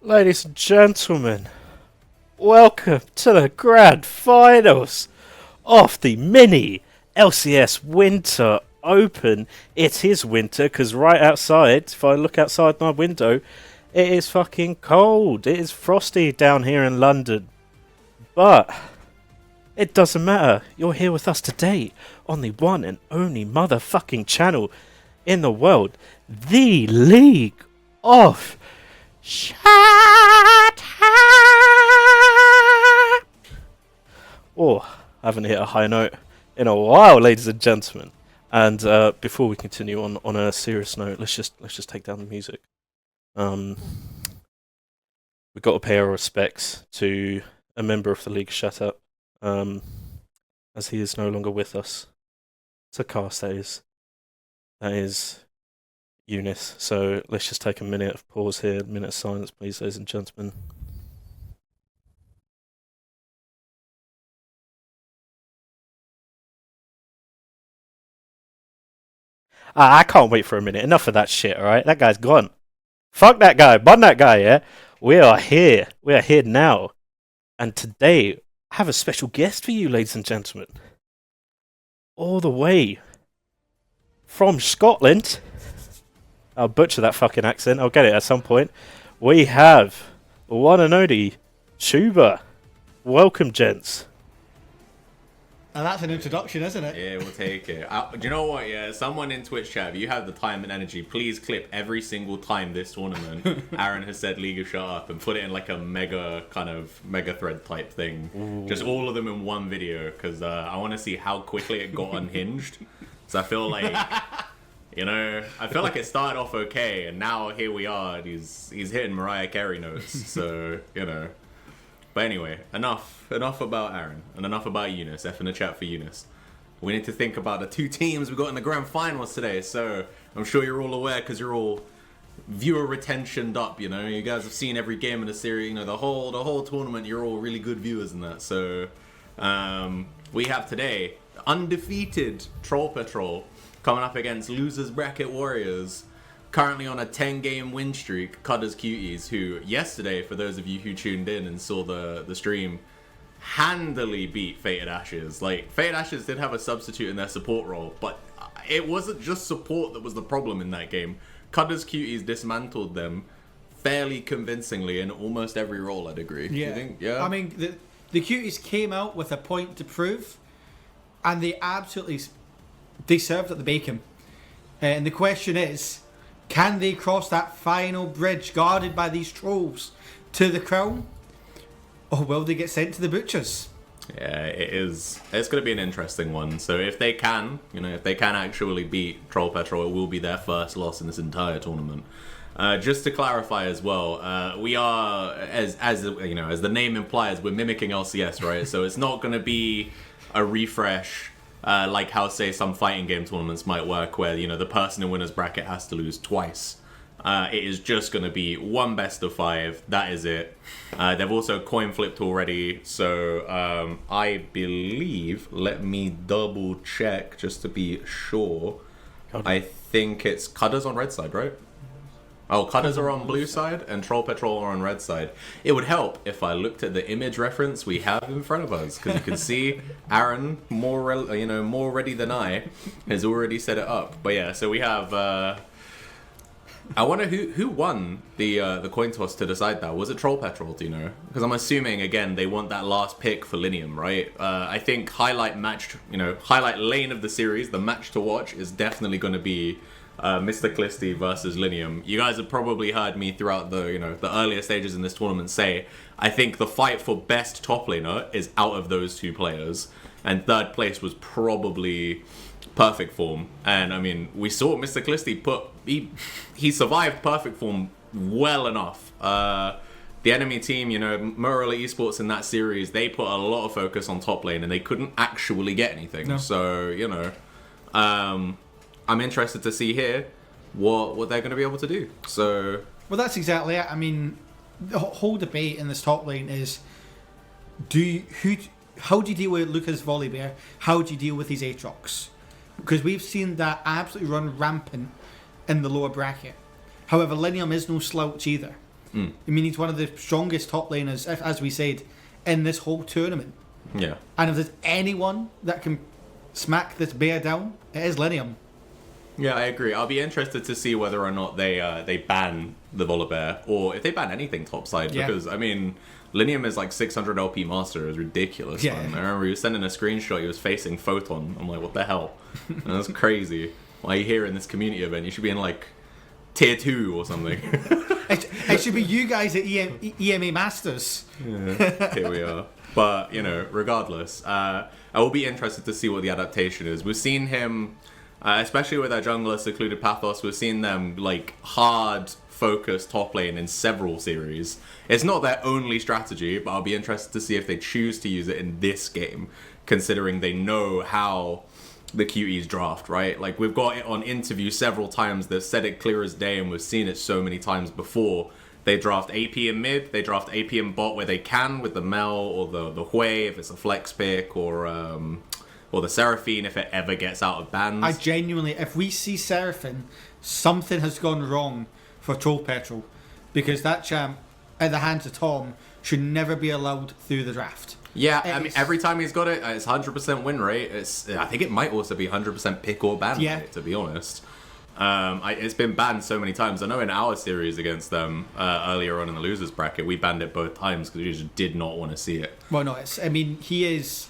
Ladies and gentlemen, welcome to the grand finals of the mini LCS Winter Open. It is winter because right outside, if I look outside my window, it is fucking cold. It is frosty down here in London. But it doesn't matter. You're here with us today on the one and only motherfucking channel in the world, the League of Shut up! Oh, I haven't hit a high note in a while, ladies and gentlemen. And before we continue on a serious note, let's just take down the music. We've got to pay our respects to a member of the League. Shut up, as he is no longer with us. It's a cast that is Eunice. So let's just take a minute of pause here, a minute of silence, please, ladies and gentlemen. I can't wait for a minute. Enough of that shit, alright? That guy's gone. Fuck that guy. Bun that guy, yeah? We are here. We are here now. And today, I have a special guest for you, ladies and gentlemen. All the way from Scotland. I'll butcher that fucking accent. I'll get it at some point. We have the one and only Tuba. Welcome, gents. And that's an introduction, isn't it? Yeah, we'll take it. Do you know what? Yeah, someone in Twitch chat, if you have the time and energy, please clip every single time this tournament Aaron has said League of Shut Up and put it in like a mega thread type thing. Ooh. Just all of them in one video, because I want to see how quickly it got unhinged. So I feel like... You know, I feel like it started off okay, and now here we are, and he's hitting Mariah Carey notes, so, you know. But anyway, enough about Aaron, and enough about Eunice. F in the chat for Eunice. We need to think about the two teams we got in the grand finals today, so I'm sure you're all aware, because you're all viewer retentioned up, you know. You guys have seen every game in the series, you know, the whole tournament, you're all really good viewers in that. So, we have today, undefeated PETROL, coming up against Losers Bracket Warriors, currently on a 10-game win streak, CUDDERS CUTIES, who yesterday, for those of you who tuned in and saw the stream, handily beat Fated Ashes. Like, Fated Ashes did have a substitute in their support role, but it wasn't just support that was the problem in that game. CUDDERS CUTIES dismantled them fairly convincingly in almost every role, I'd agree. Yeah. You think? Yeah. I mean, the Cuties came out with a point to prove, and they absolutely... They served at the bacon. And the question is, can they cross that final bridge guarded by these trolls to the crown? Or will they get sent to the butchers? Yeah, it is. It's going to be an interesting one. So if they can, you know, if they can actually beat PETROL, it will be their first loss in this entire tournament. Just to clarify as well, we are, as you know, as the name implies, we're mimicking LCS, right? So it's not going to be a refresh. Like how, say, some fighting game tournaments might work where, you know, the person in winner's bracket has to lose twice. It is just going to be one best of 5. That is it. They've also coin flipped already. So I believe, let me double check just to be sure. I think it's CUDDERS on red side, right? Oh, CUDDERS are on blue side and PETROL are on red side. It would help if I looked at the image reference we have in front of us, because you can see Aaron, more ready than I, has already set it up. But yeah, so we have. I wonder who won the coin toss to decide that. Was it PETROL? Do you know? Because I'm assuming again they want that last pick for Linium, right? I think highlight lane of the series, the match to watch is definitely going to be. Mr. Clisty versus Linium. You guys have probably heard me throughout the earlier stages in this tournament say I think the fight for best top laner is out of those two players, and third place was probably perfect form. And I mean, we saw Mr. Clisty he survived perfect form well enough. The enemy team, you know, Morala Esports in that series, they put a lot of focus on top lane and they couldn't actually get anything. No. So, you know, I'm interested to see here what they're going to be able to do. So, well, that's exactly it. I mean, the whole debate in this top lane is, how do you deal with Lucas Volibear? How do you deal with these Aatrox? Because we've seen that absolutely run rampant in the lower bracket. However, Linium is no slouch either. I mean, he's one of the strongest top laners, as we said, in this whole tournament. Yeah. And if there's anyone that can smack this bear down, it is Linium. Yeah, I agree. I'll be interested to see whether or not they ban the Volibear, or if they ban anything topside, because, I mean, Linium is like 600 LP master. Is ridiculous, man. I remember he was sending a screenshot, he was facing Photon. I'm like, what the hell? And that's crazy. Why are you here in this community event? You should be in like tier 2 or something. It should be you guys at EMA Masters. Yeah, here we are. But, you know, regardless, I will be interested to see what the adaptation is. We've seen him... especially with our jungler, Secluded Pathos, we've seen them like hard focus top lane in several series. It's not their only strategy, but I'll be interested to see if they choose to use it in this game, considering they know how the QEs draft, right? Like, we've got it on interview several times. They've said it clear as day, and we've seen it so many times before. They draft AP in mid, they draft AP in bot where they can with the Mel or the Hui if it's a flex pick, or the Seraphine if it ever gets out of bans. I genuinely, if we see Seraphine, something has gone wrong for Troll Petrol, because that champ, at the hands of Tom, should never be allowed through the draft. Yeah, I mean, every time he's got it, it's 100% win rate. I think it might also be 100% pick or ban rate, to be honest. It's been banned so many times. I know in our series against them earlier on in the losers bracket, we banned it both times because we just did not want to see it. Well, no, I mean, he is,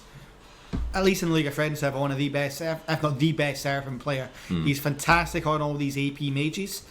at least in the League of Friends server, one of the best, if not the best Seraphim player. He's fantastic on all these AP mages,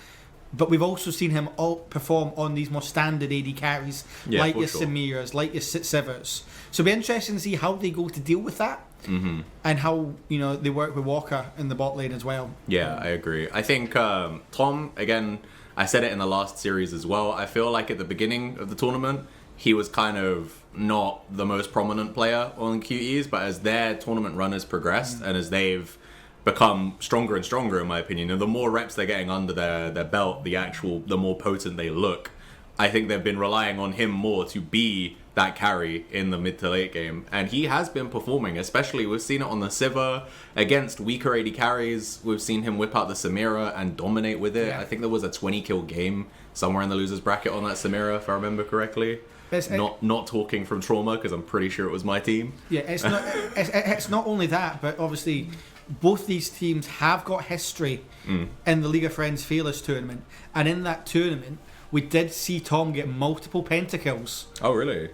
but we've also seen him perform on these more standard AD carries, like your Samiras, like your Sivers. So it'll be interesting to see how they go to deal with that, and how, you know, they work with Walker in the bot lane as well. Yeah, I agree. I think Tom, again, I said it in the last series as well, I feel like at the beginning of the tournament, he was kind of not the most prominent player on QEs, but as their tournament run has progressed and as they've become stronger and stronger, in my opinion, and the more reps they're getting under their belt, the more potent they look. I think they've been relying on him more to be that carry in the mid to late game, and he has been performing. Especially, we've seen it on the Sivir against weaker AD carries. We've seen him whip out the Samira and dominate with it. I think there was a 20 kill game somewhere in the losers bracket on that Samira, if I remember correctly. Not talking from trauma, because I'm pretty sure it was my team. Yeah, it's not only that, but obviously both these teams have got history in the League of Friends Fearless tournament, and in that tournament we did see Tom get multiple pentakills. Oh, really?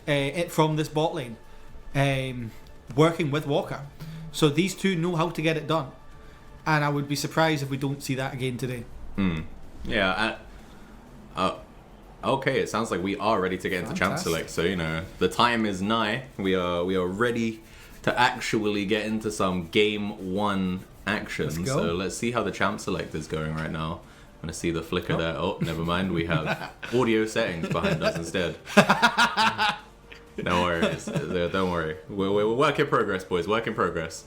From this bot lane, working with Walker. So these two know how to get it done, and I would be surprised if we don't see that again today. Yeah. Okay, it sounds like we are ready to get into Champ Select. So, you know, the time is nigh. We are ready to actually get into some Game 1 action. So let's see how the Champ Select is going right now. I'm going to see the flicker there. Oh, never mind. We have audio settings behind us instead. No worries. Don't worry. We're work in progress, boys. Work in progress.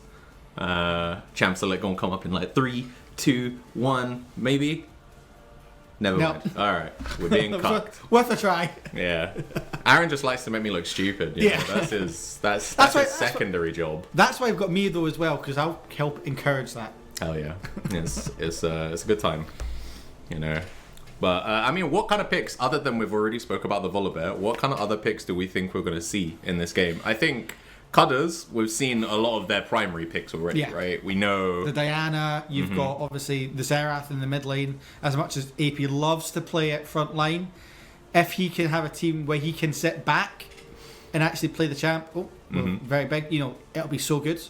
Champ Select going to come up in like 3, 2, 1, maybe? Never mind. All right, we're being cucked. Worth a try. Yeah, Aaron just likes to make me look stupid. You know? That's his secondary job. That's why I've got me though as well, because I'll help encourage that. Hell yeah, it's a good time, you know. But I mean, what kind of picks other than we've already spoke about the Volibear? What kind of other picks do we think we're going to see in this game? I think CUDDERS, we've seen a lot of their primary picks already, right? We know the Diana, you've got obviously the Xerath in the mid lane. As much as AP loves to play at front line, if he can have a team where he can sit back and actually play the champ, very big, you know, it'll be so good.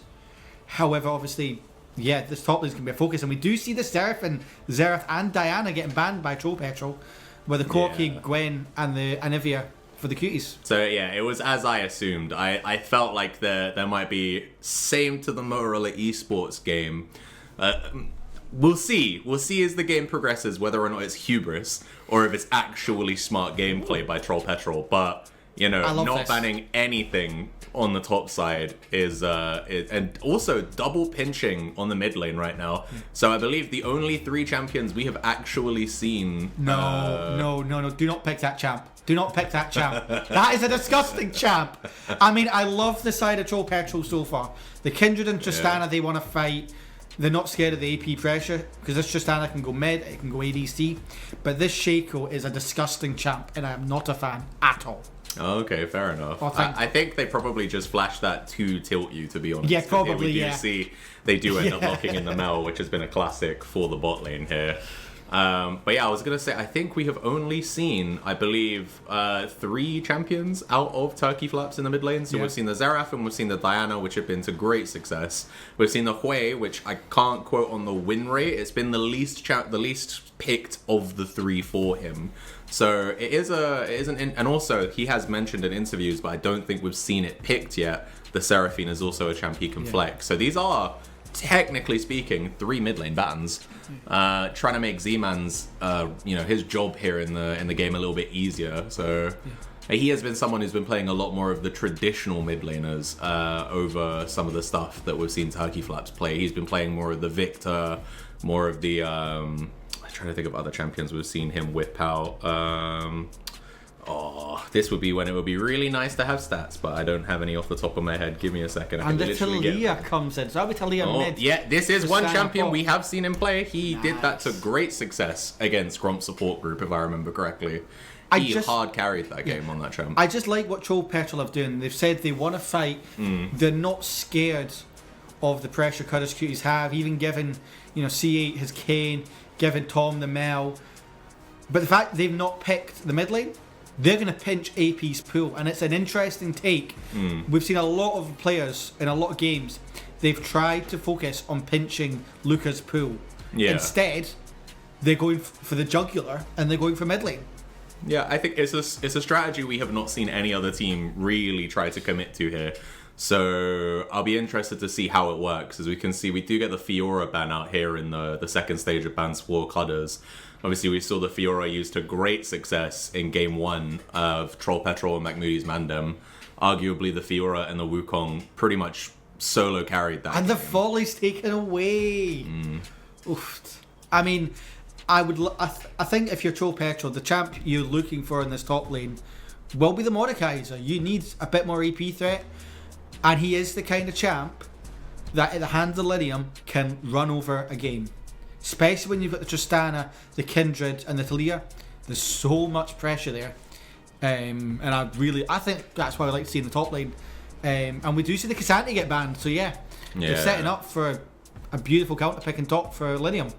However, obviously, this top lane is going to be a focus, and we do see the Xerath and Diana getting banned by Troll Petrol, with the Corki, Gwen, and the Anivia for the Cuties. So yeah, it was as I assumed. I felt like there might be same to the Motorola esports game. We'll see as the game progresses whether or not it's hubris or if it's actually smart gameplay by Troll Petrol. But you know, not banning anything on the top side is and also double pinching on the mid lane right now. So I believe the only 3 champions we have actually seen. No, do not pick that champ. Do not pick that champ. That is a disgusting champ. I mean, I love the side of Troll Petrol so far. The Kindred and Tristana, they want to fight. they're not scared of the AP pressure, because this Tristana can go mid, it can go ADC, but this Shaco is a disgusting champ, and I am not a fan at all. Okay, fair enough. Oh, I think they probably just flashed that to tilt you, to be honest. Yeah, 'Cause probably, we do yeah. see they do end up locking in the Mel, which has been a classic for the bot lane here. But yeah, I was going to say, I think we have only seen, I believe, 3 champions out of Turkey Flaps in the mid lane. So Yeah. we've seen the Xerath and we've seen the Diana, which have been to great success. We've seen the Hui, which I can't quote on the win rate. It's been the least picked of the 3 for him. So it is and also he has mentioned in interviews, but I don't think we've seen it picked yet. The Seraphine is also a champ he can flex. So these are, technically speaking, 3 mid lane bans, trying to make Z-Man's his job here in the game a little bit easier. So he has been someone who's been playing a lot more of the traditional mid laners over some of the stuff that we've seen Turkey Flaps play. He's been playing more of the Victor, more of the I'm trying to think of other champions we've seen him whip out. This would be when it would be really nice to have stats, but I don't have any off the top of my head. Give me a second. And the Talia comes in. So I'll be Talia mid. Yeah, this is one Tristana champion bot. we have seen him play. He did that to great success against Gromp support group, if I remember correctly. He hard carried that game on that champ. I just like what Troll Petrol have done. They've said they want to fight. They're not scared of the pressure Cutters Cuties have. Even given, C8 his Kane, given Tom the Mel. But the fact they've not picked the mid lane, they're going to pinch AP's pool, and it's an interesting take. We've seen a lot of players in a lot of games, they've tried to focus on pinching Luca's pool. Yeah. Instead, they're going for the jugular, and they're going for mid lane. Yeah, I think it's a strategy we have not seen any other team really try to commit to here. So I'll be interested to see how it works. As we can see, we do get the Fiora ban out here in the second stage of bans for CUDDERS. Obviously, we saw the Fiora used to great success in Game 1 of Troll Petrol and McMoody's Mandem. Arguably, the Fiora and the Wukong pretty much solo carried that. And the game. volley's taken away. Oof. I mean, I think if you're Troll Petrol, the champ you're looking for in this top lane will be the Mordekaiser. You need a bit more AP threat. And he is the kind of champ that at the hands of Linium can run over a game. Especially when you've got the Tristana, the Kindred, and the Talia. There's so much pressure there. And I think that's why I like to see in the top lane. And we do see the Cassandra get banned. So yeah, they're setting up for a beautiful counter pick and top for Linium.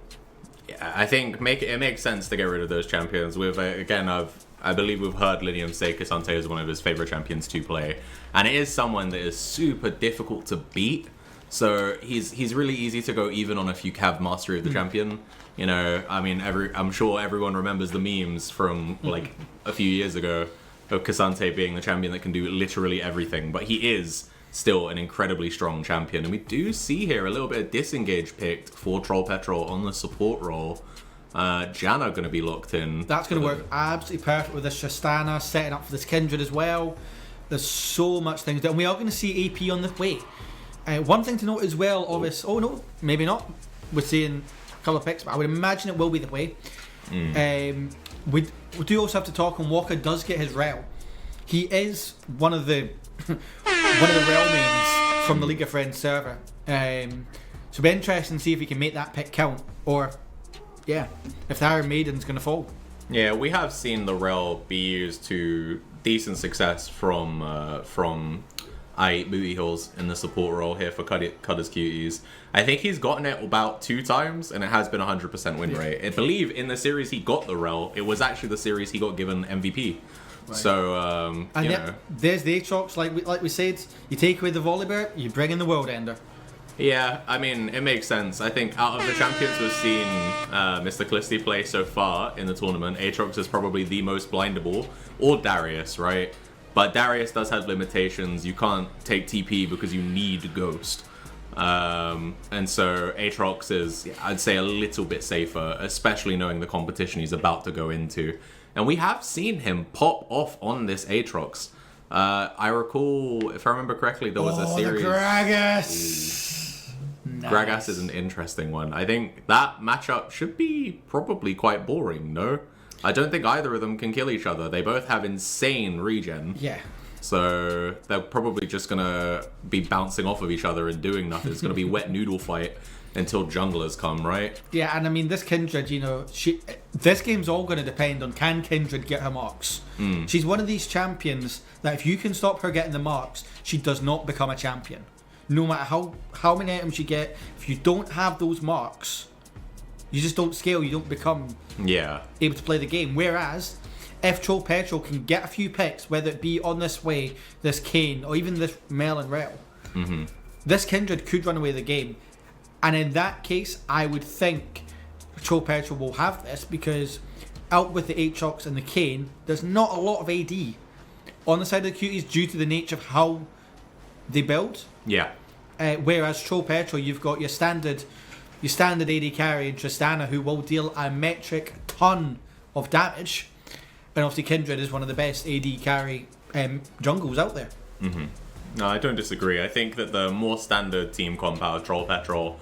Yeah, I think it makes sense to get rid of those champions. With I believe we've heard Linium say Cassandra is one of his favorite champions to play, and it is someone that is super difficult to beat. So he's really easy to go even on if you have mastery of the champion. I mean, I'm sure everyone remembers the memes from like a few years ago of Cassandra being the champion that can do literally everything. But he is still an incredibly strong champion, and we do see here a little bit of disengage picked for Troll Petrol on the support role. Janna going to be locked in. That's going to work absolutely perfect with this Tristana, setting up for this Kindred as well. There's so much things there, and we are going to see AP on the way. One thing to note as well, obviously, maybe not. We're seeing a couple of picks, but I would imagine it will be the way. We do also have to talk on Walker does get his rel. He is one of the rel mains from the League of Friends server. So it'll be interesting to see if he can make that pick count, or if the Iron Maiden's going to fall. Yeah, we have seen the rel be used to decent success from Booty Hills in the support role here for Cudders Cuties. I think he's gotten it about 2 times, and it has been 100% win rate. I believe in the series he got the rel, it was actually the series he got given MVP. Right. So, there's the Aatrox, like we said, you take away the Volibear, you bring in the World Ender. Yeah, I mean, it makes sense. I think out of the champions we've seen Mr. Callisti play so far in the tournament, Aatrox is probably the most blindable, or Darius, right? But Darius does have limitations. You can't take TP because you need Ghost. And so Aatrox is, I'd say, a little bit safer, especially knowing the competition he's about to go into. And we have seen him pop off on this Aatrox. I recall, if I remember correctly, there was a series... the Gragas! Nice. Gragas is an interesting one. I think that matchup should be probably quite boring, no? I don't think either of them can kill each other. They both have insane regen. Yeah. So they're probably just going to be bouncing off of each other and doing nothing. It's going to be wet noodle fight until junglers come, right? Yeah, and I mean, this Kindred, this game's all going to depend on, can Kindred get her marks? She's one of these champions that if you can stop her getting the marks, she does not become a champion. No matter how many items you get, if you don't have those marks, you just don't scale, you don't become able to play the game. Whereas, if Troll Petrol can get a few picks, whether it be on this way, this Kane, or even this Mel and Rel, this Kindred could run away the game. And in that case, I would think Troll Petrol will have this, because out with the Aatrox and the Kane, there's not a lot of AD on the side of the Cuties due to the nature of how they build. Yeah. Whereas Troll Petrol, you've got your standard AD carry in Tristana, who will deal a metric ton of damage. And obviously Kindred is one of the best AD carry jungles out there. No, I don't disagree. I think that the more standard team comp out of Troll Petrol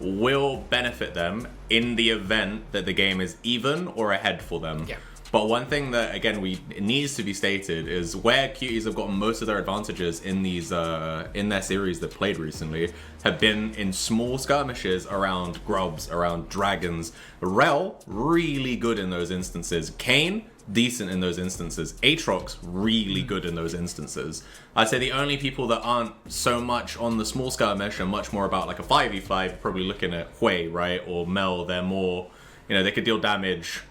will benefit them in the event that the game is even or ahead for them. Yeah. But one thing that, again, needs to be stated is where Cuties have gotten most of their advantages in these in their series that played recently have been in small skirmishes around grubs, around dragons. Rel, really good in those instances. Kane, decent in those instances. Aatrox, really good in those instances. I'd say the only people that aren't so much on the small skirmish and much more about like a 5v5, probably looking at Hui, right, or Mel. They're more, they could deal damage.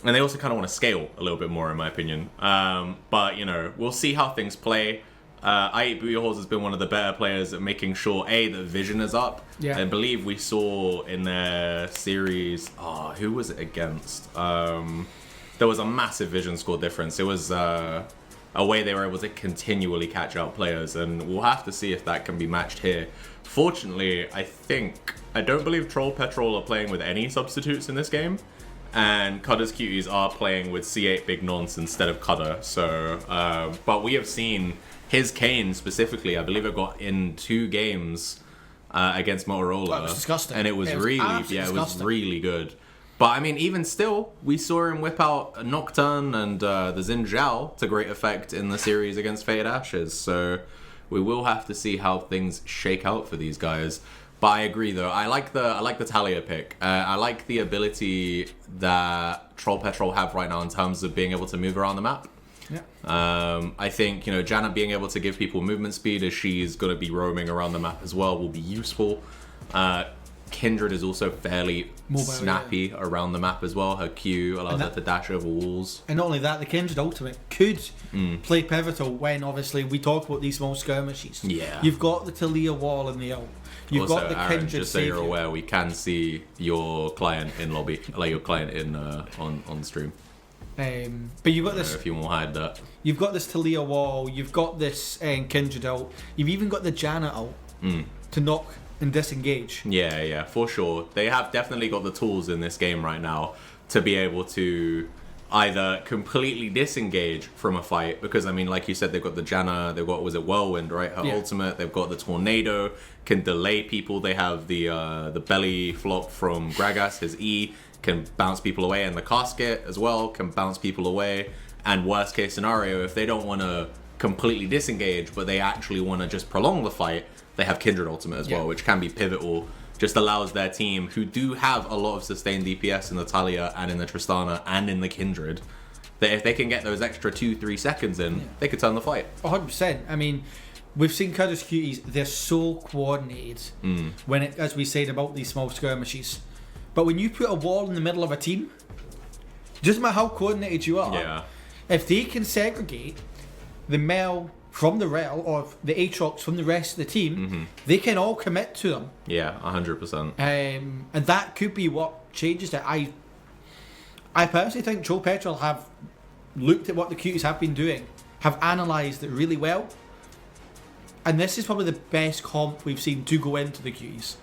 And they also kind of want to scale a little bit more, in my opinion. But, we'll see how things play. I8 Booty Holes has been one of the better players at making sure, A, the vision is up. Yeah. I believe we saw in their series... who was it against? There was a massive vision score difference. It was a way they were able to continually catch out players. And we'll have to see if that can be matched here. Fortunately, I don't believe Troll Petrol are playing with any substitutes in this game. And CUDDERS Cuties are playing with C8 Big Nonce instead of Cudder. So, but we have seen his Kane specifically. I believe it got in 2 games against Motorola. That was disgusting. And it was disgusting. really good. But I mean, even still, we saw him whip out Nocturne and the Xin Zhao to great effect in the series against Faded Ashes. So we will have to see how things shake out for these guys. But I agree, though. I like the Talia pick. I like the ability that Troll Petrol have right now in terms of being able to move around the map. Yeah. I think, Janna being able to give people movement speed as she's going to be roaming around the map as well will be useful. Kindred is also fairly snappy around the map as well. Her Q allows her to dash over walls. And not only that, the Kindred ultimate could play pivotal when, obviously, we talk about these small skirmishes. Yeah. You've got the Talia wall in the ult. You've Also, got the Aaron, Kindred just so you're savior. aware, we can see your client in lobby, like your client in on stream. But you've got this. If you want to hide that. You've got this Talia wall. You've got this Kindred ult. You've even got the Janna ult to knock and disengage. Yeah, for sure. They have definitely got the tools in this game right now to be able to either completely disengage from a fight, because I mean, like you said, they've got the Janna, they've got, was it Whirlwind, right? Her ultimate. They've got the Tornado, can delay people. They have the belly flop from Gragas, his E can bounce people away, and the Casket as well can bounce people away. And worst case scenario, if they don't want to completely disengage, but they actually want to just prolong the fight, they have Kindred ultimate as well, which can be pivotal. Just allows their team, who do have a lot of sustained DPS in the Talia and in the Tristana and in the Kindred, that if they can get those extra 2-3 seconds in, they could turn the fight. 100%. I mean, we've seen CUDDERS Cuties, they're so coordinated when it, as we said about these small skirmishes. But when you put a wall in the middle of a team, doesn't matter how coordinated you are, if they can segregate the Mel from the Rel or the Aatrox from the rest of the team, they can all commit to them. Yeah, 100%. And that could be what changes it. I personally think Troll Petrol have looked at what the Cuties have been doing, have analysed it really well, and this is probably the best comp we've seen to go into the Cuties.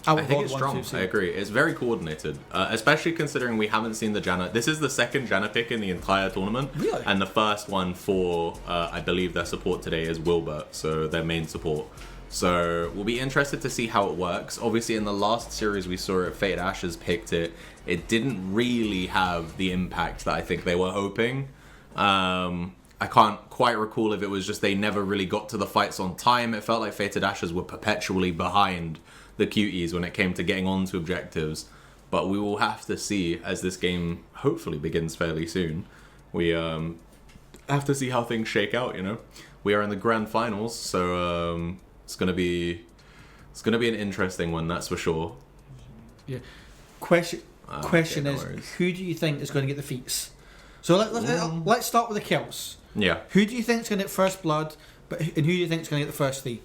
I think it's strong. I agree. It's very coordinated, especially considering we haven't seen the Janna. This is the second Janna pick in the entire tournament. Really? And the first one for, I believe, their support today is Wilbert, so their main support. So we'll be interested to see how it works. Obviously, in the last series we saw it, Fate Ashes picked it. It didn't really have the impact that I think they were hoping. I can't quite recall if it was just they never really got to the fights on time. It felt like Fated Ashes were perpetually behind the Cuties when it came to getting onto objectives. But we will have to see as this game hopefully begins fairly soon. We have to see how things shake out. We are in the grand finals, so it's gonna be an interesting one, that's for sure. Yeah. Question no is, worries. who do you think is going to get the feats? So let's start with the kills. Yeah. Who do you think is going to get first blood, and who do you think is going to get the first three?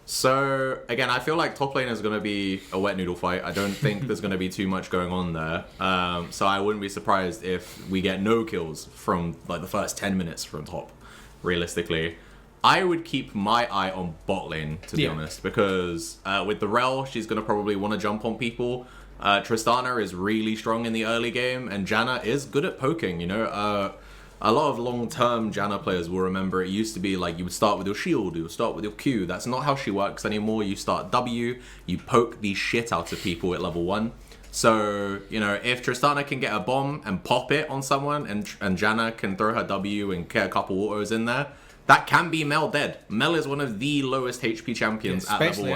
So, again, I feel like top lane is going to be a wet noodle fight. I don't think there's going to be too much going on there. So I wouldn't be surprised if we get no kills from like the first 10 minutes from top, realistically. I would keep my eye on bot lane, to be honest, because with the Rel, she's going to probably want to jump on people. Tristana is really strong in the early game, and Janna is good at poking, A lot of long-term Janna players will remember it used to be like you would start with your shield, you would start with your Q. That's not how she works anymore. You start W, you poke the shit out of people at level 1. So, if Tristana can get a bomb and pop it on someone, and Janna can throw her W and get a couple autos in there, that can be Mel dead. Mel is one of the lowest HP champions at level 1.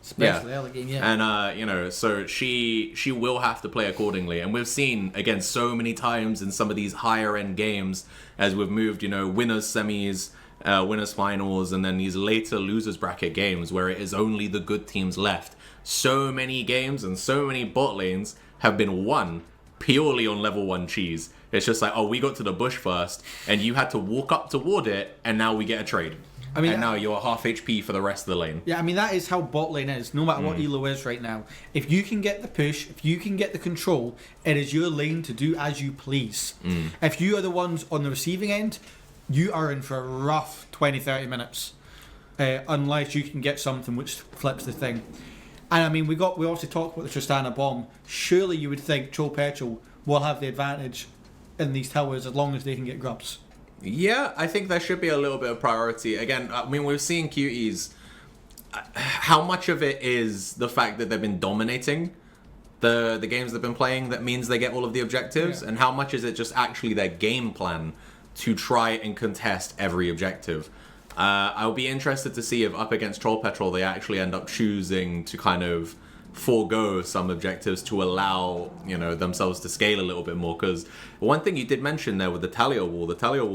Especially early game, yeah. And, so she will have to play accordingly. And we've seen, again, so many times in some of these higher end games as we've moved, winners semis, winners finals, and then these later losers bracket games where it is only the good teams left. So many games and so many bot lanes have been won purely on level 1 cheese. It's just like, we got to the bush first, and you had to walk up toward it, and now we get a trade. And now you're half HP for the rest of the lane. Yeah, that is how bot lane is, no matter what ELO is right now. If you can get the push, if you can get the control, it is your lane to do as you please. If you are the ones on the receiving end, you are in for a rough 20-30 minutes. Unless you can get something which flips the thing. And we also talked about the Tristana bomb. Surely you would think PETROL will have the advantage in these towers as long as they can get grubs. Yeah, I think there should be a little bit of priority. Again, we're seeing Cuties. How much of it is the fact that they've been dominating the games they've been playing that means they get all of the objectives, and how much is it just actually their game plan to try and contest every objective? I'll be interested to see if up against Troll Petrol they actually end up choosing to kind of forego some objectives to allow themselves to scale a little bit more, because one thing you did mention there with the Talia wall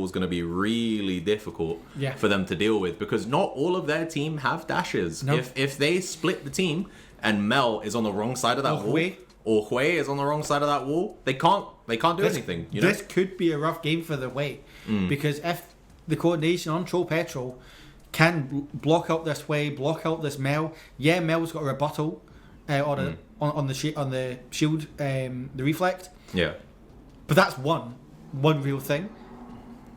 is going to be really difficult for them to deal with, because not all of their team have dashes. Nope. If they split the team and Mel is on the wrong side of that wall, or Hui is on the wrong side of that wall, they can't do anything. This could be a rough game for the Hui, because if the coordination on Troll Petrol can block out this Hui, block out this Mel, Mel's got a rebuttal on the shield, the reflect. Yeah. But that's one real thing.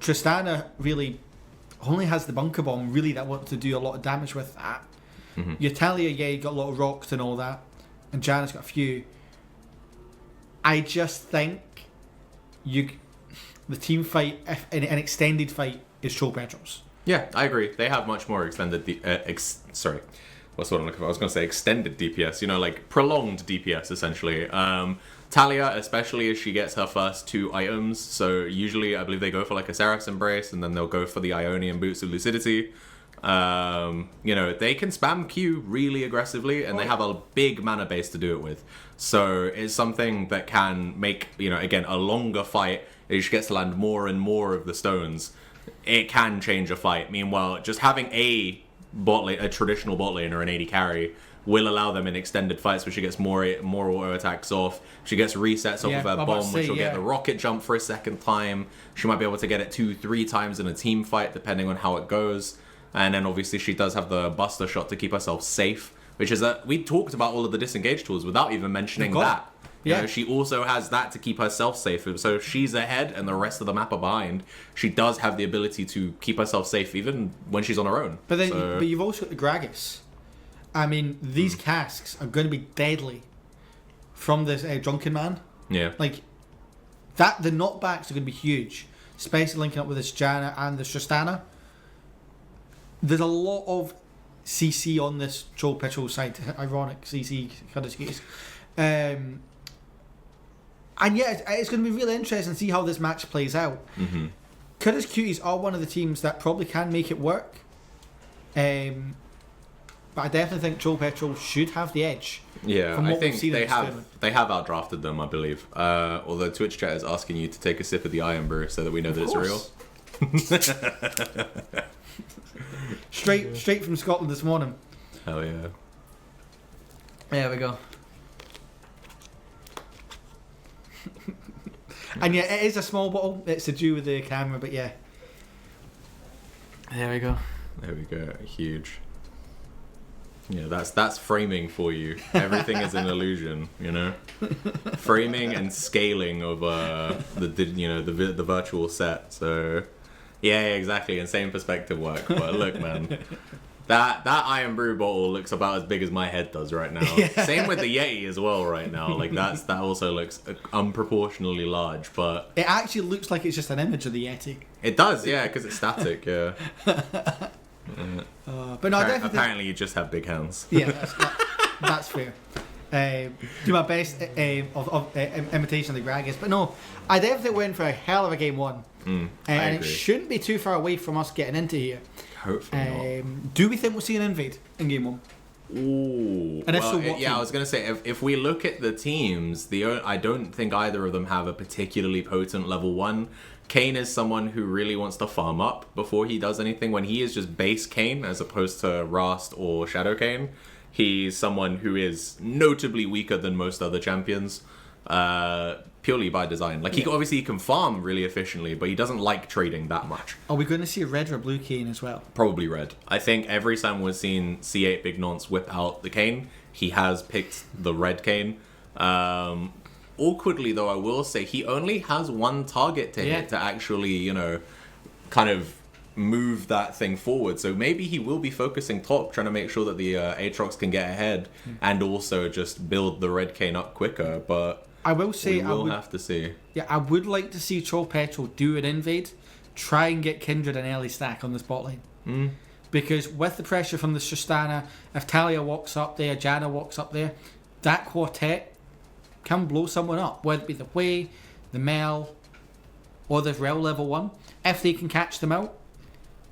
Tristana really only has the bunker bomb really that wants to do a lot of damage with that. Your Talia, you got a lot of rocks and all that, and Janna's got a few. I just think the team fight, if an extended fight, is Troll Petrol's. Yeah, I agree. They have much more extended. What's what I'm looking for? I was going to say extended DPS, like prolonged DPS, essentially. Talia, especially as she gets her first 2 items. So usually, I believe they go for like a Seraph's Embrace, and then they'll go for the Ionian Boots of Lucidity. They can spam Q really aggressively, and they have a big mana base to do it with. So it's something that can make, again, a longer fight. If she gets to land more and more of the stones, it can change a fight. Meanwhile, just having a traditional bot lane or an AD carry will allow them in extended fights where she gets more auto attacks off. She gets resets off of her bomb, which will get the rocket jump for a second time. She might be able to get it 2-3 times in a team fight, depending on how it goes. And then obviously she does have the Buster Shot to keep herself safe, which is we talked about all of the disengage tools without even mentioning that. She also has that to keep herself safe. So if she's ahead and the rest of the map are behind, she does have the ability to keep herself safe even when she's on her own. But then, but you've also got the Gragas. These casks are going to be deadly from this Drunken Man. Yeah. Like, that, the knockbacks are going to be huge, especially linking up with this Janna and this Tristana. There's a lot of CC on this Troll Petrol side. Ironic, CC, CUDDERS. And it's going to be really interesting to see how this match plays out. CUDDERS Cuties are one of the teams that probably can make it work. but I definitely think Troll Petrol should have the edge. Yeah, from I what we've think seen in they this have tournament. they have outdrafted them, I believe. Although Twitch chat is asking you to take a sip of the Iron Brew so that we know that it's real. Straight from Scotland this morning. Hell yeah. There we go. And yeah, it is a small bottle. It's to do with the camera, but yeah. There we go. There we go. Huge. Yeah, that's framing for you. Everything is an illusion, you know. Framing and scaling of the virtual set. So yeah, exactly. And same perspective work. But look, man, that Iron Brew bottle looks about as big as my head does right now. Yeah. Same with the Yeti as well right now. Like that also looks unproportionally large, but It actually looks like it's just an image of the Yeti. it does, yeah, because it's static. Yeah. But no, I definitely think, Apparently, you just have big hands. yeah, that's fair. Do my best of imitation of the Gragas, but no, I definitely went for a hell of a game one, I and it agree. shouldn't be too far away from us getting into here. Hopefully Do we think we'll see an invade in game one? not. Ooh. And if Well, so, what yeah, team? I was gonna say if we look at the teams, I don't think either of them have a particularly potent level one. Kane is someone who really wants to farm up before he does anything. When he is just base Kane as opposed to Rast or Shadow Kane, he's someone who is notably weaker than most other champions, purely by design. Like he obviously can farm really efficiently, but he doesn't like trading that much. Are we going to see a red or blue Kane as well? Probably red. I think every time we've seen C8 Big Nonce whip out the Kane, he has picked the red Kane. Awkwardly, though, I will say he only has one target to hit to actually, kind of move that thing forward. So maybe he will be focusing top, trying to make sure that the Aatrox can get ahead and also just build the red Kane up quicker. But I will say we will have to see. Yeah, I would like to see Troll Petrol do an invade, try and get Kindred an early stack on the spot lane. Because with the pressure from the Tristana, if Talia walks up there, Janna walks up there, that quartet can blow someone up, whether it be the Wei, the Mel, or the Rel level 1. If they can catch them out,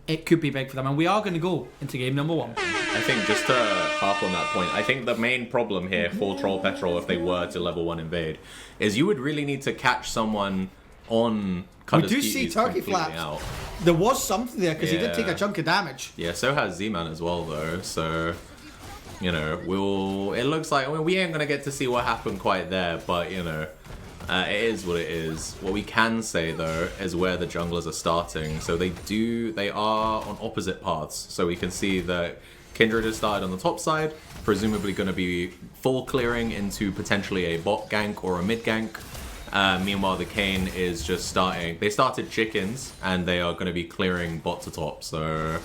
it could be big for them. And we are going to go into game number 1. I think just to harp on that point, I think the main problem here for Troll Petrol, if they were to level 1 invade, is you would really need to catch someone on Cudders We do see Cuties Turkey completely Flaps. out. There was something there because he did take a Yeah. chunk of damage. Yeah, so has Z-Man as well, though. So, it looks like we ain't gonna get to see what happened quite there, but it is what it is. What we can say though is where the junglers are starting. So they are on opposite paths. So we can see that Kindred has started on the top side, presumably going to be full clearing into potentially a bot gank or a mid gank. Meanwhile, the Kane is just starting. They started chickens, and they are going to be clearing bot to top. So,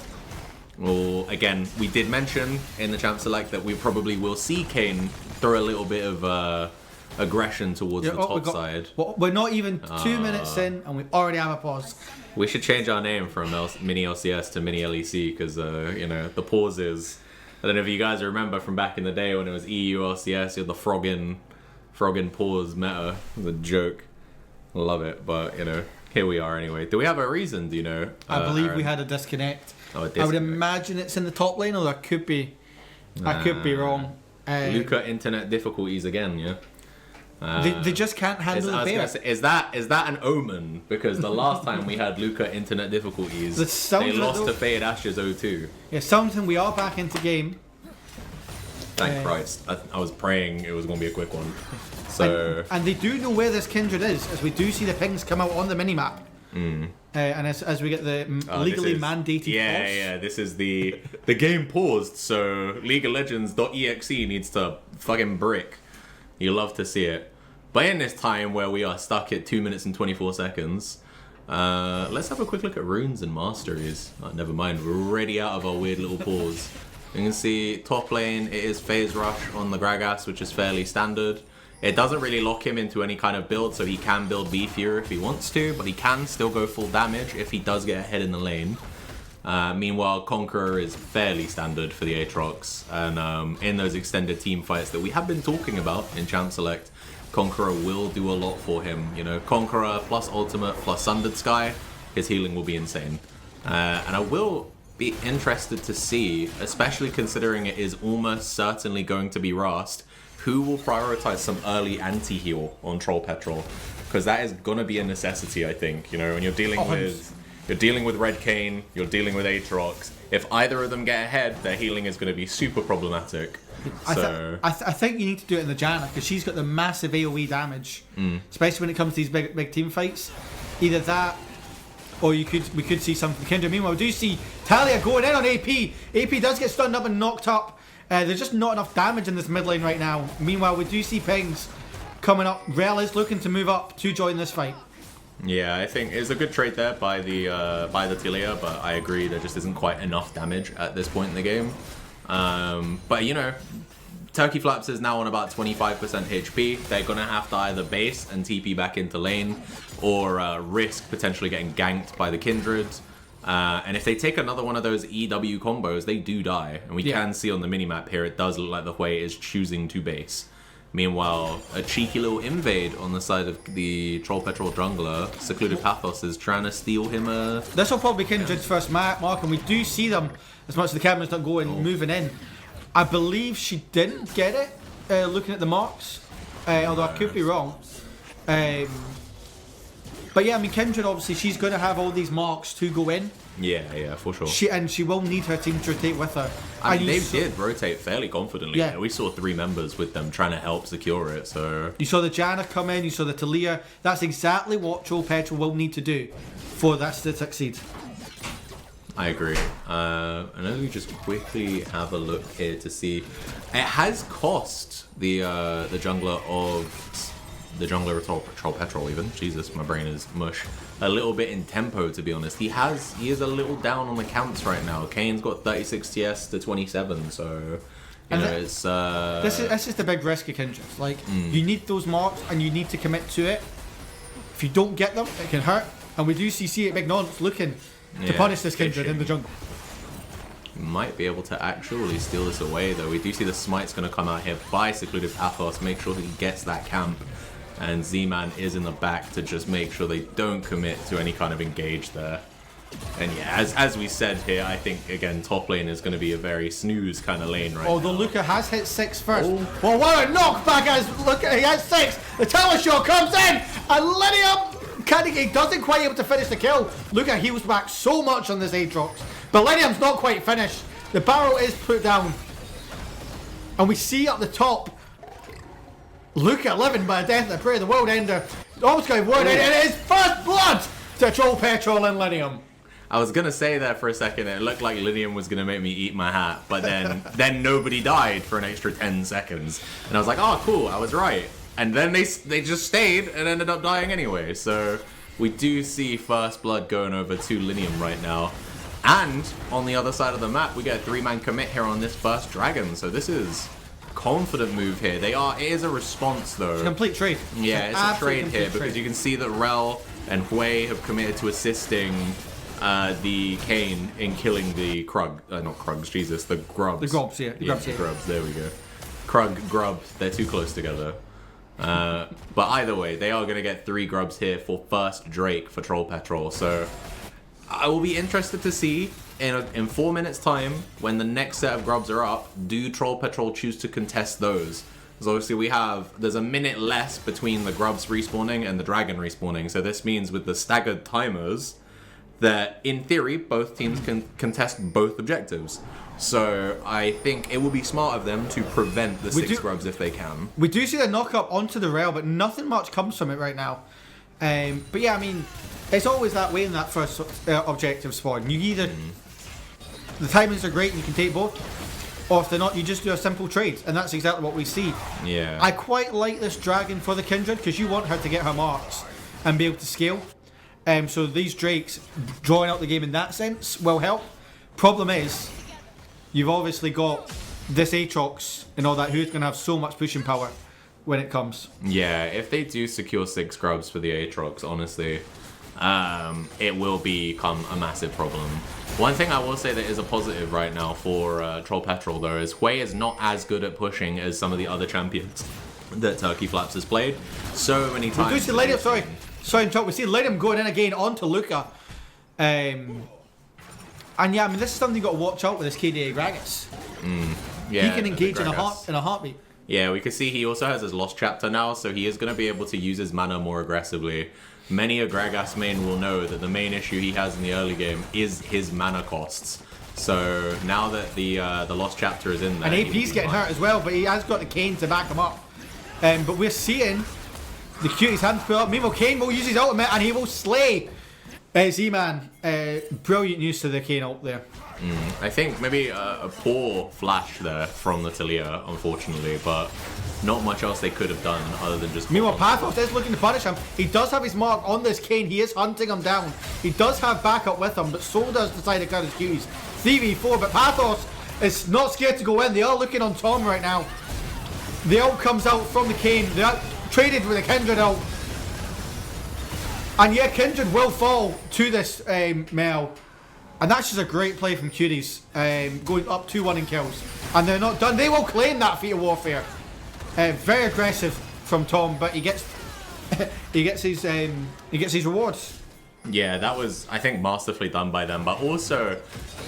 well, again, we did mention in the champ select that we probably will see Kane throw a little bit of aggression towards the top side. We're not even 2 minutes in, and we already have a pause. We should change our name from Mini LCS to Mini LEC because, the pauses. I don't know if you guys remember from back in the day when it was EU LCS, you had the froggin pause meta. It was a joke. Love it, but, here we are anyway. Do we have a reason, do you know? I believe Aaron? we had a disconnect. Oh, a I would disconnect. imagine it's in the top lane, although I could be wrong. Luca internet difficulties again, yeah? They just can't handle the bear. Is that an omen? Because the last time we had Luca internet difficulties, That sounds they like lost though. to Fade Ashes 0-2. Yeah, something we are back into game. Thank Christ. I was praying it was going to be a quick one. So And they do know where this Kindred is, as we do see the pings come out on the minimap. And as we get the legally mandated Yeah, pause. yeah. This is the game paused. So League of Legends.exe needs to fucking brick. You love to see it. But in this time where we are stuck at 2 minutes and 24 seconds, let's have a quick look at runes and masteries. Oh, never mind, we're already out of our weird little pause. You can see top lane, it is Phase Rush on the Gragas, which is fairly standard. It doesn't really lock him into any kind of build, so he can build beefier if he wants to, but he can still go full damage if he does get ahead in the lane. Meanwhile, Conqueror is fairly standard for the Aatrox, and in those extended team fights that we have been talking about in Champ Select, Conqueror will do a lot for him. Conqueror plus Ultimate plus Sundered Sky, his healing will be insane. And I will be interested to see, especially considering it is almost certainly going to be Rust, who will prioritize some early anti-heal on Troll Petrol, because that is gonna be a necessity, I think. You know, when you're dealing with Red Cane, you're dealing with Aatrox. If either of them get ahead, their healing is going to be super problematic. So I think you need to do it in the Janna, because she's got the massive AoE damage, especially when it comes to these big team fights. Either that, or we could see something Kindred. Meanwhile, we do see Talia going in on AP. AP does get stunned up and knocked up. There's just not enough damage in this mid lane right now. Meanwhile, we do see Pings coming up. Rel is looking to move up to join this fight. yeah, I think it's a good trade there by the Talia, but I agree there just isn't quite enough damage at this point in the game. But you know, Turkey Flaps is now on about 25% HP. They're gonna have to either base and TP back into lane, or risk potentially getting ganked by the Kindred. And if they take another one of those EW combos, they do die. And we can see on the minimap here, it does look like the Hui is choosing to base. Meanwhile, a cheeky little invade on the side of the Troll Petrol jungler. Secluded Pathos is trying to steal him a... This will probably be Kindred's first mark, and we do see them, as much as the camera's not going, moving in. I believe she didn't get it, looking at the marks, although I could be wrong. But yeah, I mean, Kindred, obviously, she's going to have all these marks to go in. Yeah, for sure. She will need her team to rotate with her. I mean, they did rotate fairly confidently. Yeah. We saw 3 members with them trying to help secure it, so... You saw the Janna come in, you saw the Talia. That's exactly what Troll Petrol will need to do for that to succeed. I agree. And let me just quickly have a look here to see. It has cost the jungler of Troll Petrol even. Jesus, my brain is mush. A little bit in tempo, to be honest. He is a little down on the counts right now. Kane's got 36 TS to 27, so you know it's. This is the big risk of Kindred. Like you need those marks and you need to commit to it. If you don't get them, it can hurt. And we do see C8 Big Nonce looking to punish this Kindred in the jungle. Might be able to actually steal this away, though. We do see the smite's going to come out here by Secluded Pathos. Make sure he gets that camp. And Z-Man is in the back to just make sure they don't commit to any kind of engage there. And yeah, as we said here, I think, again, top lane is going to be a very snooze kind of lane right Although now. Luca has hit 6 first. Well, what a knockback as Luca, he has 6. The tower shot comes in. And Lineum, he doesn't quite able to finish the kill. Luca heals back so much on this Aatrox. But Lineum's not quite finished. The barrel is put down. And we see up the top, Luca living by the death of the prayer, the world ender. Almost going word in. It is first blood to Troll Petrol and Lineum. I was gonna say that for a second. It looked like Lineum was gonna make me eat my hat, but then nobody died for an extra 10 seconds, and I was like, oh cool, I was right. And then they just stayed and ended up dying anyway. So we do see first blood going over to Lineum right now, and on the other side of the map, we get a 3-man commit here on this first dragon. So this is confident move here. It is a response though. It's a complete trade. Yeah, it's a trade here because you can see that Rel and Hui have committed to assisting the Kane in killing the Krug. Not Krugs, Jesus, the Grubs. The Grubs, yeah. The Grubs, there we go. Krug, Grub, they're too close together. But either way, they are going to get 3 Grubs here for first Drake for Troll Petrol. So I will be interested to see in 4 minutes time, when the next set of Grubs are up, do Troll Petrol choose to contest those? Because obviously there's a minute less between the Grubs respawning and the Dragon respawning. So this means with the staggered timers, that in theory, both teams can contest both objectives. So I think it will be smart of them to prevent the 6 Grubs if they can. We do see the knock up onto the rail, but nothing much comes from it right now. But yeah, I mean, it's always that way in that first objective spawn. You either... The timings are great and you can take both, or if they're not, you just do a simple trade, and that's exactly what we see. Yeah. I quite like this dragon for the Kindred, because you want her to get her marks and be able to scale. So these Drakes drawing out the game in that sense will help. Problem is, you've obviously got this Aatrox and all that, who's going to have so much pushing power when it comes. Yeah, if they do secure 6 Grubs for the Aatrox, honestly, it will become a massive problem. One thing I will say that is a positive right now for Troll Petrol, though, is Hui is not as good at pushing as some of the other champions that Turkey Flaps has played so many times. We do see Lineum, we see Lineum going in again onto Luca. And And yeah, I mean, this is something you got to watch out with this KDA Gragas. Yeah, He can engage in Gragas. a heartbeat. Yeah, we can see he also has his Lost Chapter now, so he is going to be able to use his mana more aggressively. Many a Gragas main will know that the main issue he has in the early game is his mana costs. So now that the Lost Chapter is in there... And AP's getting hurt as well, but he has got the Kane to back him up. But we're seeing the Cuties hands pull up. Meanwhile, Kane will use his ultimate and he will slay Z-Man. Brilliant use to the Kane ult there. I think maybe a poor flash there from the Talia, unfortunately, but not much else they could have done other than just... Meanwhile, Pathos is looking to punish him. He does have his mark on this Kane. He is hunting him down. He does have backup with him, but so does the side of Curtis Cuties. 3v4, but Pathos is not scared to go in. They are looking on Tom right now. The ult comes out from the Kane. They are traded with a Kindred ult. And yeah, Kindred will fall to this Mel. And that's just a great play from Cuties, going up 2-1 in kills. And they're not done. They will claim that feat of warfare. Very aggressive from Tom, but he gets he gets his rewards. Yeah, that was, I think, masterfully done by them, but also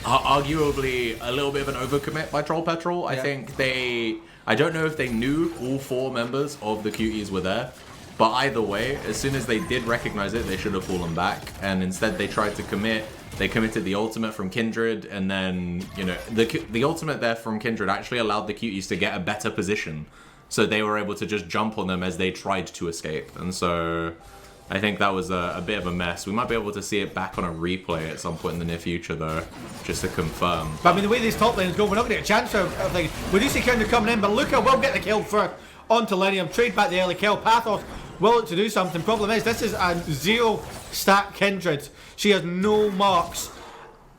arguably a little bit of an overcommit by Troll Petrol. I think I don't know if they knew all 4 members of the Cuties were there, but either way, as soon as they did recognize it, they should have fallen back, and instead they tried to commit. They committed the ultimate from Kindred, and then, you know, the ultimate there from Kindred actually allowed the Cuties to get a better position, so they were able to just jump on them as they tried to escape, and so... I think that was a bit of a mess. We might be able to see it back on a replay at some point in the near future, though, just to confirm. But I mean, the way these top lanes go, we're not going to get a chance of things. We do see Kindred coming in, but Luca will get the kill first onto Linium. Trade back the early kill. Pathos will look to do something. Problem is, this is a 0-stat Kindred. She has no marks.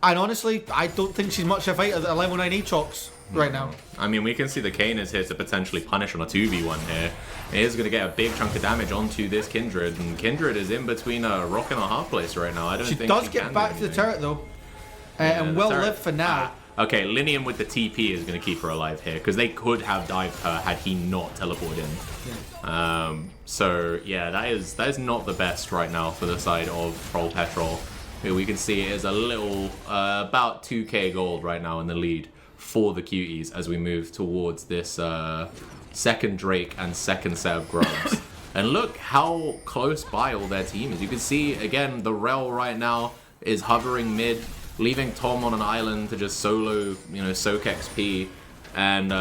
And honestly, I don't think she's much of a fighter at a level 9 Aatrox right now. I mean, we can see the Kane is here to potentially punish on a 2v1 here. He is going to get a big chunk of damage onto this Kindred, and Kindred is in between a rock and a hard place right now. I don't think she does get back to the turret though, and will live for now. Okay, Linium with the TP is going to keep her alive here, because they could have dived her had he not teleported in. Yeah. So yeah, that is not the best right now for the side of Troll Petrol. Here we can see it is a little, about 2k gold right now in the lead for the Cuties as we move towards this second Drake and second set of Grubs. And look how close by all their team is. You can see, again, the Rel right now is hovering mid, leaving Tom on an island to just solo, you know, soak XP. And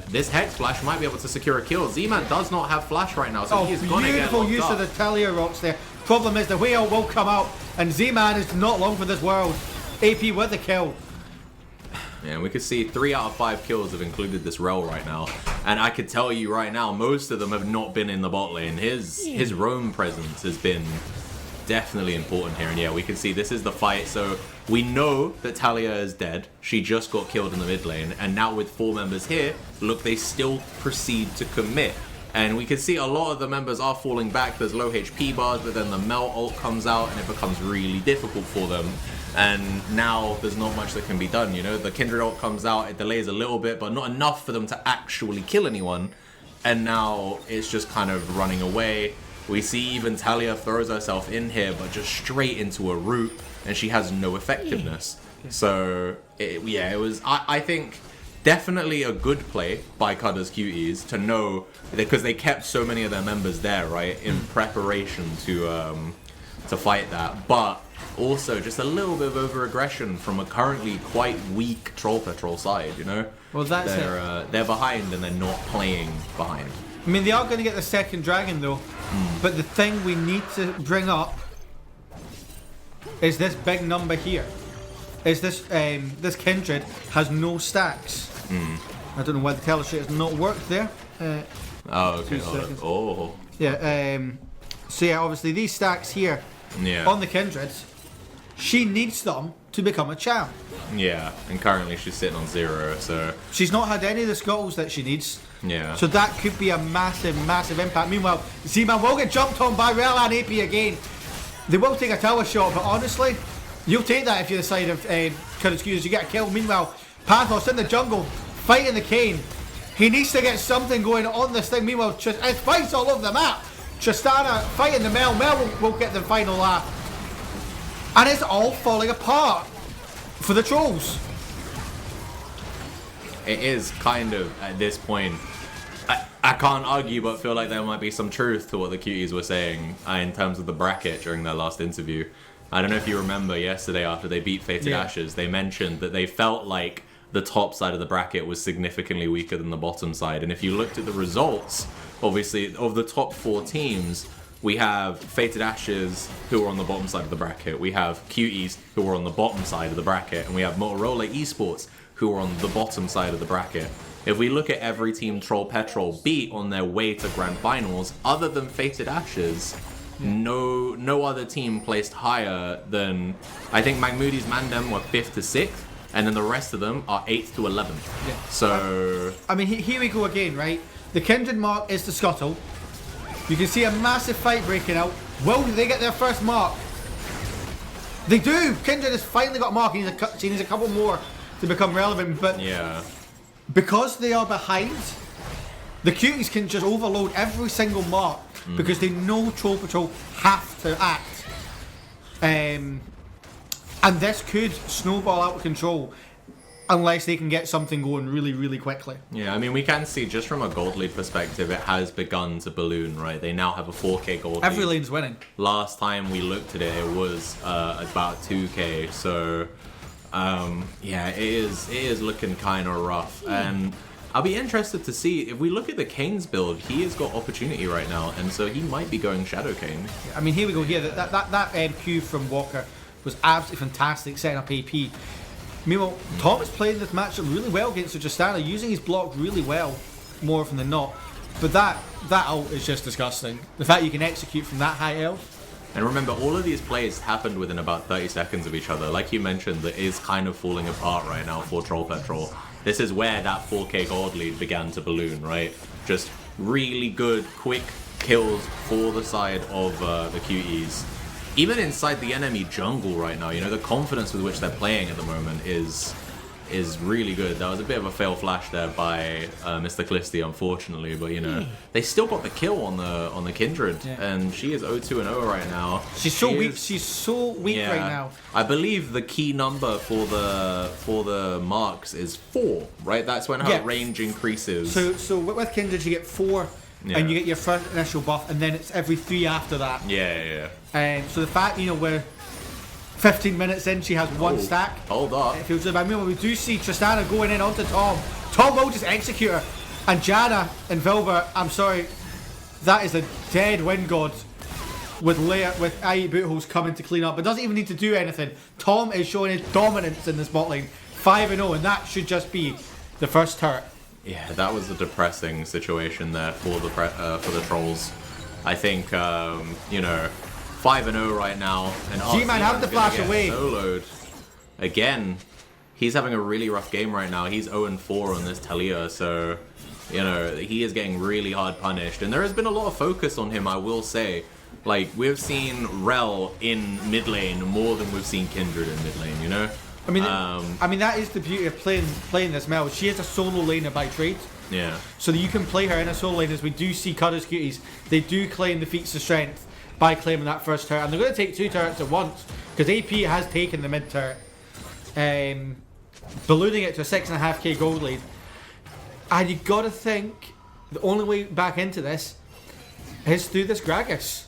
this Hex Flash might be able to secure a kill. Z-Man does not have Flash right now, so he's going to get beautiful locked use up. of the Talia rocks there. Problem is the whale will come out, and Z-Man is not long for this world. AP with the kill. Yeah, we can see 3 out of 5 kills have included this Rel right now. And I could tell you right now, most of them have not been in the bot lane. His roam presence has been definitely important here. And yeah, we can see this is the fight. So we know that Talia is dead. She just got killed in the mid lane. And now with 4 members here, look, they still proceed to commit. And we can see a lot of the members are falling back. There's low HP bars, but then the Melt ult comes out and it becomes really difficult for them. And now there's not much that can be done, you know? The Kindred ult comes out, it delays a little bit, but not enough for them to actually kill anyone. And now it's just kind of running away. We see even Talia throws herself in here, but just straight into a root, and she has no effectiveness. So, it was, I think, definitely a good play by CUDDERS Cuties to know, because they kept so many of their members there, right, in preparation to fight that. But also just a little bit of over-aggression from a currently quite weak Troll Petrol side, you know? Well, that's they're behind and they're not playing behind. I mean, they are going to get the second dragon though, but the thing we need to bring up is this big number here. Is this this Kindred has no stacks. I don't know why the telestrator has not worked there. Oh, okay. Oh. Yeah. So yeah, obviously these stacks here on the Kindreds, she needs them to become a champ. Yeah, and currently she's sitting on 0, so she's not had any of the scuttles that she needs. Yeah. So that could be a massive, massive impact. Meanwhile, Z-Man will get jumped on by Rel and AP again. They will take a tower shot, but honestly, you'll take that if you're the side of CUDDERS. You get a kill. Meanwhile, Pathos in the jungle, fighting the Kane. He needs to get something going on this thing. Meanwhile, it's fights all over the map. Tristana fighting the Mel. Mel will get the final laugh. And it's all falling apart. for the trolls. It is kind of, at this point, I can't argue but feel like there might be some truth to what the cuties were saying in terms of the bracket during their last interview. I don't know if you remember yesterday after they beat Fated Ashes, they mentioned that they felt like the top side of the bracket was significantly weaker than the bottom side. And if you looked at the results, obviously, of the top 4 teams, we have Fated Ashes, who are on the bottom side of the bracket. We have Cuties, who are on the bottom side of the bracket. And we have Motorola Esports, who are on the bottom side of the bracket. If we look at every team Troll Petrol beat on their way to Grand Finals, other than Fated Ashes, no other team placed higher than... I think Magmoody's Mandem were 5th to 6th, and then the rest of them are 8th to 11th. Yeah. So... I mean, here we go again, right? The Kindred mark is the scuttle. You can see a massive fight breaking out. Will they get their first mark? They do! Kindred has finally got a mark. He needs a couple more to become relevant, but yeah, because they are behind, the cuties can just overload every single mark because they know Troll Patrol have to act. And this could snowball out of control unless they can get something going really, really quickly. Yeah, I mean, we can see just from a gold lead perspective, it has begun to balloon, right? They now have a 4K gold Every lead. lane's winning. Last time we looked at it, it was about 2K. So, yeah, it is looking kind of rough. And I'll be interested to see, if we look at the Kane's build, he has got opportunity right now, and so he might be going Shadow Kane. I mean, here we go. Here, that Q from Walker was absolutely fantastic, setting up AP. Meanwhile, Tom is playing this matchup really well against the Justana, using his block really well, more often than not. But that ult is just disgusting. The fact you can execute from that high elf. And remember, all of these plays happened within about 30 seconds of each other. Like you mentioned, that is kind of falling apart right now for Troll Petrol. This is where that 4K gold lead began to balloon, right? Just really good, quick kills for the side of the QEs. Even inside the enemy jungle right now, you know, the confidence with which they're playing at the moment is really good. That was a bit of a fail flash there by Mr. Clisty, unfortunately, but you know, they still got the kill on the Kindred, and she is 0-2-0 right now. She's so weak. She's so weak right now. I believe the key number for the marks is 4, right? That's when her range increases. So with Kindred you get 4. Yeah. And you get your first initial buff, and then it's every 3 after that. Yeah. So the fact, you know, we're 15 minutes in, she has 1 stack. Hold up. It feels about me. We do see Tristana going in onto Tom. Tom will just execute her. And Janna and Vilver, I'm sorry, that is a dead wind god with IE Bootholes coming to clean up, but doesn't even need to do anything. Tom is showing his dominance in this bot lane. 5-0, and that should just be the first turret. Yeah, that was a depressing situation there for the trolls. I think you know, 5-0 right now, and G-Man have the flash away. Soloed again. He's having a really rough game right now. He's 0-4 on this Talia, so you know he is getting really hard punished. And there has been a lot of focus on him, I will say. Like, we've seen Rel in mid lane more than we've seen Kindred in mid lane. You know. I mean, that is the beauty of playing this Mel. She is a solo laner by trade. Yeah. So that you can play her in a solo lane, as we do see CUDDERS Cuties. They do claim the feats of strength by claiming that first turret, and they're going to take 2 turrets at once because AP has taken the mid turret, ballooning it to a 6.5k gold lead. And you got to think the only way back into this is through this Gragas.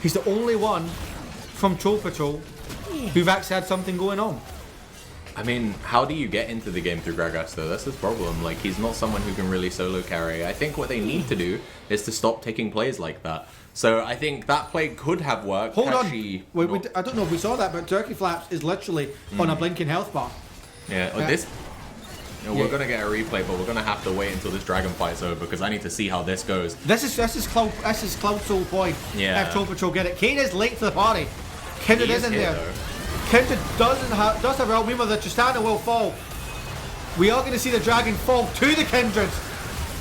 He's the only one from Troll Patrol who've actually had something going on. I mean, how do you get into the game through Gragas though? That's the problem. Like, he's not someone who can really solo carry. I think what they need to do is to stop taking plays like that. So I think that play could have worked. Hold on. I don't know if we saw that, but Turkey Flaps is literally on a blinking health bar. Yeah, this... You know, we're going to get a replay, but we're going to have to wait until this dragon fight's over because I need to see how this goes. This is Cloud Soul point. Yeah. If Troll Patrol get it. Kane is late to the party. Kindred isn't there. Though. Kindred does have a remember that Tristana will fall. We are going to see the dragon fall to the Kindred.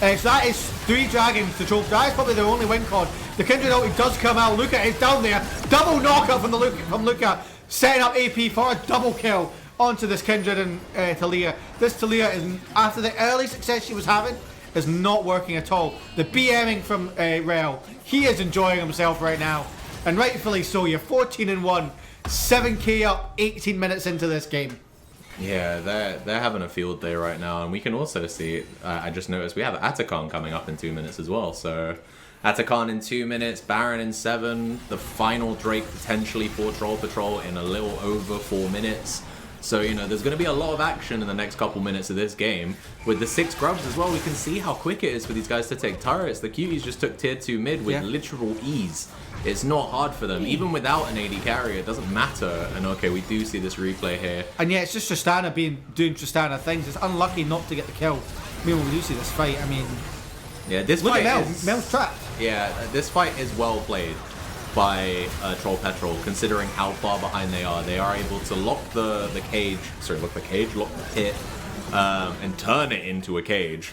So that is 3 dragons to Troll. That is probably their only win con. The Kindred ulti does come out. Luca is down there. Double knockup from Luca. Setting up AP for a double kill onto this Kindred and Talia. This Talia is, after the early success she was having, is not working at all. The BMing from Rel, he is enjoying himself right now, and rightfully so. You're 14-1, 7k up, 18 minutes into this game. Yeah, they're having a field day right now, and we can also see. I just noticed we have Atacon coming up in 2 minutes as well. So, Atacon in 2 minutes, Baron in 7, the final Drake potentially for Troll Patrol in a little over 4 minutes. So, you know, there's going to be a lot of action in the next couple minutes of this game. With the 6 grubs as well, we can see how quick it is for these guys to take turrets. The Cuties just took tier 2 mid with literal ease. It's not hard for them. Even without an AD carrier, it doesn't matter. And okay, we do see this replay here. And yeah, it's just Tristana doing Tristana things. It's unlucky not to get the kill. I mean, when we do see this fight, I mean... Yeah, this look fight at Mel. is... Mel's trapped. Yeah, this fight is well played by Troll Petrol, considering how far behind they are. They are able to lock the cage, lock the pit, and turn it into a cage.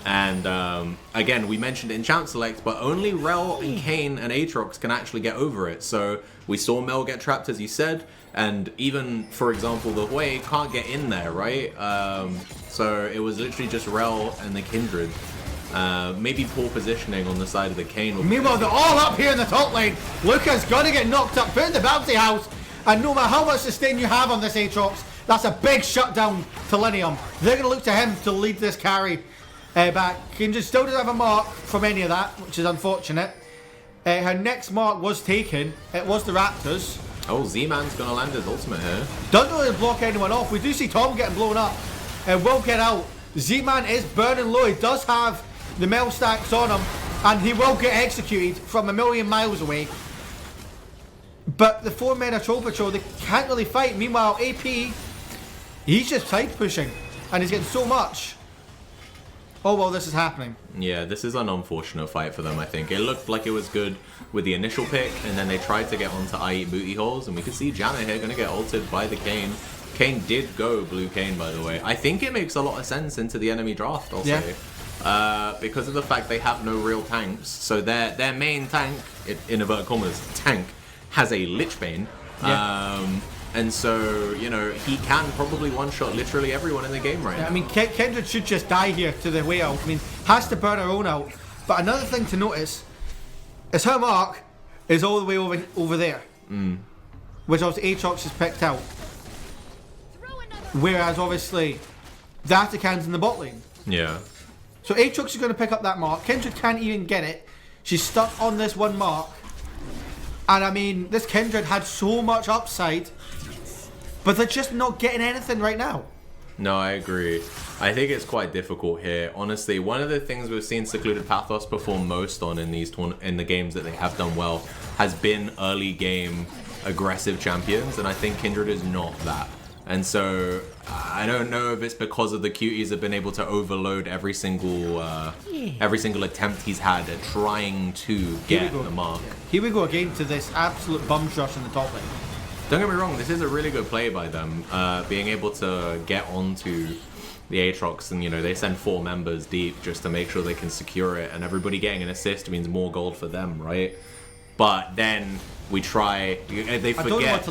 And again, we mentioned enchant select, but only Rel and Kayn and Aatrox can actually get over it. So we saw Mel get trapped, as you said, and even, for example, the Hui can't get in there, right? So it was literally just Rel and the Kindred. Maybe poor positioning on the side of the Kayn. Meanwhile, they're all up here in the top lane. Luca's gonna get knocked up, put in the bounty house, and no matter how much sustain you have on this Aatrox, that's a big shutdown to Linium. They're gonna look to him to lead this carry back. Kindred still doesn't have a mark from any of that, which is unfortunate. Her next mark was taken. It was the Raptors. Oh, Z-Man's gonna land his ultimate here. Doesn't really block anyone off. We do see Tom getting blown up. Will get out. Z-Man is burning low. He does have the Mel stacks on him, and he will get executed from a million miles away. But the 4 men of Troll Patrol, they can't really fight. Meanwhile, AP, he's just side pushing, and he's getting so much. Oh well, this is happening. Yeah, this is an unfortunate fight for them, I think. It looked like it was good with the initial pick, and then they tried to get onto I Eat Booty Holes, and we could see Janna here going to get ulted by the Kayn. Kayn did go blue Kayn, by the way. I think it makes a lot of sense into the enemy draft, I'll say. Because of the fact they have no real tanks. So their main tank, in inverted commas, tank, has a Lich Bane. And so, you know, he can probably one-shot literally everyone in the game right now. I mean, Kindred should just die here to the whale. I mean, has to burn her own out. But another thing to notice is her mark is all the way over there. Which obviously Aatrox has picked out. Whereas obviously the Atakan's in the bot lane. Yeah. So Aatrox is going to pick up that mark. Kindred can't even get it. She's stuck on this one mark. And I mean, this Kindred had so much upside, but they're just not getting anything right now. No, I agree. I think it's quite difficult here. Honestly, one of the things we've seen Secluded Pathos perform most on in the games that they have done well has been early game aggressive champions, and I think Kindred is not that. And so I don't know if it's because of the Cuties have been able to overload every single attempt he's had at trying to get the mark. Here we go again to this absolute bum rush in the top lane. Don't get me wrong, this is a really good play by them, being able to get onto the Aatrox, and you know they send 4 members deep just to make sure they can secure it, and everybody getting an assist means more gold for them, right? But then we try, they forget. I don't know what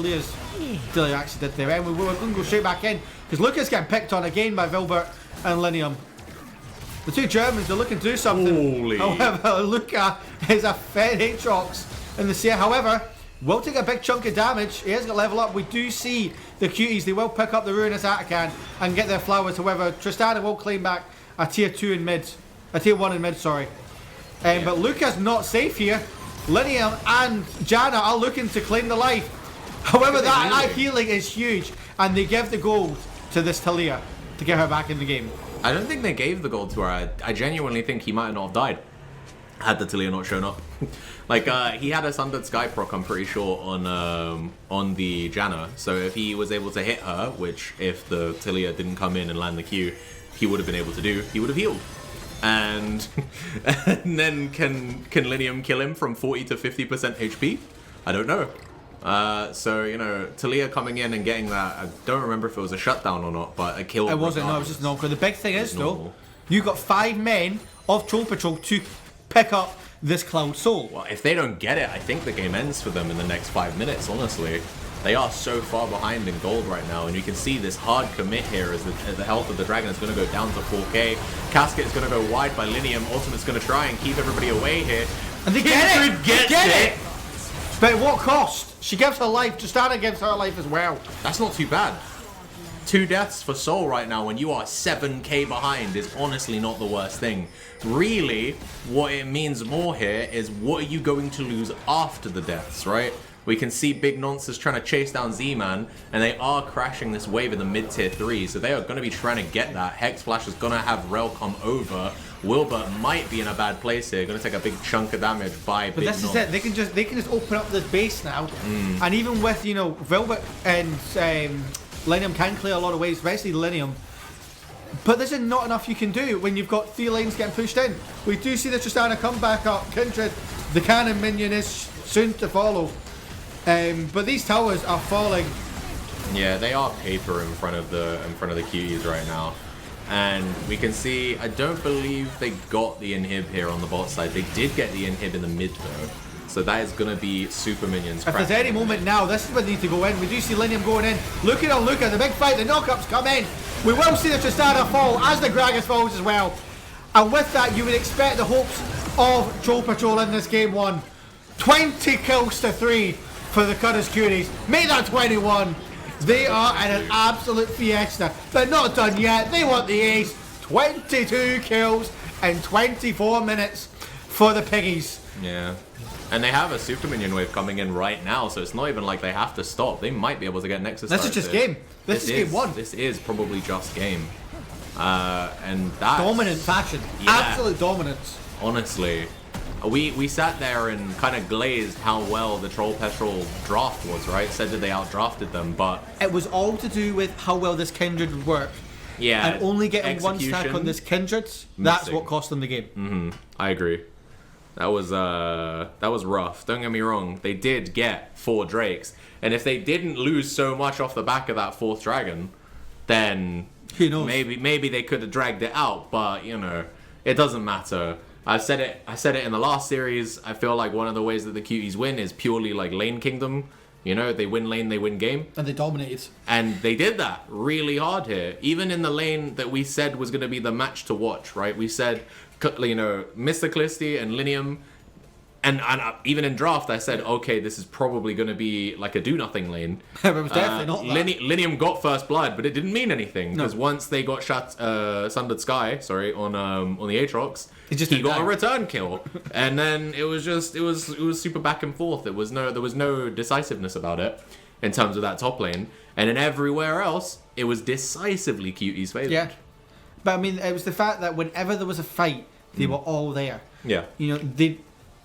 Talia actually did there, and we're going to go straight back in because Luca's getting picked on again by Vilbert and Linium. The 2 Germans are looking to do something. Holy. However, Luca is a fed Aatrox in the sea. However, will take a big chunk of damage. He has got level up. We do see the Cuties. They will pick up the Ruinous Atakan and get their flowers. However, Tristana will claim back a tier 2 in mid. A tier 1 in mid, sorry. But Luca's not safe here. Linium and Janna are looking to claim the life. However, that healing is huge. And they give the gold to this Talia to get her back in the game. I don't think they gave the gold to her. I genuinely think he might not have died had the Talia not shown up. Like, he had a Sundered Sky proc, I'm pretty sure, on the Janna. So if he was able to hit her, which if the Talia didn't come in and land the Q, he would have been able to do, he would have healed. And then can Linium kill him from 40 to 50% HP? I don't know. So, you know, Talia coming in and getting that, I don't remember if it was a shutdown or not, but a kill. It wasn't, no, it was just normal. The big thing is, though, you got 5 men of Troll Patrol to pick up this Cloud Soul. Well, if they don't get it, I think the game ends for them in the next 5 minutes, honestly. They are so far behind in gold right now, and you can see this hard commit here as the health of the Dragon is going to go down to 4k. Casket is going to go wide by Linium. Ultimate's going to try and keep everybody away here. And they get it! They get it! But at what cost? She gives her life. Tristana gives her life as well. That's not too bad. 2 deaths for Soul right now when you are 7k behind is honestly not the worst thing. Really, what it means more here is what are you going to lose after the deaths, right? We can see Big Nonce trying to chase down Z-Man, and they are crashing this wave in the mid-tier 3, so they are going to be trying to get that. Hex Flash is going to have Rel come over. Wilbur might be in a bad place here, going to take a big chunk of damage by Big Nonce. But this is it, they can just open up this base now, and even with, you know, Velvet and Linium can clear a lot of waves, especially Linium. But there's not enough you can do when you've got 3 lanes getting pushed in. We do see the Tristana come back up. Kindred, the cannon minion is soon to follow. But these towers are falling. Yeah, they are paper in front of the Cuties right now. And we can see, I don't believe they got the inhib here on the bot side. They did get the inhib in the mid though. So that is going to be super minions. If there's any moment now, this is where they need to go in. We do see Linium going in. Looking on Luca, the big fight, the knockups come in. We will see the Tristana fall as the Gragas falls as well. And with that, you would expect the hopes of Troll Patrol in this game 1. 20 kills to 3 for the CUDDERS Cuties. Make that 21. They are in an absolute fiesta. They're not done yet. They want the ace. 22 kills in 24 minutes for the Piggies. Yeah. And they have a super minion wave coming in right now, so it's not even like they have to stop. They might be able to get Nexus. This is just game. This is game 1. This is probably just game. And that dominant fashion. Yeah. Absolute dominance. Honestly. We sat there and kind of glazed how well the Troll Petrol draft was, right? Said that they outdrafted them, but it was all to do with how well this Kindred would work. Yeah. And only getting 1 stack on this Kindred, that's what cost them the game. I agree. That was rough. Don't get me wrong. They did get 4 Drakes, and if they didn't lose so much off the back of that 4th dragon, then who knows? Maybe they could have dragged it out. But you know, it doesn't matter. I said it in the last series. I feel like one of the ways that the Cuties win is purely like lane kingdom. You know, they win lane, they win game. And they dominated. And they did that really hard here. Even in the lane that we said was going to be the match to watch, right? We said, you know, Mr. Callisti and Linium. And even in draft, I said, okay, this is probably going to be like a do-nothing lane. It was definitely not that. Linium got first blood, but it didn't mean anything. Because once they got Sundered Sky, on the Aatrox, he got a return kill. And then it was super back and forth. There was no decisiveness about it in terms of that top lane. And in everywhere else, it was decisively Cuties' favored. Yeah. But I mean, it was the fact that whenever there was a fight, they were all there. Yeah. You know,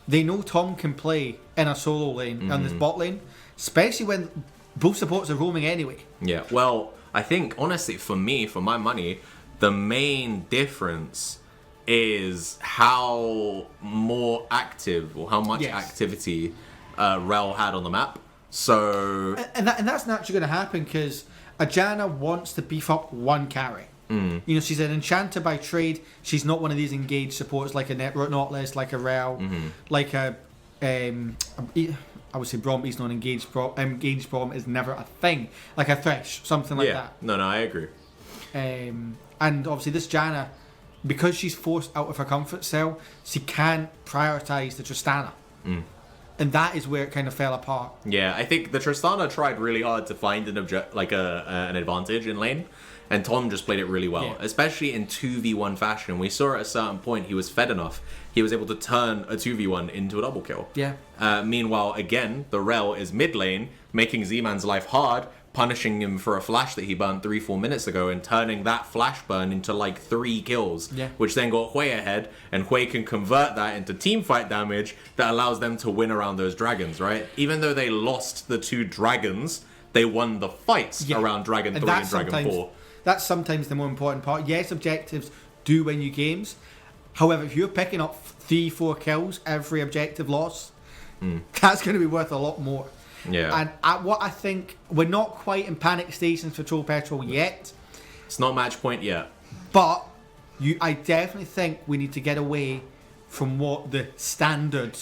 they know Tom can play in a solo lane, on this bot lane, especially when both supports are roaming anyway. Yeah, well, I think, honestly, for my money, the main difference is how more active, or how much activity Rel had on the map. So... And that's naturally going to happen, because Ajana wants to beef up one carry. You know, she's an enchanter by trade. She's not one of these engaged supports like a Nautilus, like a Rel, like a I would say Braum. He's not engaged. Engaged Braum is never a thing. Like a Thresh, something like that. No, I agree. And obviously this Janna, because she's forced out of her comfort zone, she can't prioritize the Tristana. And that is where it kind of fell apart. Yeah, I think the Tristana tried really hard to find an advantage in lane. And Tom just played it really well, especially in 2v1 fashion. We saw at a certain point he was fed enough. He was able to turn a 2v1 into a double kill. Yeah. Meanwhile, again, the Rel is mid lane, making Z-Man's life hard, punishing him for a flash that he burned 3-4 minutes ago, and turning that flash burn into like 3 kills, which then got Hui ahead, and Hui can convert that into teamfight damage that allows them to win around those dragons, right? Even though they lost the 2 dragons, they won the fights around Dragon 3 and Dragon 4. That's sometimes the more important part. Yes, objectives do win you games. However, if you're picking up 3-4 kills every objective loss, that's going to be worth a lot more. Yeah. And what I think, we're not quite in panic stations for Troll Petrol yet. It's not match point yet. But I definitely think we need to get away from what the standard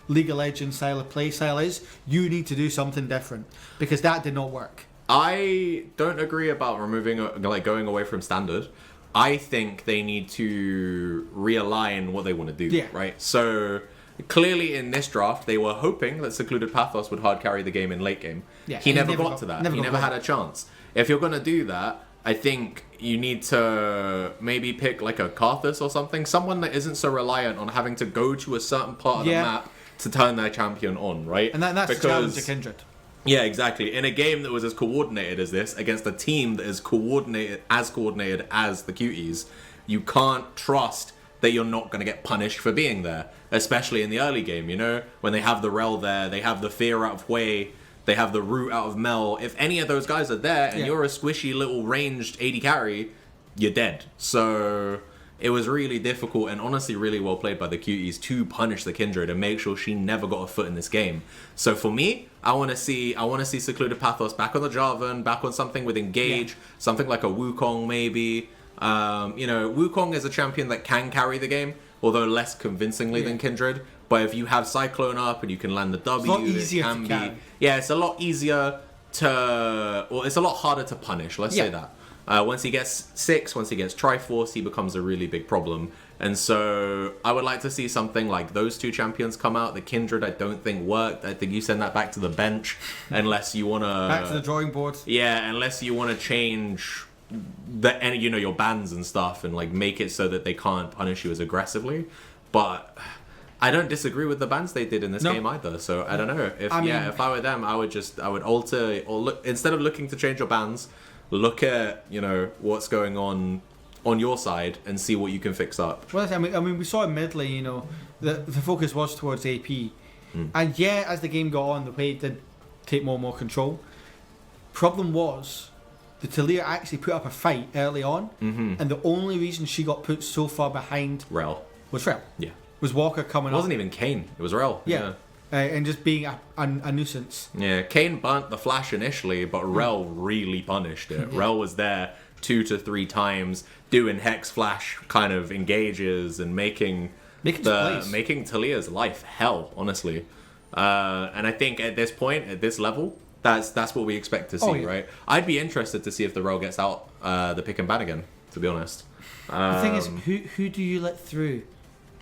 League of Legends style of play style is. You need to do something different, because that did not work. I don't agree about going away from standard. I think they need to realign what they want to do, right? So clearly in this draft, they were hoping that Secluded Pathos would hard carry the game in late game. Yeah, he never got to that. He never had a chance. if you're gonna do that, I think you need to maybe pick like a Karthus or something, someone that isn't so reliant on having to go to a certain part of the map to turn their champion on, right? And that's the challenge to Kindred. Yeah, exactly. In a game that was as coordinated as this, against a team that is coordinated as the Cuties, you can't trust that you're not going to get punished for being there, especially in the early game, you know? When they have the Rel there, they have the Fear out of Hui, they have the Root out of Mel. If any of those guys are there and you're a squishy little ranged AD carry, you're dead. So it was really difficult and honestly really well played by the Cuties to punish the Kindred and make sure she never got a foot in this game. So for me, I want to see Secluded Pathos back on the Jarvan, back on something with Engage, something like a Wukong maybe. You know, Wukong is a champion that can carry the game, although less convincingly than Kindred. But if you have Cyclone up and you can land the W, it's a lot easier to carry. Yeah, it's a lot easier to, or it's a lot harder to punish. Let's say that. Once he gets 6, once he gets Triforce, he becomes a really big problem. And so I would like to see something like those two champions come out. The Kindred, I don't think worked. I think you send that back to the bench unless you want to... Back to the drawing board. Yeah, unless you want to change your bans and stuff and like make it so that they can't punish you as aggressively. But I don't disagree with the bans they did in this game either. So I don't know. If I were them, I would alter, or look, instead of looking to change your bans, look at, you know, what's going on your side and see what you can fix up. Well, I mean, we saw in mid lane, you know, the focus was towards AP. And yeah, as the game got on, the way it did take more and more control. Problem was, the Talia actually put up a fight early on, and the only reason she got put so far behind Rel. was Rel. Yeah. Was Walker coming up. It wasn't even Kane, it was Rel. Yeah. And just being a nuisance. Yeah, Kane burnt the flash initially, but Rel really punished it. Rel was there 2 to 3 times, doing Hex Flash kind of engages and making Talia's life hell, honestly. And I think at this point, at this level, that's what we expect to see, right? I'd be interested to see if the Rel gets out the pick and ban again, to be honest. The thing is, who do you let through?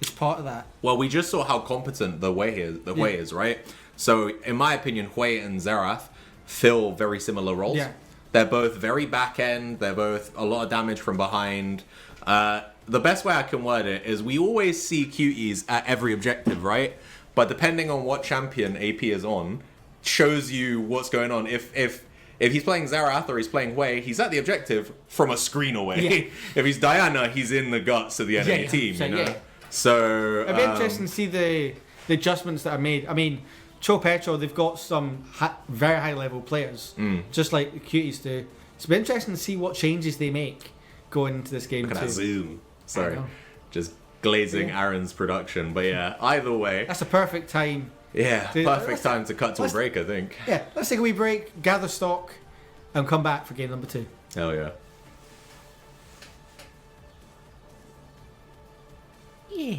It's part of that. Well, we just saw how competent the Hui is, right? So, in my opinion, Hui and Xerath fill very similar roles. Yeah. They're both very back end. They're both a lot of damage from behind. The best way I can word it is we always see Cuties at every objective, right? But depending on what champion AP is on, shows you what's going on. If he's playing Xerath or he's playing Hui, he's at the objective from a screen away. Yeah. If he's Diana, he's in the guts of the enemy team, you know? So it'd be interesting to see the adjustments that are made. I mean, PETROL, they've got some very high level players, just like the Cuties do. It's been interesting to see what changes they make going into this game. Look at that zoom. Sorry, just glazing Aaron's production. But yeah, either way, that's a perfect time. Yeah, perfect time to cut to a break, I think. Yeah, let's take a wee break, gather stock, and come back for game number 2. Hell yeah. Yeah.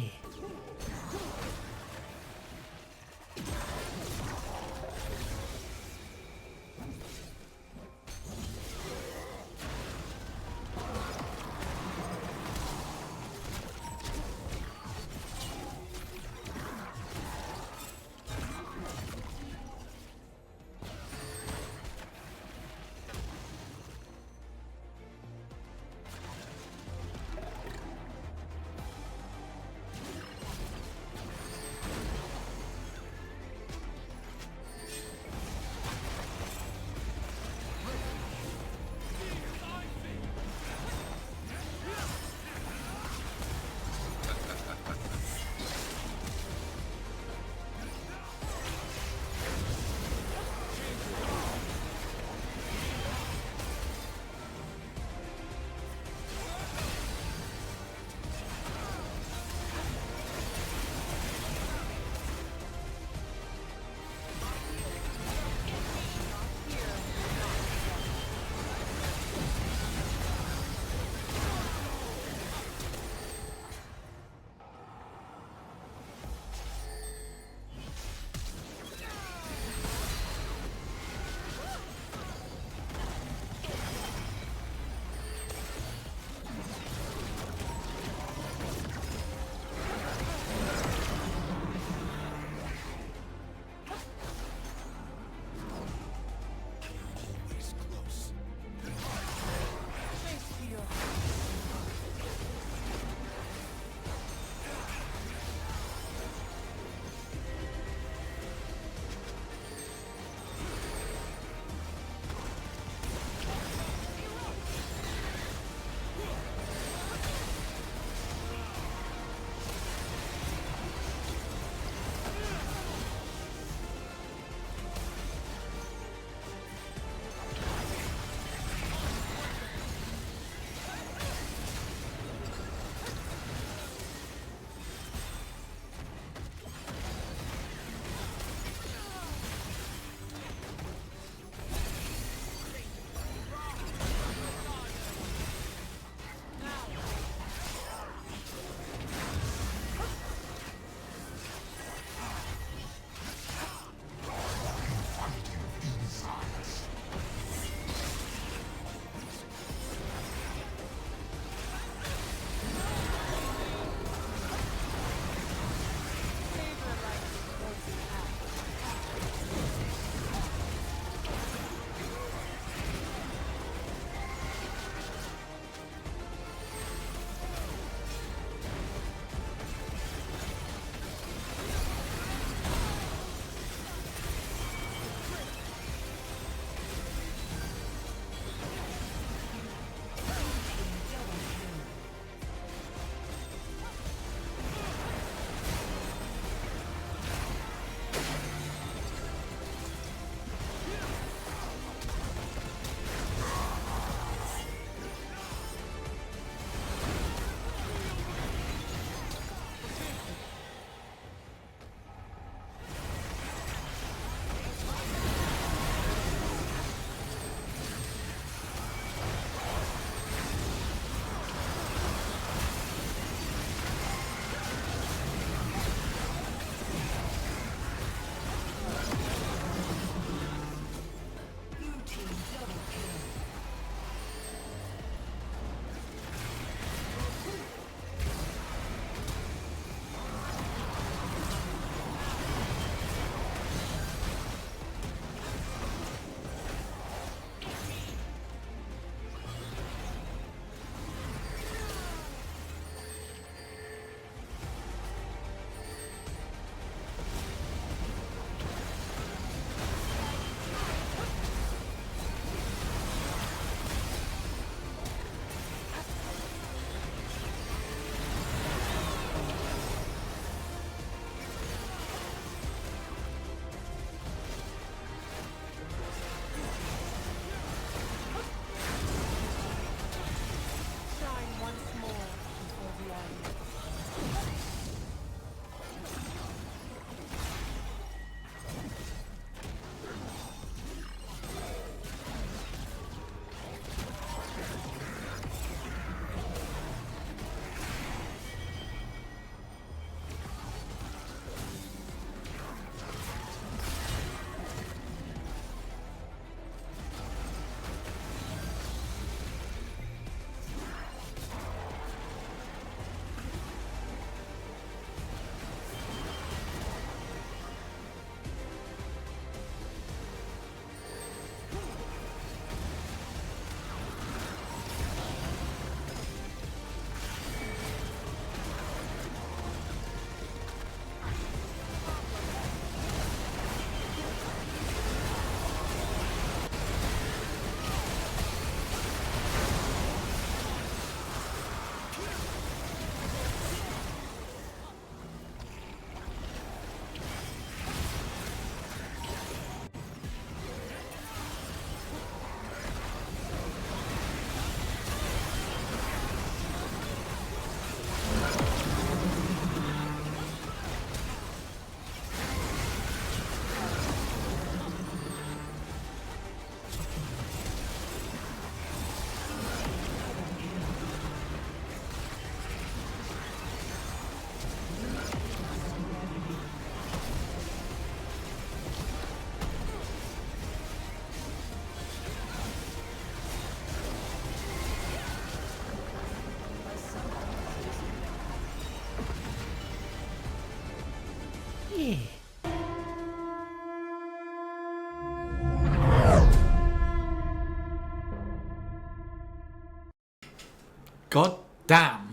God damn.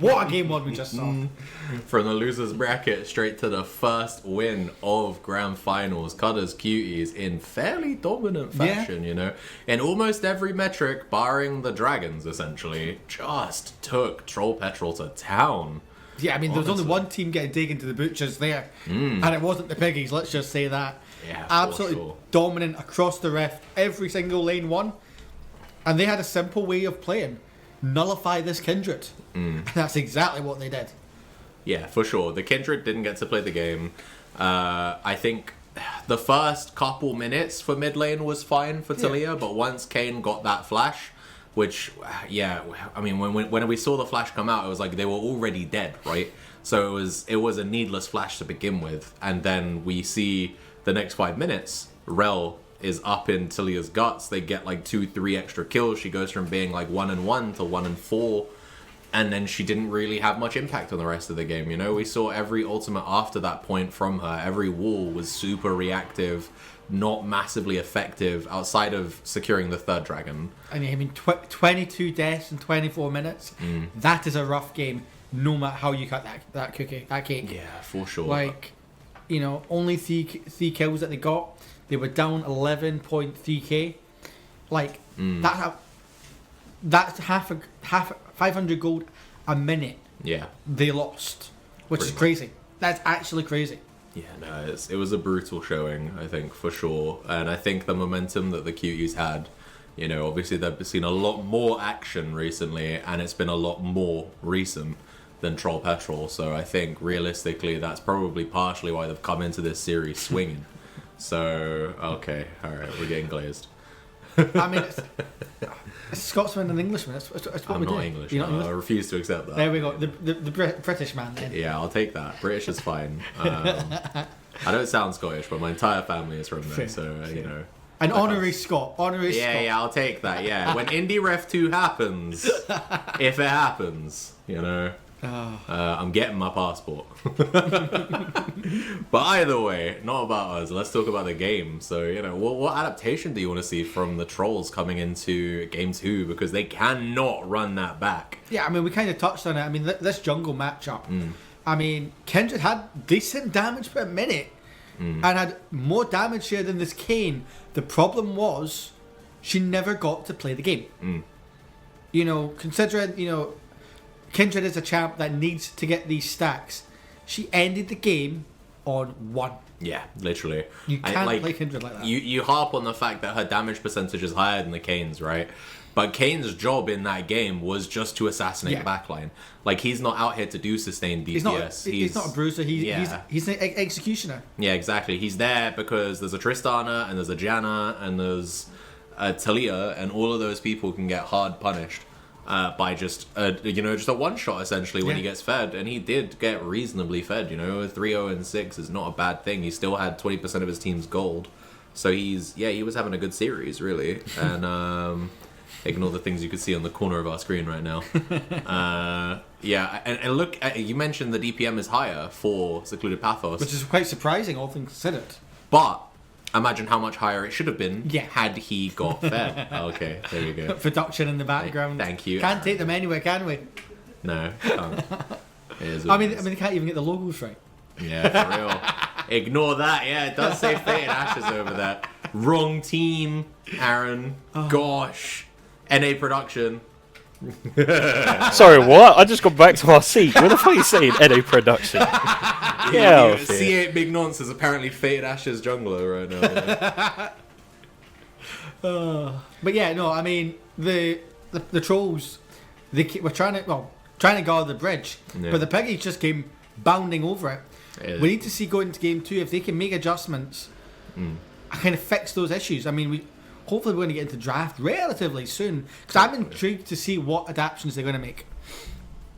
What a game one we just saw. From the losers bracket straight to the first win of grand finals, Cudders Cuties in fairly dominant fashion, you know. In almost every metric, barring the dragons, essentially, just took Troll Petrol to town. Yeah, I mean, there was only one team getting taken to the butchers there, and it wasn't the Piggies, let's just say that. Yeah, absolutely dominant across the rift, every single lane won, and they had a simple way of playing. Nullify this Kindred. And that's exactly what they did. Yeah, for sure. The Kindred didn't get to play the game. I think the first couple minutes for mid lane was fine for Talia, but once Kane got that flash, which, I mean, when we saw the flash come out, it was like they were already dead, right? So it was a needless flash to begin with. And then we see the next 5 minutes, Rel is up in Talia's guts. They get like 2-3 extra kills. She goes from being like 1-1 to 1-4, and then she didn't really have much impact on the rest of the game. You know, we saw every ultimate after that point from her. Every wall was super reactive, not massively effective outside of securing the third dragon. And I mean, 22 deaths in 24 minutes. That is a rough game, no matter how you cut that cake. Yeah, for sure. Like, you know, only three kills that they got. They were down 11.3k. Like, that's half 500 gold a minute. Yeah. They lost, which is crazy. That's actually crazy. Yeah, no, it was a brutal showing, I think, for sure. And I think the momentum that the Cuties had, you know, obviously they've seen a lot more action recently, and it's been a lot more recent than Troll Petrol. So I think, realistically, that's probably partially why they've come into this series swinging. So, okay, alright, we're getting glazed. I mean, it's Scotsman and Englishman. That's what I'm we do. not English. You're not No, English? I refuse to accept that. There we go. The British man then. Yeah, I'll take that. British is fine. I don't sound Scottish, but my entire family is from there, Fair, so, you know. An honorary Scot. Honorary Scot. Yeah, I'll take that, yeah. When Indie Ref 2 happens, if it happens, you know, I'm getting my passport. But either way, not about us. Let's talk about the game. So, you know, what adaptation do you want to see from the Trolls coming into Game 2? Because they cannot run that back. Yeah, I mean, we kind of touched on it. I mean, this jungle matchup. I mean, Kindred had decent damage per minute and had more damage share than this Kane. The problem was she never got to play the game. You know, considering, you know, Kindred is a champ that needs to get these stacks. She ended the game on 1. Yeah, literally. You can't play Kindred like that. You harp on the fact that her damage percentage is higher than the Kane's, right? But Kane's job in that game was just to assassinate the backline. Like, he's not out here to do sustained DPS. He's not a bruiser. He's an executioner. Yeah, exactly. He's there because there's a Tristana and there's a Janna and there's a Talia, and all of those people can get hard punished by just just a one shot essentially when he gets fed, and he did get reasonably fed. You know, 3-0-6 is not a bad thing. He still had 20% of his team's gold, so he was having a good series really. And ignore the things you could see on the corner of our screen right now. And look, you mentioned the DPM is higher for Secluded Pathos, Which is quite surprising, all things considered. but imagine how much higher it should have been Yeah. had he got fed. Okay, there you go. Production in the background. Thank you. Can't take them anywhere, can we? No, can't. It is I what mean, it is. they can't even get the logos right. Yeah, for real. Ignore that. Yeah, it does say Fate and Ashes over there. Wrong team, Aaron. Gosh. NA Production. Sorry, what? I just got back to my seat. What the fuck are you saying? NA Production. Yeah, C8 Big Nonce is apparently Fate and Ashes jungler right now. But yeah, no, I mean, the Trolls, were trying to guard the bridge, Yeah. but the Piggies just came bounding over it. Yeah. We need to see going into Game 2 if they can make adjustments and kind of fix those issues. I mean, hopefully we're going to get into draft relatively soon, because I'm intrigued to see what adaptations they're going to make.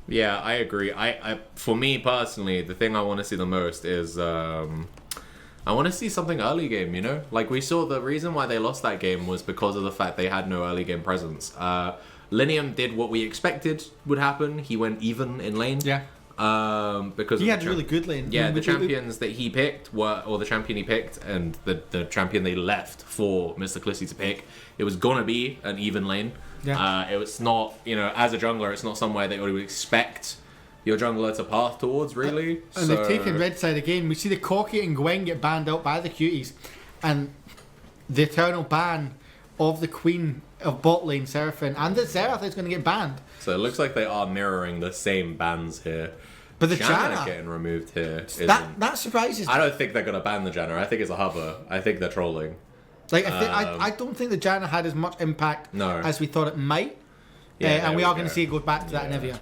Yeah, I agree. I for me personally, the thing I want to see the most is I want to see something early game, you know? Like, we saw the reason why they lost that game was because of the fact they had no early game presence. Linium did what we expected would happen. He went even in lane. Yeah. Because He of had the a really good lane. Yeah, the champions that he picked or the champion he picked, and the champion they left for Mr. Clissy to pick, it was gonna be an even lane. Yeah. It was not, as a jungler, it's not somewhere that you would expect your jungler to path towards, really. And they've taken red side again. We see the Corki and Gwen get banned out by the Cuties, and the eternal ban of the Queen of bot lane, Seraphine, and the Xerath is going to get banned. So it looks like they are mirroring the same bans here. But the Janna Janna, getting removed here. that surprises me. I don't think they're going to ban the Janna. I think it's a hover. I think they're trolling. Like, I don't think the Janna had as much impact as we thought it might. Yeah, and we are going to see it go back to that in Evia.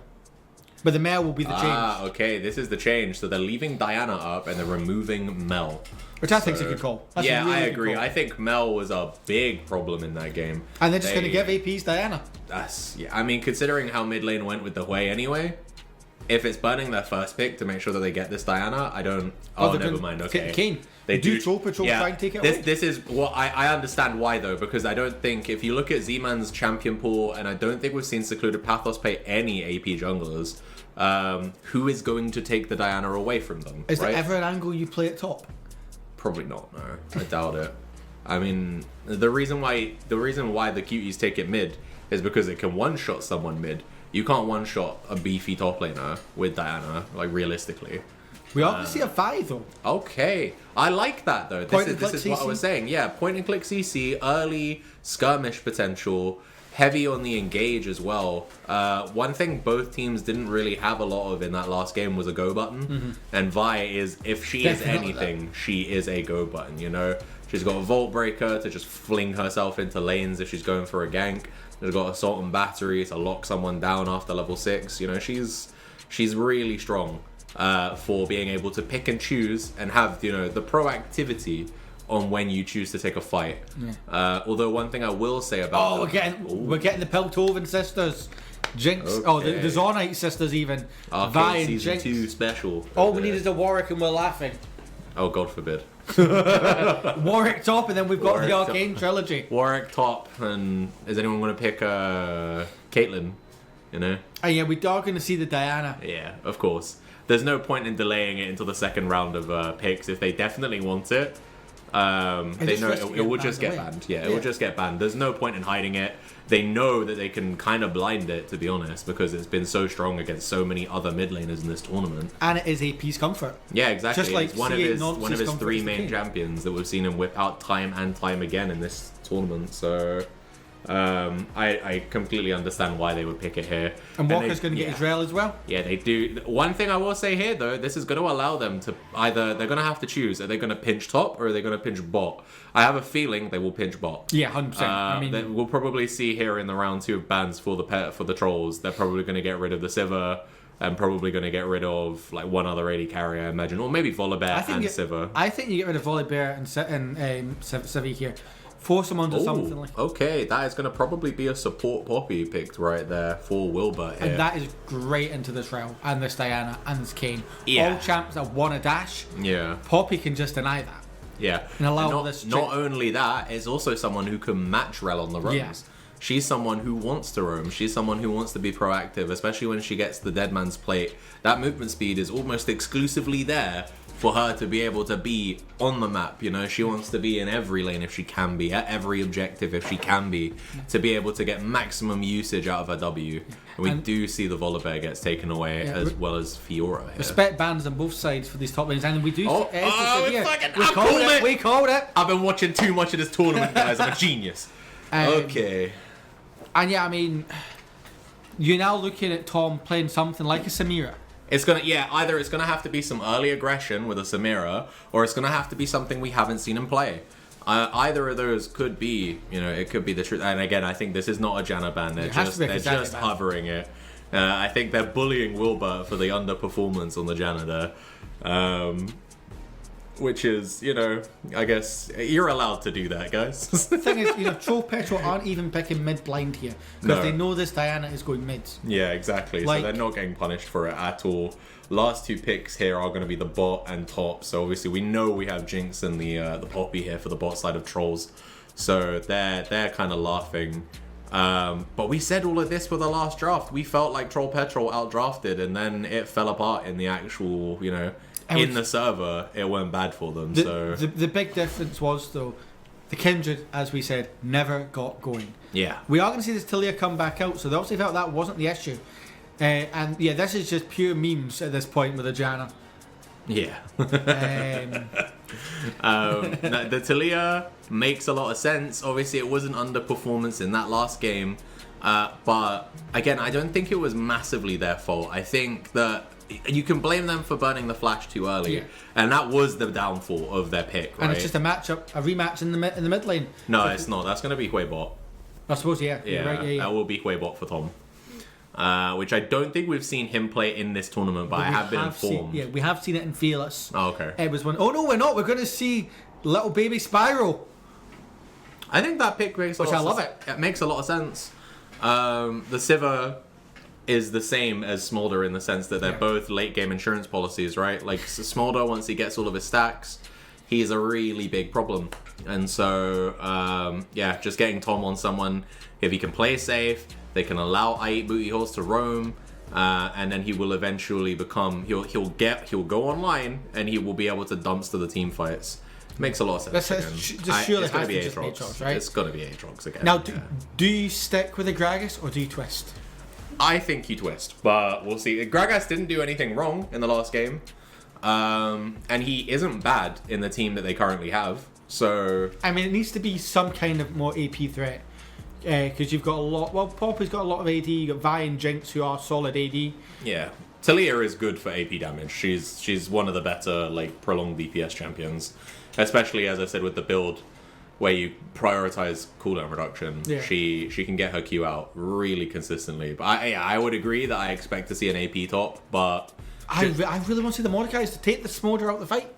But the Mel will be the change. Ah, okay. This is the change. So they're leaving Diana up and they're removing Mel. Which I think is a good call. That's yeah, a really I good agree. call. I think Mel was a big problem in that game. And they're just going to give APs Diana. I mean, considering how mid lane went with the Hui anyway, if it's burning their first pick to make sure that they get this Diana, I don't... Oh, never mind. Okay. Kane. They do troll patrol try and take it away. This is what I understand why though, because I don't think if you look at Z-Man's champion pool, and I don't think we've seen Secluded Pathos play any AP junglers, who is going to take the Diana away from them? Is there ever an angle you play at top? Probably not. No, I doubt it. I mean, the reason why the Cuties take it mid is because it can one shot someone mid. You can't one shot a beefy top laner with Diana, like realistically. We often see a 5 though. Okay, I like that though. This is what I was saying. Yeah, point and click CC, early skirmish potential, heavy on the engage as well. One thing both teams didn't really have a lot of in that last game was a go button. And Vi is, if she is anything, she is a go button. She's got a Vault Breaker to just fling herself into lanes if she's going for a gank. She's got Assault and Battery to lock someone down after level 6. She's really strong. For being able to pick and choose and have the proactivity on when you choose to take a fight. Although one thing I will say about we're getting the Piltoven sisters, Jinx. Okay. The Zonite sisters even. Vi and season Jinx. 2 special. All we need is a Warwick and we're laughing. Oh, God forbid. Warwick top, and then we've got Warwick the Arcane trilogy. Warwick top, and is anyone going to pick Caitlyn? And yeah, we are going to see the Diana. Yeah, of course. There's no point in delaying it until the second round of picks. If they definitely want it, they know it will just get banned. Yeah, it will just get banned. There's no point in hiding it. They know that they can kind of blind it, to be honest, because it's been so strong against so many other mid laners in this tournament. And it is AP's comfort. Yeah, exactly. Just like it's one of his 3 main champions that we've seen him whip out time and time again in this tournament. So I completely understand why they would pick it here. And Walker's going to get Israel as well. Yeah, they do. One thing I will say here, though, this is going to allow them to they're going to have to choose. Are they going to pinch top or are they going to pinch bot? I have a feeling they will pinch bot. Yeah, 100%. I mean, we'll probably see here in the round 2 of bans for the trolls. They're probably going to get rid of the Sivir and probably going to get rid of like one other AD carrier, I imagine, or maybe Volibear and Sivir. I think you get rid of Volibear and Sivir here. Force them onto something like. Okay, that is going to probably be a support Poppy picked right there for Wilbur here. And that is great into this round, and this Diana, and this Kane. Yeah. All champs that want a dash. Yeah. Poppy can just deny that. Yeah. And allow not only that, is also someone who can match Rel on the roams. Yeah. She's someone who wants to roam. She's someone who wants to be proactive, especially when she gets the dead man's plate. That movement speed is almost exclusively there for her to be able to be on the map. She wants to be in every lane if she can be, at every objective if she can be, to be able to get maximum usage out of her W. And we do see the Volibear gets taken away as well as Fiora here. Respect bans on both sides for these top lanes, and we do. We called it. I've been watching too much of this tournament, guys. I'm a genius. Okay. And yeah, I mean, you're now looking at Tom playing something like a Samira. It's either it's gonna have to be some early aggression with a Samira, or it's gonna have to be something we haven't seen him play. Either of those could be, it could be the truth. And again, I think this is not a Janna ban. They're just hovering it. I think they're bullying Wilbur for the underperformance on the Janna there. Which is, I guess you're allowed to do that, guys. The thing is, Troll Petrol aren't even picking mid blind here because they know this Diana is going mid. Yeah, exactly. So they're not getting punished for it at all. Last 2 picks here are going to be the bot and top. So obviously we know we have Jinx and the Poppy here for the bot side of trolls. So they're kind of laughing. But we said all of this for the last draft. We felt like Troll Petrol outdrafted, and then it fell apart in the actual, in the server, it went bad for them. The big difference was, though, the Kindred, as we said, never got going. Yeah. We are going to see this Talia come back out, so they obviously felt that wasn't the issue. And yeah, this is just pure memes at this point with the Janna. Yeah. Um, The Talia makes a lot of sense. Obviously, it was an underperformance in that last game. But again, I don't think it was massively their fault. I think that you can blame them for burning the flash too early, and that was the downfall of their pick. Right? And it's just a rematch in the mid lane. No, it's not. That's going to be Huebot. I suppose, yeah. Yeah, Right, yeah. That will be Huebot for Tom. Which I don't think we've seen him play in this tournament, but I have been informed. We have seen it in Fearless. Oh, okay. It was when. Oh no, we're not. We're going to see little baby Spyro. I think that pick makes a lot of sense. I love it. It makes a lot of sense. The Sivir is the same as Smolder in the sense that they're both late game insurance policies, right? Like Smolder, once he gets all of his stacks, he's a really big problem. And so, just getting Tom on someone, if he can play safe, they can allow I8 Booty Horse to roam, and then he will eventually become, he'll go online, and he will be able to dumpster the team fights. Makes a lot of sense. It's going to be Aatrox, right? It's going to be Aatrox again. Now, do you stick with the Gragas or do you twist? I think you twist, but we'll see. Gragas didn't do anything wrong in the last game, and he isn't bad in the team that they currently have. So I mean, it needs to be some kind of more AP threat, because you've got a lot. Well, Poppy's got a lot of AD. You got Vi and Jinx, who are solid AD. Yeah, Talia is good for AP damage. She's one of the better prolonged DPS champions, especially as I said with the build where you prioritize cooldown reduction. Yeah. She can get her Q out really consistently. But I would agree that I expect to see an AP top, but I really want to see the Mordekai's to take the Smolder out of the fight.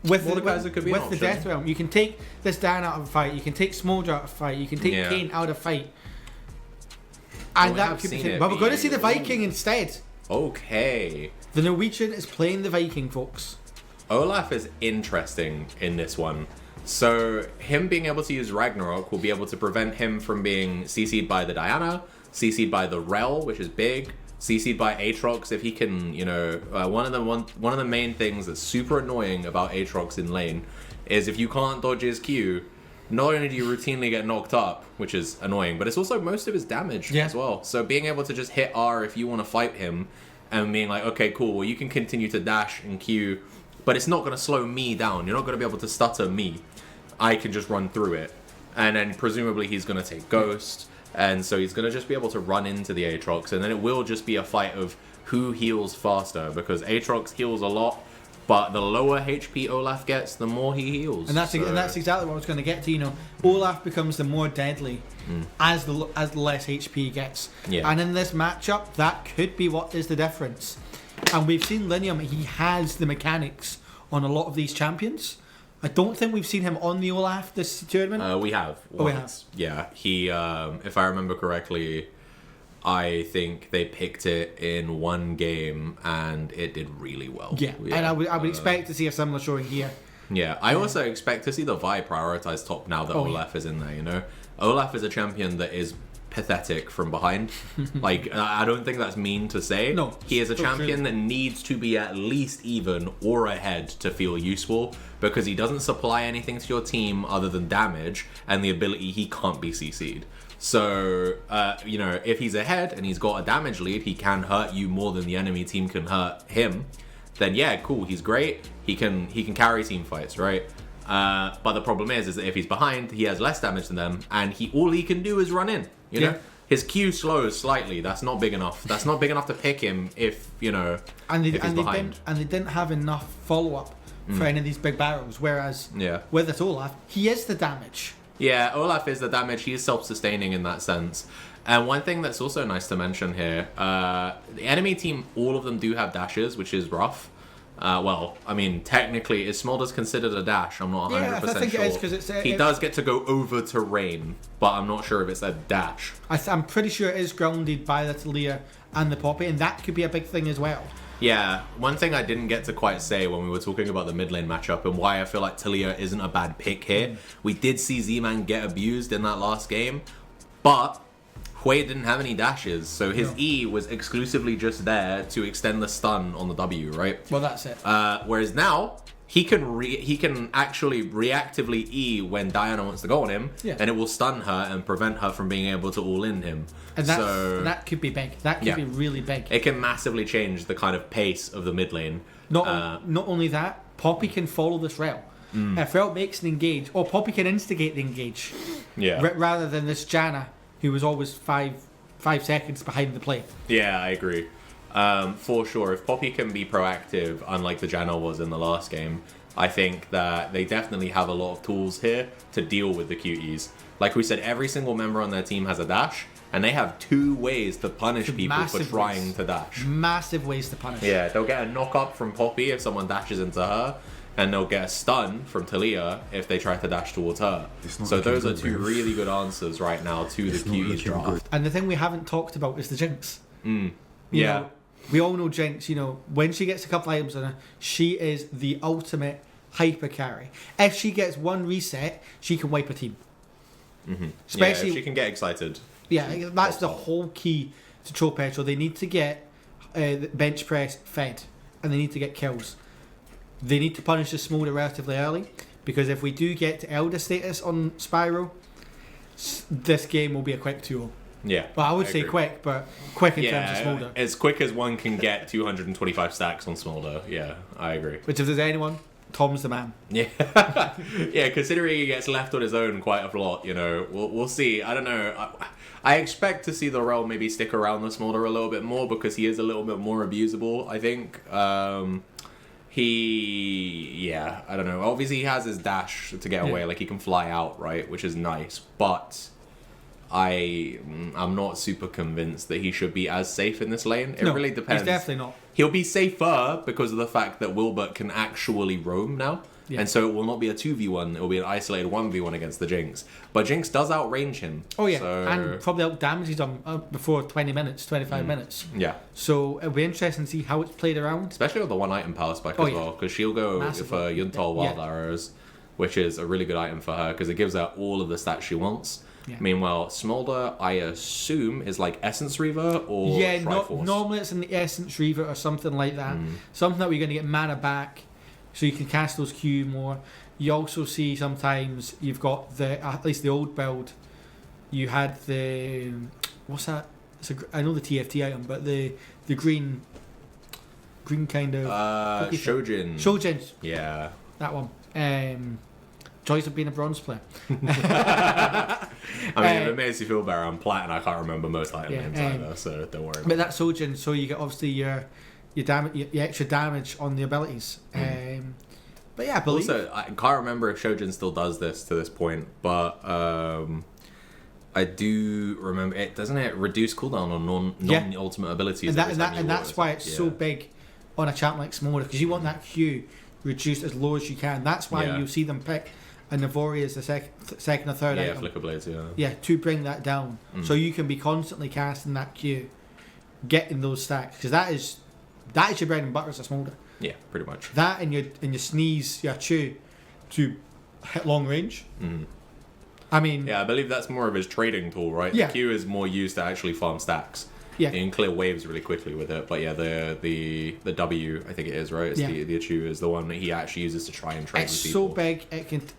With the Death Realm, you can take this Dan out of a fight. You can take Smolder out of a fight. You can take Kayn out of a fight. And that could be. But we're going to see the Viking instead. Okay. The Norwegian is playing the Viking, folks. Olaf is interesting in this one. So him being able to use Ragnarok will be able to prevent him from being CC'd by the Diana, CC'd by the Rel, which is big, CC'd by Aatrox if he can, one of the main things that's super annoying about Aatrox in lane is if you can't dodge his Q, not only do you routinely get knocked up, which is annoying, but it's also most of his damage as well. So being able to just hit R if you want to fight him and being like, okay, cool, well you can continue to dash and Q, but it's not going to slow me down. You're not going to be able to stutter me. I can just run through it. And then presumably he's going to take Ghost. And so he's going to just be able to run into the Aatrox. And then it will just be a fight of who heals faster. Because Aatrox heals a lot. But the lower HP Olaf gets, the more he heals. And that's exactly what I was going to get to. Olaf becomes the more deadly as the less HP he gets. Yeah. And in this matchup, that could be what is the difference. And we've seen Linium, he has the mechanics on a lot of these champions. I don't think we've seen him on the Olaf this tournament. We have. Oh, we have. Yeah, he, if I remember correctly, I think they picked it in one game and it did really well. Yeah. And I would expect to see a similar showing here. Yeah, I also expect to see the Vi prioritize top now that Olaf is in there, Olaf is a champion that is pathetic from behind. I don't think that's mean to say. No. He is a champion that needs to be at least even or ahead to feel useful because he doesn't supply anything to your team other than damage and the ability he can't be CC'd. So, if he's ahead and he's got a damage lead, he can hurt you more than the enemy team can hurt him. Then yeah, cool, he's great. He can carry team fights, right? But the problem is that if he's behind, he has less damage than them, and all he can do is run in. You know, his Q slows slightly. That's not big enough. That's not big enough to pick him if if he's behind. They didn't have enough follow up for any of these big barrels. Whereas with this Olaf, he is the damage. Yeah, Olaf is the damage. He's self-sustaining in that sense. And one thing that's also nice to mention here, the enemy team, all of them do have dashes, which is rough. Technically, is Smolder's considered a dash? I'm not 100% sure. I think it is because he does get to go over terrain, but I'm not sure if it's a dash. I'm pretty sure it is grounded by the Talia and the Poppy, and that could be a big thing as well. Yeah, one thing I didn't get to quite say when we were talking about the mid lane matchup and why I feel like Talia isn't a bad pick here. We did see Z-Man get abused in that last game. But Hui didn't have any dashes, so his E was exclusively just there to extend the stun on the W, right? Well, that's it. Whereas now he can actually reactively E when Diana wants to go on him, and it will stun her and prevent her from being able to all in him. And that could be big. That could be really big. It can massively change the kind of pace of the mid lane. Not only that, Poppy can follow this rail. If Rel makes an engage, or Poppy can instigate the engage, rather than this Janna, who was always five seconds behind the play. Yeah, I agree. For sure, if Poppy can be proactive, unlike the Janna was in the last game, I think that they definitely have a lot of tools here to deal with the cuties. Like we said, every single member on their team has a dash, and they have 2 ways to punish people for trying to dash. Massive ways to punish. Yeah, they'll get a knock up from Poppy if someone dashes into her, and they'll get a stun from Talia if they try to dash towards her. So those are 2 really good answers right now to the cuties draft. And the thing we haven't talked about is the Jinx. You Yeah. know, we all know Jinx, when she gets a couple items on her, she is the ultimate hyper carry. If she gets one reset, she can wipe a team. Especially, if she can get excited. Yeah, that's the whole key to Troll Petrol. They need to get the bench press fed, and they need to get kills. They need to punish the Smolder relatively early, because if we do get to Elder status on Spyro, this game will be a quick 2-0. Yeah. Well, I would say agree. quick, but quick in terms of Smolder. As quick as one can get 225 stacks on Smolder. Yeah, I agree. Which, if there's anyone, Tom's the man. Yeah, yeah. Considering he gets left on his own quite a lot, we'll see. I don't know. I expect to see the Rel maybe stick around the Smolder a little bit more because he is a little bit more abusable. I think. I don't know. Obviously, he has his dash to get away. Like he can fly out, right, which is nice. But I'm not super convinced that he should be as safe in this lane. It really depends. He's definitely not. He'll be safer because of the fact that Wilbert can actually roam now. Yeah. And so it will not be a 2v1, it will be an isolated 1v1 against the Jinx. But Jinx does outrange him. Oh yeah, so... and probably outdamages him before 20 minutes, 25 minutes. Yeah. So it'll be interesting to see how it's played around. Especially with the 1 item power spike as well, because she'll go for Yuntal Wild Arrows, which is a really good item for her because it gives her all of the stats she wants. Yeah. Meanwhile, Smolder, I assume, is like Essence Reaver or Triforce. Normally it's in the Essence Reaver or something like that. Something that we're going to get mana back, so you can cast those Q more. You also see sometimes you've got at least the old build, you had the, what's that? I know the TFT item, but the green kind of Shojin. Shojin. Yeah. That one. Joys of being a bronze player. I mean, if it makes you feel better, I'm plat and I can't remember most item names either, so don't worry. But that's Sojin, so you get obviously your extra damage on the abilities. But yeah, I believe. Also, I can't remember if Shojin still does this to this point, but I do remember it. Doesn't it reduce cooldown on non-ultimate abilities? And that's why it's so big on a champ like Smolder, because you want that Q reduced as low as you can. That's why you see them pick a Navori as the second or third item. Flicker Blades, Yeah, to bring that down. So you can be constantly casting that Q, getting those stacks, because that is your bread and butter as a Smolder. Yeah, pretty much. That and your sneeze, your chew, to hit long range. I mean... Yeah, I believe that's more of his trading tool, right? Yeah. The Q is more used to actually farm stacks. Yeah. You can clear waves really quickly with it. But yeah, the W, I think it is, right? It's the Achu is the one that he actually uses to try and trade with people. It's so big,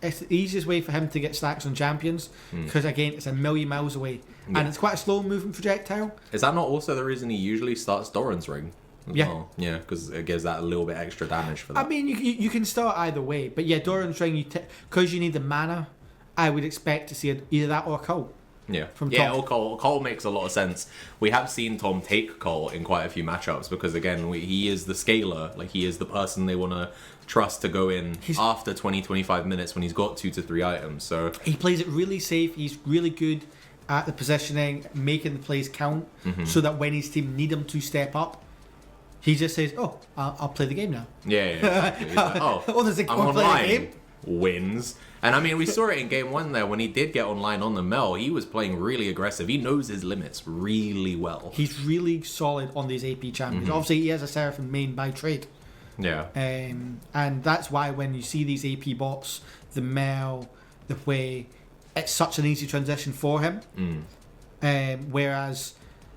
it's the easiest way for him to get stacks on champions, because again, it's a million miles away. Yeah. And it's quite a slow moving projectile. Is that not also the reason he usually starts Doran's Ring? Well? Yeah, because it gives that a little bit extra damage for that. I mean, you can start either way, but yeah, Doran's Ring, because you need the mana, I would expect to see either that or Cole. Yeah, or Cole. Cole makes a lot of sense. We have seen Tom take Cole in quite a few matchups because, again, he is the scaler. Like, he is the person they want to trust to go in after 20-25 minutes when he's got 2 to 3 items. So he plays it really safe. He's really good at the positioning, making the plays count, so that when his team need him to step up, he just says, "Oh, I'll play the game now." Yeah. Exactly. He's like, I'm online. Wins. And I mean, we saw it in game 1 there when he did get online on the Mel. He was playing really aggressive. He knows his limits really well. He's really solid on these AP champions. Obviously, he has a Seraphim main by trade. Yeah. And that's why when you see these AP bots, the Mel, the Hui, it's such an easy transition for him. whereas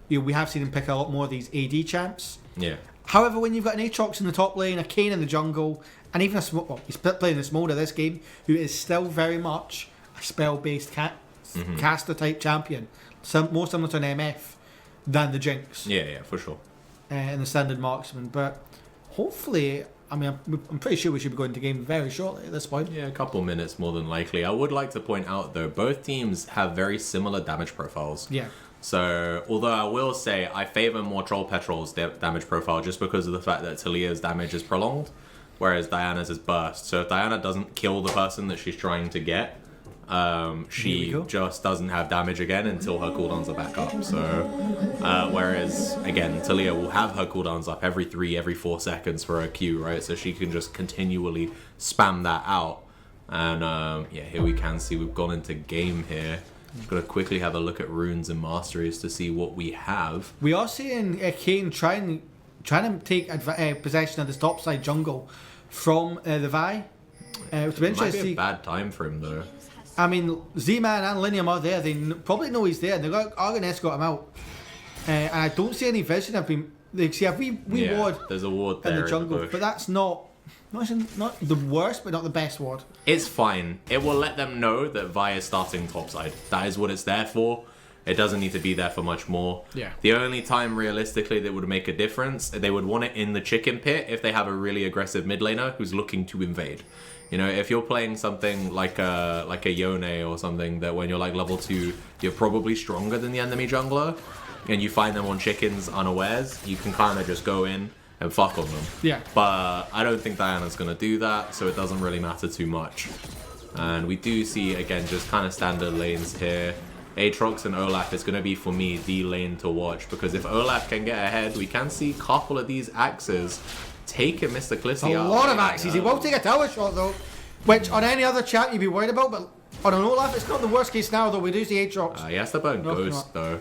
we have seen him pick a lot more of these AD champs. Yeah. However, when you've got an Aatrox in the top lane, a Kayn in the jungle, and even he's playing the Smolder this game, who is still very much a spell-based caster type champion, more similar to an MF than the Jinx. Yeah, for sure. And the standard marksman, but hopefully, I mean, I'm pretty sure we should be going to game very shortly at this point. Yeah, a couple minutes more than likely. I would like to point out though, both teams have very similar damage profiles. Yeah. So, although I will say I favour more Troll Petrol's damage profile just because of the fact that Talia's damage is prolonged, whereas Diana's is burst. So if Diana doesn't kill the person that she's trying to get, she just doesn't have damage again until her cooldowns are back up. So, whereas again, Talia will have her cooldowns up every 4 seconds for her Q, right? So she can just continually spam that out. And yeah, here we can see we've gone into game here. Just gonna quickly have a look at runes and masteries to see what we have. We are seeing Kayn trying to take possession of this topside jungle from the Vi. It might be a bad time for him though. I mean, Z-Man and Linium are there. They probably know he's there. They're going to escort him out. And I don't see any vision. They see if we ward. There's a ward there in the jungle, in the bush. but that's not the worst, but not the best ward. It's fine. It will let them know that Vi is starting topside. That is what it's there for. It doesn't need to be there for much more. Yeah. The only time realistically that would make a difference, they would want it in the chicken pit if they have a really aggressive mid laner who's looking to invade. You know, if you're playing something like a Yone or something that when you're like level 2, you're probably stronger than the enemy jungler, and you find them on chickens unawares, you can kind of just go in and fuck on them. Yeah. But I don't think Diana's going to do that, so it doesn't really matter too much. And we do see, again, just kind of standard lanes here. Aatrox and Olaf is going to be, for me, the lane to watch, because if Olaf can get ahead, we can see a couple of these axes taking Mr. Clissy out. A lot of axes. He will take a tower shot, though, which on any other champ you'd be worried about, but on an Olaf, it's not the worst case now, though. We do see Aatrox. He has to burn Ghost, though.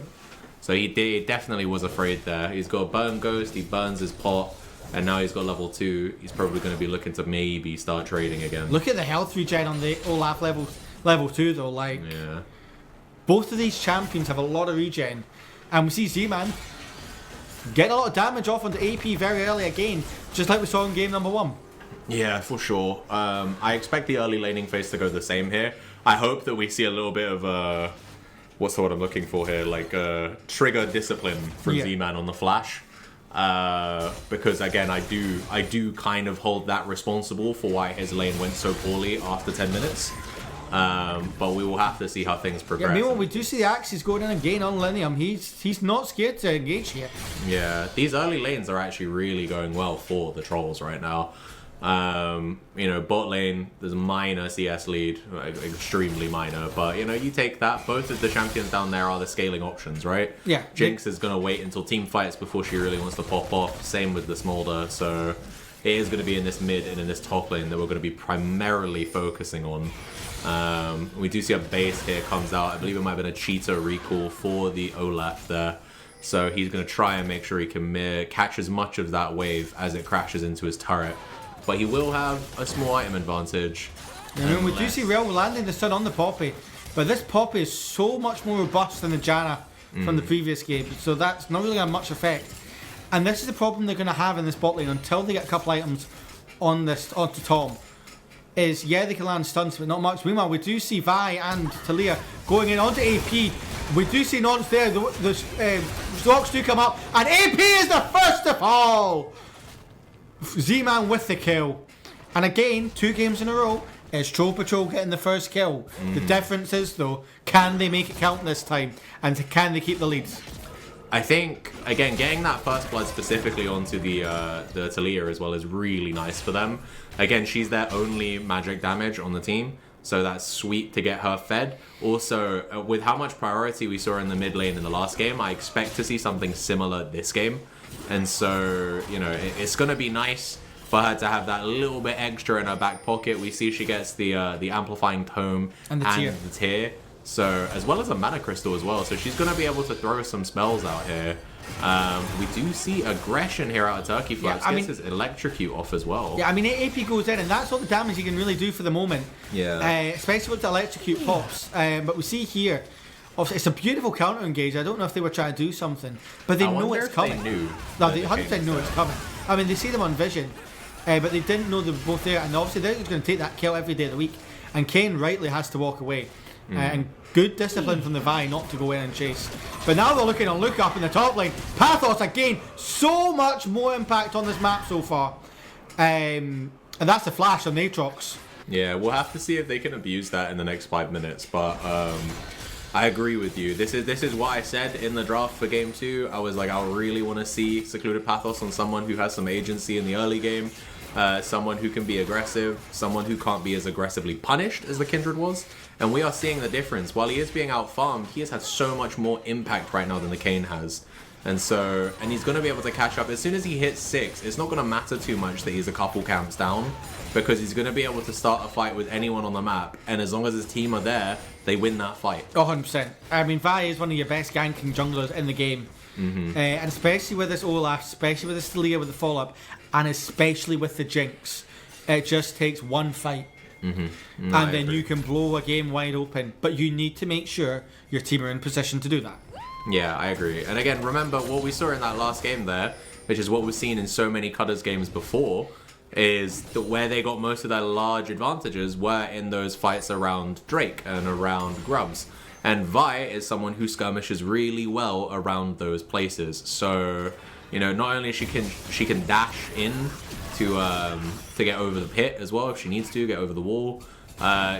So he definitely was afraid there. He's got burn Ghost, he burns his pot, and now he's got level 2. He's probably going to be looking to maybe start trading again. Look at the health regen on the Olaf level 2, though. Like, yeah. Both of these champions have a lot of regen, and we see Z-Man getting a lot of damage off onto AP very early again, just like we saw in game number 1. Yeah, for sure. I expect the early laning phase to go the same here. I hope that we see a little bit of what's the word I'm looking for here, like trigger discipline from Z-Man on the flash. Because again, I do kind of hold that responsible for why his lane went so poorly after 10 minutes. But we will have to see how things progress. Yeah, meanwhile, we do see the axes going in again on Linium. He's not scared to engage here. Yeah, these early lanes are actually really going well for the trolls right now. You know, bot lane, there's a minor CS lead, extremely minor, but you know, you take that. Both of the champions down there are the scaling options, right? Yeah. Jinx is going to wait until team fights before she really wants to pop off. Same with the Smolder, so it is going to be in this mid and in this top lane that we're going to be primarily focusing on. We do see a base here comes out. I believe it might have been a cheetah recall for the Olaf there. So he's going to try and make sure he can catch as much of that wave as it crashes into his turret. But he will have a small item advantage. I mean, we do see Real landing the stun on the Poppy, but this Poppy is so much more robust than the Janna from the previous game, so that's not really going to have much effect. And this is the problem they're going to have in this bot lane until they get a couple items onto Tom. Is, yeah, they can land stuns, but not much. Meanwhile, we do see Vi and Talia going in onto AP. We do see Nonce there. The stocks do come up, and AP is the first to fall. Z-Man with the kill. And again, 2 games in a row, it's Troll Patrol getting the first kill. The difference is, though, can they make it count this time? And can they keep the leads? I think, again, getting that first blood specifically onto the Talia as well is really nice for them. Again, she's their only magic damage on the team, so that's sweet to get her fed. Also, with how much priority we saw in the mid lane in the last game, I expect to see something similar this game. And so, you know, it's going to be nice for her to have that little bit extra in her back pocket. We see she gets the amplifying tome and the tear. So, as well as a mana crystal as well. So she's going to be able to throw some spells out here. We do see aggression here out of Turkey Flash. Yeah, gets his electrocute off as well. Yeah, I mean, AP goes in, and that's all the damage he can really do for the moment. Yeah. Especially with the electrocute pops. But we see here, obviously it's a beautiful counter engage. I don't know if they were trying to do something, but they I know wonder it's if coming. They knew No, that they the 100% Kane know was it's there. coming. I mean, they see them on vision, but they didn't know they were both there, and obviously they're going to take that kill every day of the week. And Kane rightly has to walk away, and good discipline from the Vi not to go in and chase. But now they're looking on look up in the top lane. Pathos again, so much more impact on this map so far, and that's the flash on Aatrox. Yeah, we'll have to see if they can abuse that in the next 5 minutes. But I agree with you. This is what I said in the draft for game 2. I was like, I really want to see Secluded Pathos on someone who has some agency in the early game. Someone who can be aggressive, someone who can't be as aggressively punished as the Kindred was. And we are seeing the difference. While he is being out-farmed, he has had so much more impact right now than the Kane has. And he's going to be able to catch up. As soon as he hits 6, it's not going to matter too much that he's a couple camps down, because he's going to be able to start a fight with anyone on the map. And as long as his team are there, they win that fight. 100%. I mean, Vi is one of your best ganking junglers in the game. And especially with this Olaf, especially with this Talia with the follow-up, and especially with the Jinx. It just takes one fight. No, and I then agree. you can blow a game wide open. But you need to make sure your team are in position to do that. Yeah, I agree. And again, remember what we saw in that last game there, which is what we've seen in so many Cutters games before, is that where they got most of their large advantages were in those fights around Drake and around Grubs. And Vi is someone who skirmishes really well around those places. So, not only she can dash in to get over the pit as well if she needs to, get over the wall.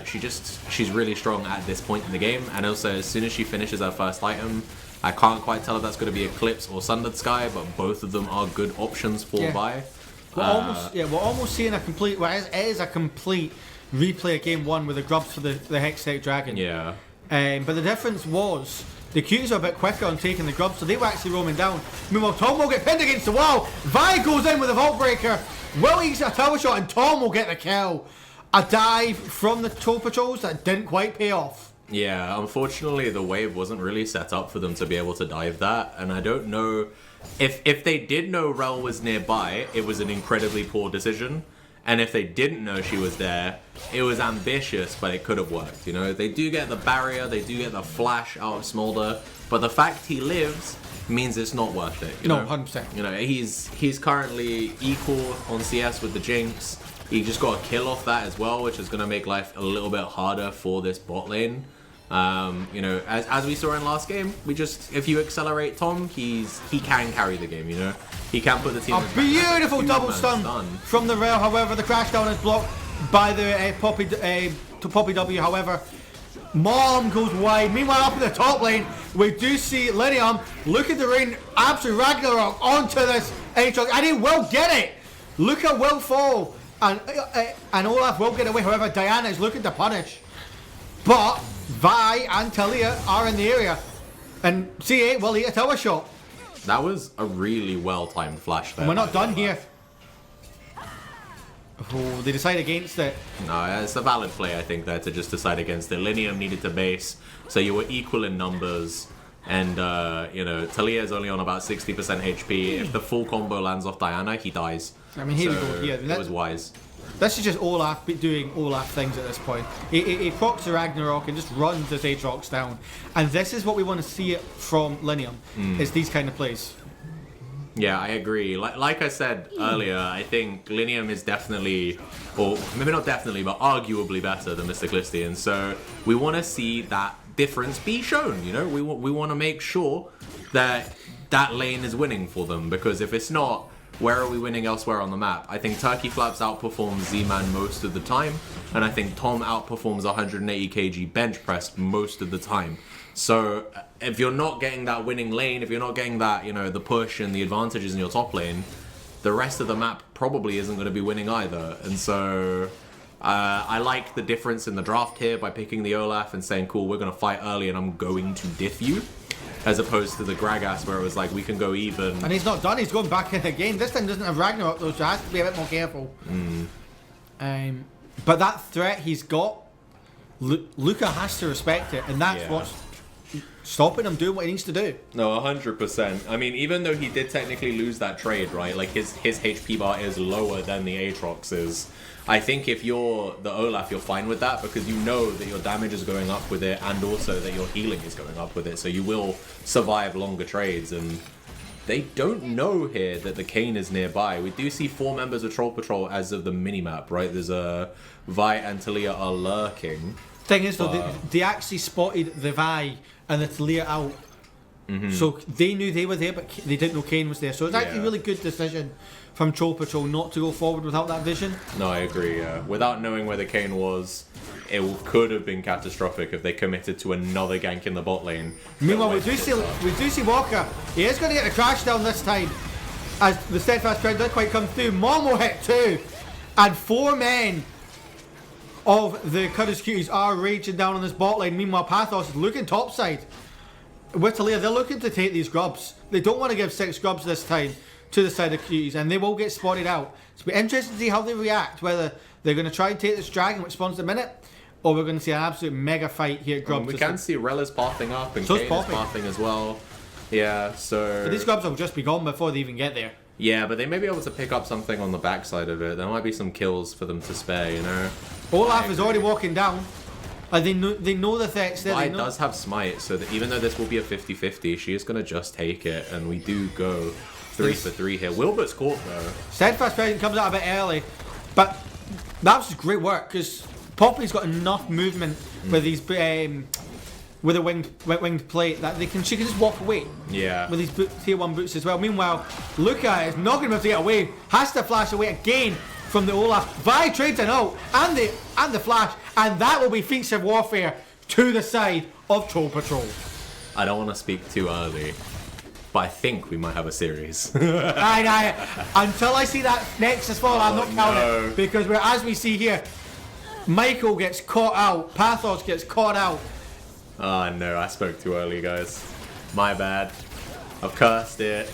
She's really strong at this point in the game. And also, as soon as she finishes her first item, I can't quite tell if that's going to be Eclipse or Sundered Sky, but both of them are good options for Vi. We're almost seeing a complete. Well, it is a complete replay of game 1 with the Grubs for the Hextech Dragon. Yeah. But the difference was the Cuties are a bit quicker on taking the Grubs, so they were actually roaming down. Meanwhile, Tom will get pinned against the wall. Vi goes in with a Vault Breaker. Will he get a tower shot, and Tom will get the kill. A dive from the Troll Patrols that didn't quite pay off. Yeah, unfortunately, the wave wasn't really set up for them to be able to dive that, and I don't know if they did know Rel was nearby. It was an incredibly poor decision, and if they didn't know she was there, it was ambitious, but it could have worked. They do get the barrier, they do get the flash out of Smolder, but the fact he lives means it's not worth it. No, 100%. He's currently equal on CS with the Jinx. He just got a kill off that as well, which is going to make life a little bit harder for this bot lane. As we saw in last game, if you accelerate Tom, he can carry the game. He can put the team. A beautiful double stun from the rail. However, the crash down is blocked by the Poppy W. However, Mom goes wide. Meanwhile, up in the top lane, we do see Linium look at the rain, absolute Ragnarok onto this Aatrox, and he will get it. Luca will fall, and Olaf will get away. However, Diana is looking to punish, but Vi and Talia are in the area, and C8 will eat a tower shot. That was a really well-timed flash there. And we're not done here. Oh, they decide against it. No, it's a valid play, I think, there to just decide against it. Linium needed to base, so you were equal in numbers. And, Talia is only on about 60% HP. If the full combo lands off Diana, he dies. I mean, here we go. Here. It was wise. This is just Olaf doing Olaf things at this point. He procs the Ragnarok and just runs this Aatrox down. And this is what we want to see from Linium, is these kind of plays. Yeah, I agree. Like I said earlier, I think Linium is definitely, or maybe not definitely, but arguably better than Mr. Clisty. And so we want to see that difference be shown. We want to make sure that lane is winning for them, because if it's not, where are we winning elsewhere on the map? I think Turkey Flaps outperforms Z-Man most of the time, and I think Tom outperforms 180 kg bench press most of the time. So if you're not getting that winning lane, if you're not getting that, the push and the advantages in your top lane, the rest of the map probably isn't going to be winning either. And so I like the difference in the draft here by picking the Olaf and saying, cool, we're going to fight early and I'm going to diff you. As opposed to the Gragas where it was like, we can go even. And he's not done, he's going back in again. This time doesn't have Ragnarok though, so he has to be a bit more careful. But that threat he's got, Luca has to respect it, and that's what's stopping him doing what he needs to do. No, 100%. I mean, even though he did technically lose that trade, right? Like, his HP bar is lower than the Aatrox's. I think if you're the Olaf, you're fine with that because you know that your damage is going up with it and also that your healing is going up with it. So you will survive longer trades. And they don't know here that the Kayn is nearby. We do see 4 members of Troll Patrol as of the minimap, right? There's a Vi and Talia are lurking. Thing is, though, they actually spotted the Vi and the Talia out. So they knew they were there, but they didn't know Kayn was there. So it's actually a really good decision from Troll Patrol not to go forward without that vision. No, I agree, yeah. Without knowing where the Kayn was, it could have been catastrophic if they committed to another gank in the bot lane. Meanwhile, we do see Walker. He is going to get the crash down this time. As the steadfast crowd doesn't quite come through. Momo hit 2. And 4 men of the CUDDERS Cuties are raging down on this bot lane. Meanwhile, Pathos is looking topside. With Talia, they're looking to take these grubs. They don't want to give 6 grubs this time to the side of Cuties, and they will get spotted out. So it'll be interesting to see how they react, whether they're going to try and take this dragon, which spawns a minute, or we're going to see an absolute mega fight here at grubs. We can see Rella's pathing up, and So Kayn is pathing as well. Yeah, so... But these grubs will just be gone before they even get there. Yeah, but they may be able to pick up something on the backside of it. There might be some kills for them to spare, you know? Olaf is already walking down. They know the threats there. Vi does have smite, so that even though this will be a 50-50, she is going to just take it, and we do go 3 for 3 here. Wilbert's caught though. Steadfast President comes out a bit early, but that was great work because Poppy's got enough movement with these with a winged plate that she can just walk away. Yeah. With these tier 1 boots as well. Meanwhile, Luca is not going to be able to get away. Has to flash away again from the Olaf. Vi trades an ult and the flash, and that will be feature warfare to the side of Troll Patrol. I don't want to speak too early, but I think we might have a series. Until I see that Nexus fall, I'm not counting it. Because as we see here, Michael gets caught out, Pathos gets caught out. Oh no, I spoke too early, guys. My bad. I've cursed it.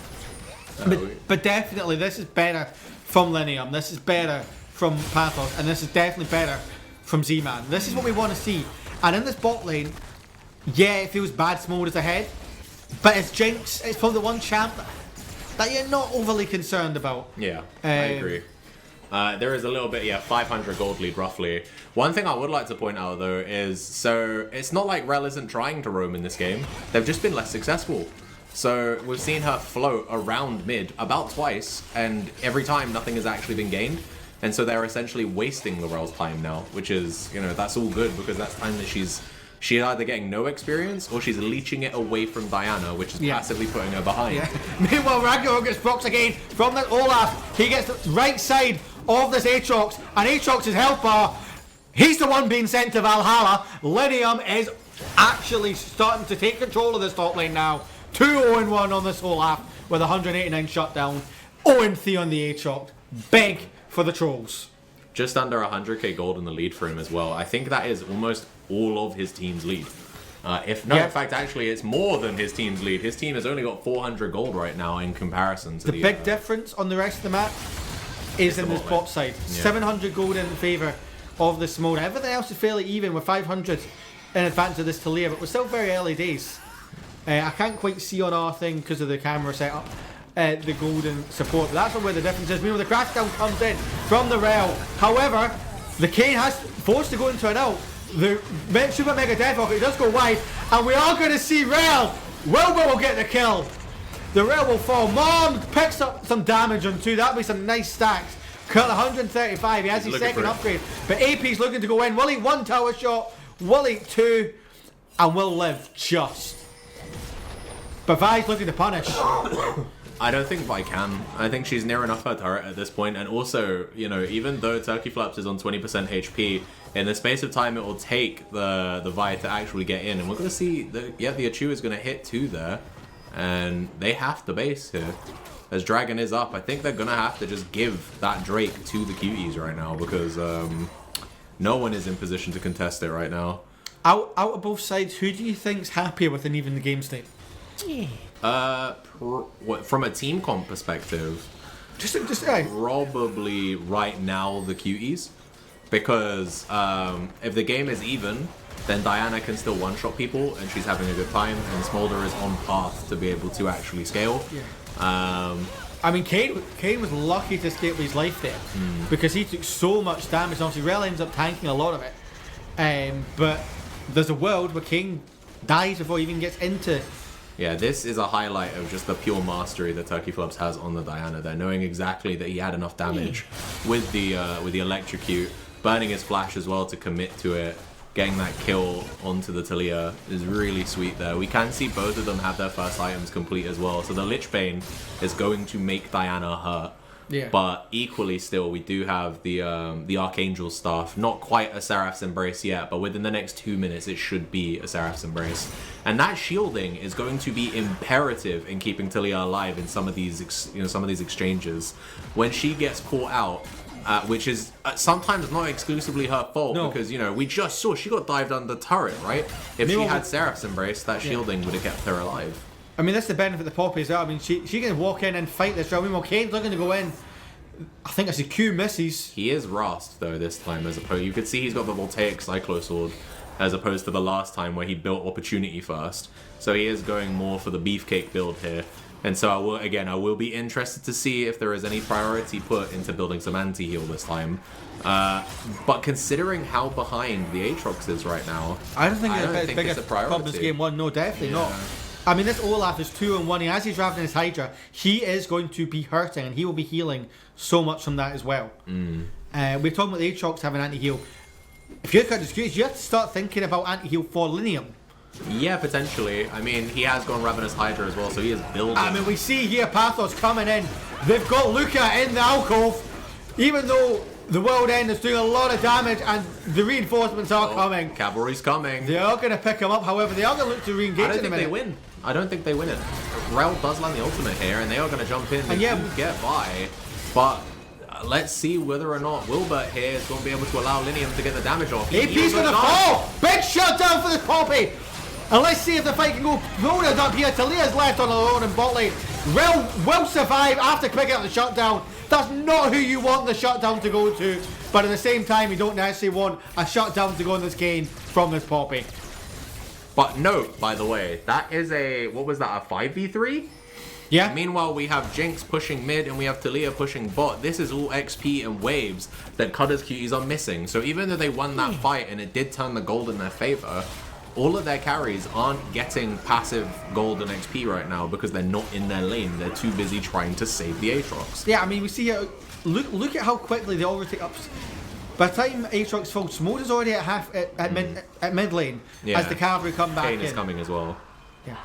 But definitely, this is better from Linium, this is better from Pathos, and this is definitely better from Z-Man. This is what we want to see. And in this bot lane, yeah, it feels bad Smolder is ahead, but it's Jinx, it's probably the one champ that you're not overly concerned about. Yeah, I agree. There is a little bit, 500 gold lead roughly. One thing I would like to point out though is, so it's not like Rel isn't trying to roam in this game. They've just been less successful. So we've seen her float around mid about twice, and every time nothing has actually been gained. And so they're essentially wasting Laurel's time now, which is, that's all good because that's time that she's either getting no experience or she's leeching it away from Diana, which is passively putting her behind. Yeah. Meanwhile, Ragnarok gets procs again from that Olaf. He gets the right side of this Aatrox, and Aatrox's health bar, he's the one being sent to Valhalla. Linium is actually starting to take control of this top lane now. 2-0-1 on this Olaf with 189 shutdown. 0-3 on the Aatrox. Big for the trolls. Just under 100k gold in the lead for him as well. I think that is almost all of his team's lead. In fact, actually, it's more than his team's lead. His team has only got 400 gold right now in comparison to the big difference on the rest of the map is in this bot side. 700 gold in favour of the Smolder. Everything else is fairly even with 500 in advance of this Talia, but we're still very early days. I can't quite see on our thing because of the camera setup the golden support, but that's where the difference is. Meanwhile, the crash down comes in from the Rel. However, the Kayn has forced to go into an ult. The Super Mega Death Rocket does go wide, and we are going to see Rel. Wilbur will get the kill. The Rel will fall. Mom picks up some damage on 2. That'll be some nice stacks. Cut 135. He has his second upgrade, but AP's looking to go in. Will he 1 tower shot? Will he 2? And will live just. But Vi's looking to punish. I don't think Vi can. I think she's near enough her turret at this point, and also, even though Turkey Flaps is on 20% HP, in the space of time it will take the Vi to actually get in, and we're going to see the Achu is going to hit 2 there, and they have to base here. As Dragon is up, I think they're going to have to just give that Drake to the Cuties right now, because no one is in position to contest it right now. Out of both sides, who do you think's happier with an even the game state? From a team comp perspective, probably right now the Cuties, because if the game is even, then Diana can still one-shot people, and she's having a good time, and Smolder is on path to be able to actually scale. Yeah. I mean, Kane was lucky to escape with his life there because he took so much damage. Obviously, Rel ends up tanking a lot of it. But there's a world where Kane dies before he even gets into. Yeah, this is a highlight of just the pure mastery that Turkey Flops has on the Diana there, knowing exactly that he had enough damage with the electrocute, burning his flash as well to commit to it. Getting that kill onto the Talia is really sweet there. We can see both of them have their first items complete as well. So the Lich Bane is going to make Diana hurt. Yeah. But equally still, we do have the Archangel staff. Not quite a Seraph's Embrace yet, but within the next 2 minutes, it should be a Seraph's Embrace. And that shielding is going to be imperative in keeping Talia alive in some of these exchanges. When she gets caught out, which is sometimes not exclusively her fault, because, we just saw she got dived under the turret, right? If she had Seraph's Embrace, that shielding would have kept her alive. I mean, that's the benefit of the Poppy as well. I mean, she can walk in and fight this round. I mean, while Kane's looking to go in, I think as the Q misses. He is Rast, though, this time, as opposed... You could see he's got the Voltaic Cyclo Sword, as opposed to the last time where he built Opportunity first. So he is going more for the Beefcake build here. And so I will be interested to see if there is any priority put into building some anti-heal this time. But considering how behind the Aatrox is right now, I don't think it's a priority. Problem is game one. No, definitely not. I mean, this Olaf is 2-1. As he's drafting his Hydra, he is going to be hurting, and he will be healing so much from that as well. We're talking about the Aatrox having anti-heal. If you're Cutters, you have to start thinking about anti-heal for Linium. Yeah, potentially. I mean, he has gone Ravenous Hydra as well, so he is building. I mean, we see here Pathos coming in. They've got Luca in the alcove. Even though the World End is doing a lot of damage and the reinforcements are coming. Cavalry's coming. They are going to pick him up. However, they are going to look to re-engage. I don't think they win. I don't think they win it. Rel does land the ultimate here, and they are going to jump in. They do get by, but let's see whether or not Wilbert here is going to be able to allow Linium to get the damage off. AP's going to fall. Big shutdown for the Poppy. And let's see if the fight can go rolling up here. Talia's left on her own in bot lane. Rel will survive after picking up the shutdown. That's not who you want the shutdown to go to. But at the same time, you don't necessarily want a shutdown to go in this game from this Poppy. But note, by the way, that is a 5v3? Yeah. Meanwhile, we have Jinx pushing mid and we have Talia pushing bot. This is all XP and waves that Cudders Cuties are missing. So even though they won that fight and it did turn the gold in their favor, all of their carries aren't getting passive gold and XP right now because they're not in their lane. They're too busy trying to save the Aatrox. Yeah, I mean, we see here, look at how quickly they all rotate up. By the time Aatrox falls, Smolder's already at mid lane as the cavalry come back in. Kane is coming as well. Yeah.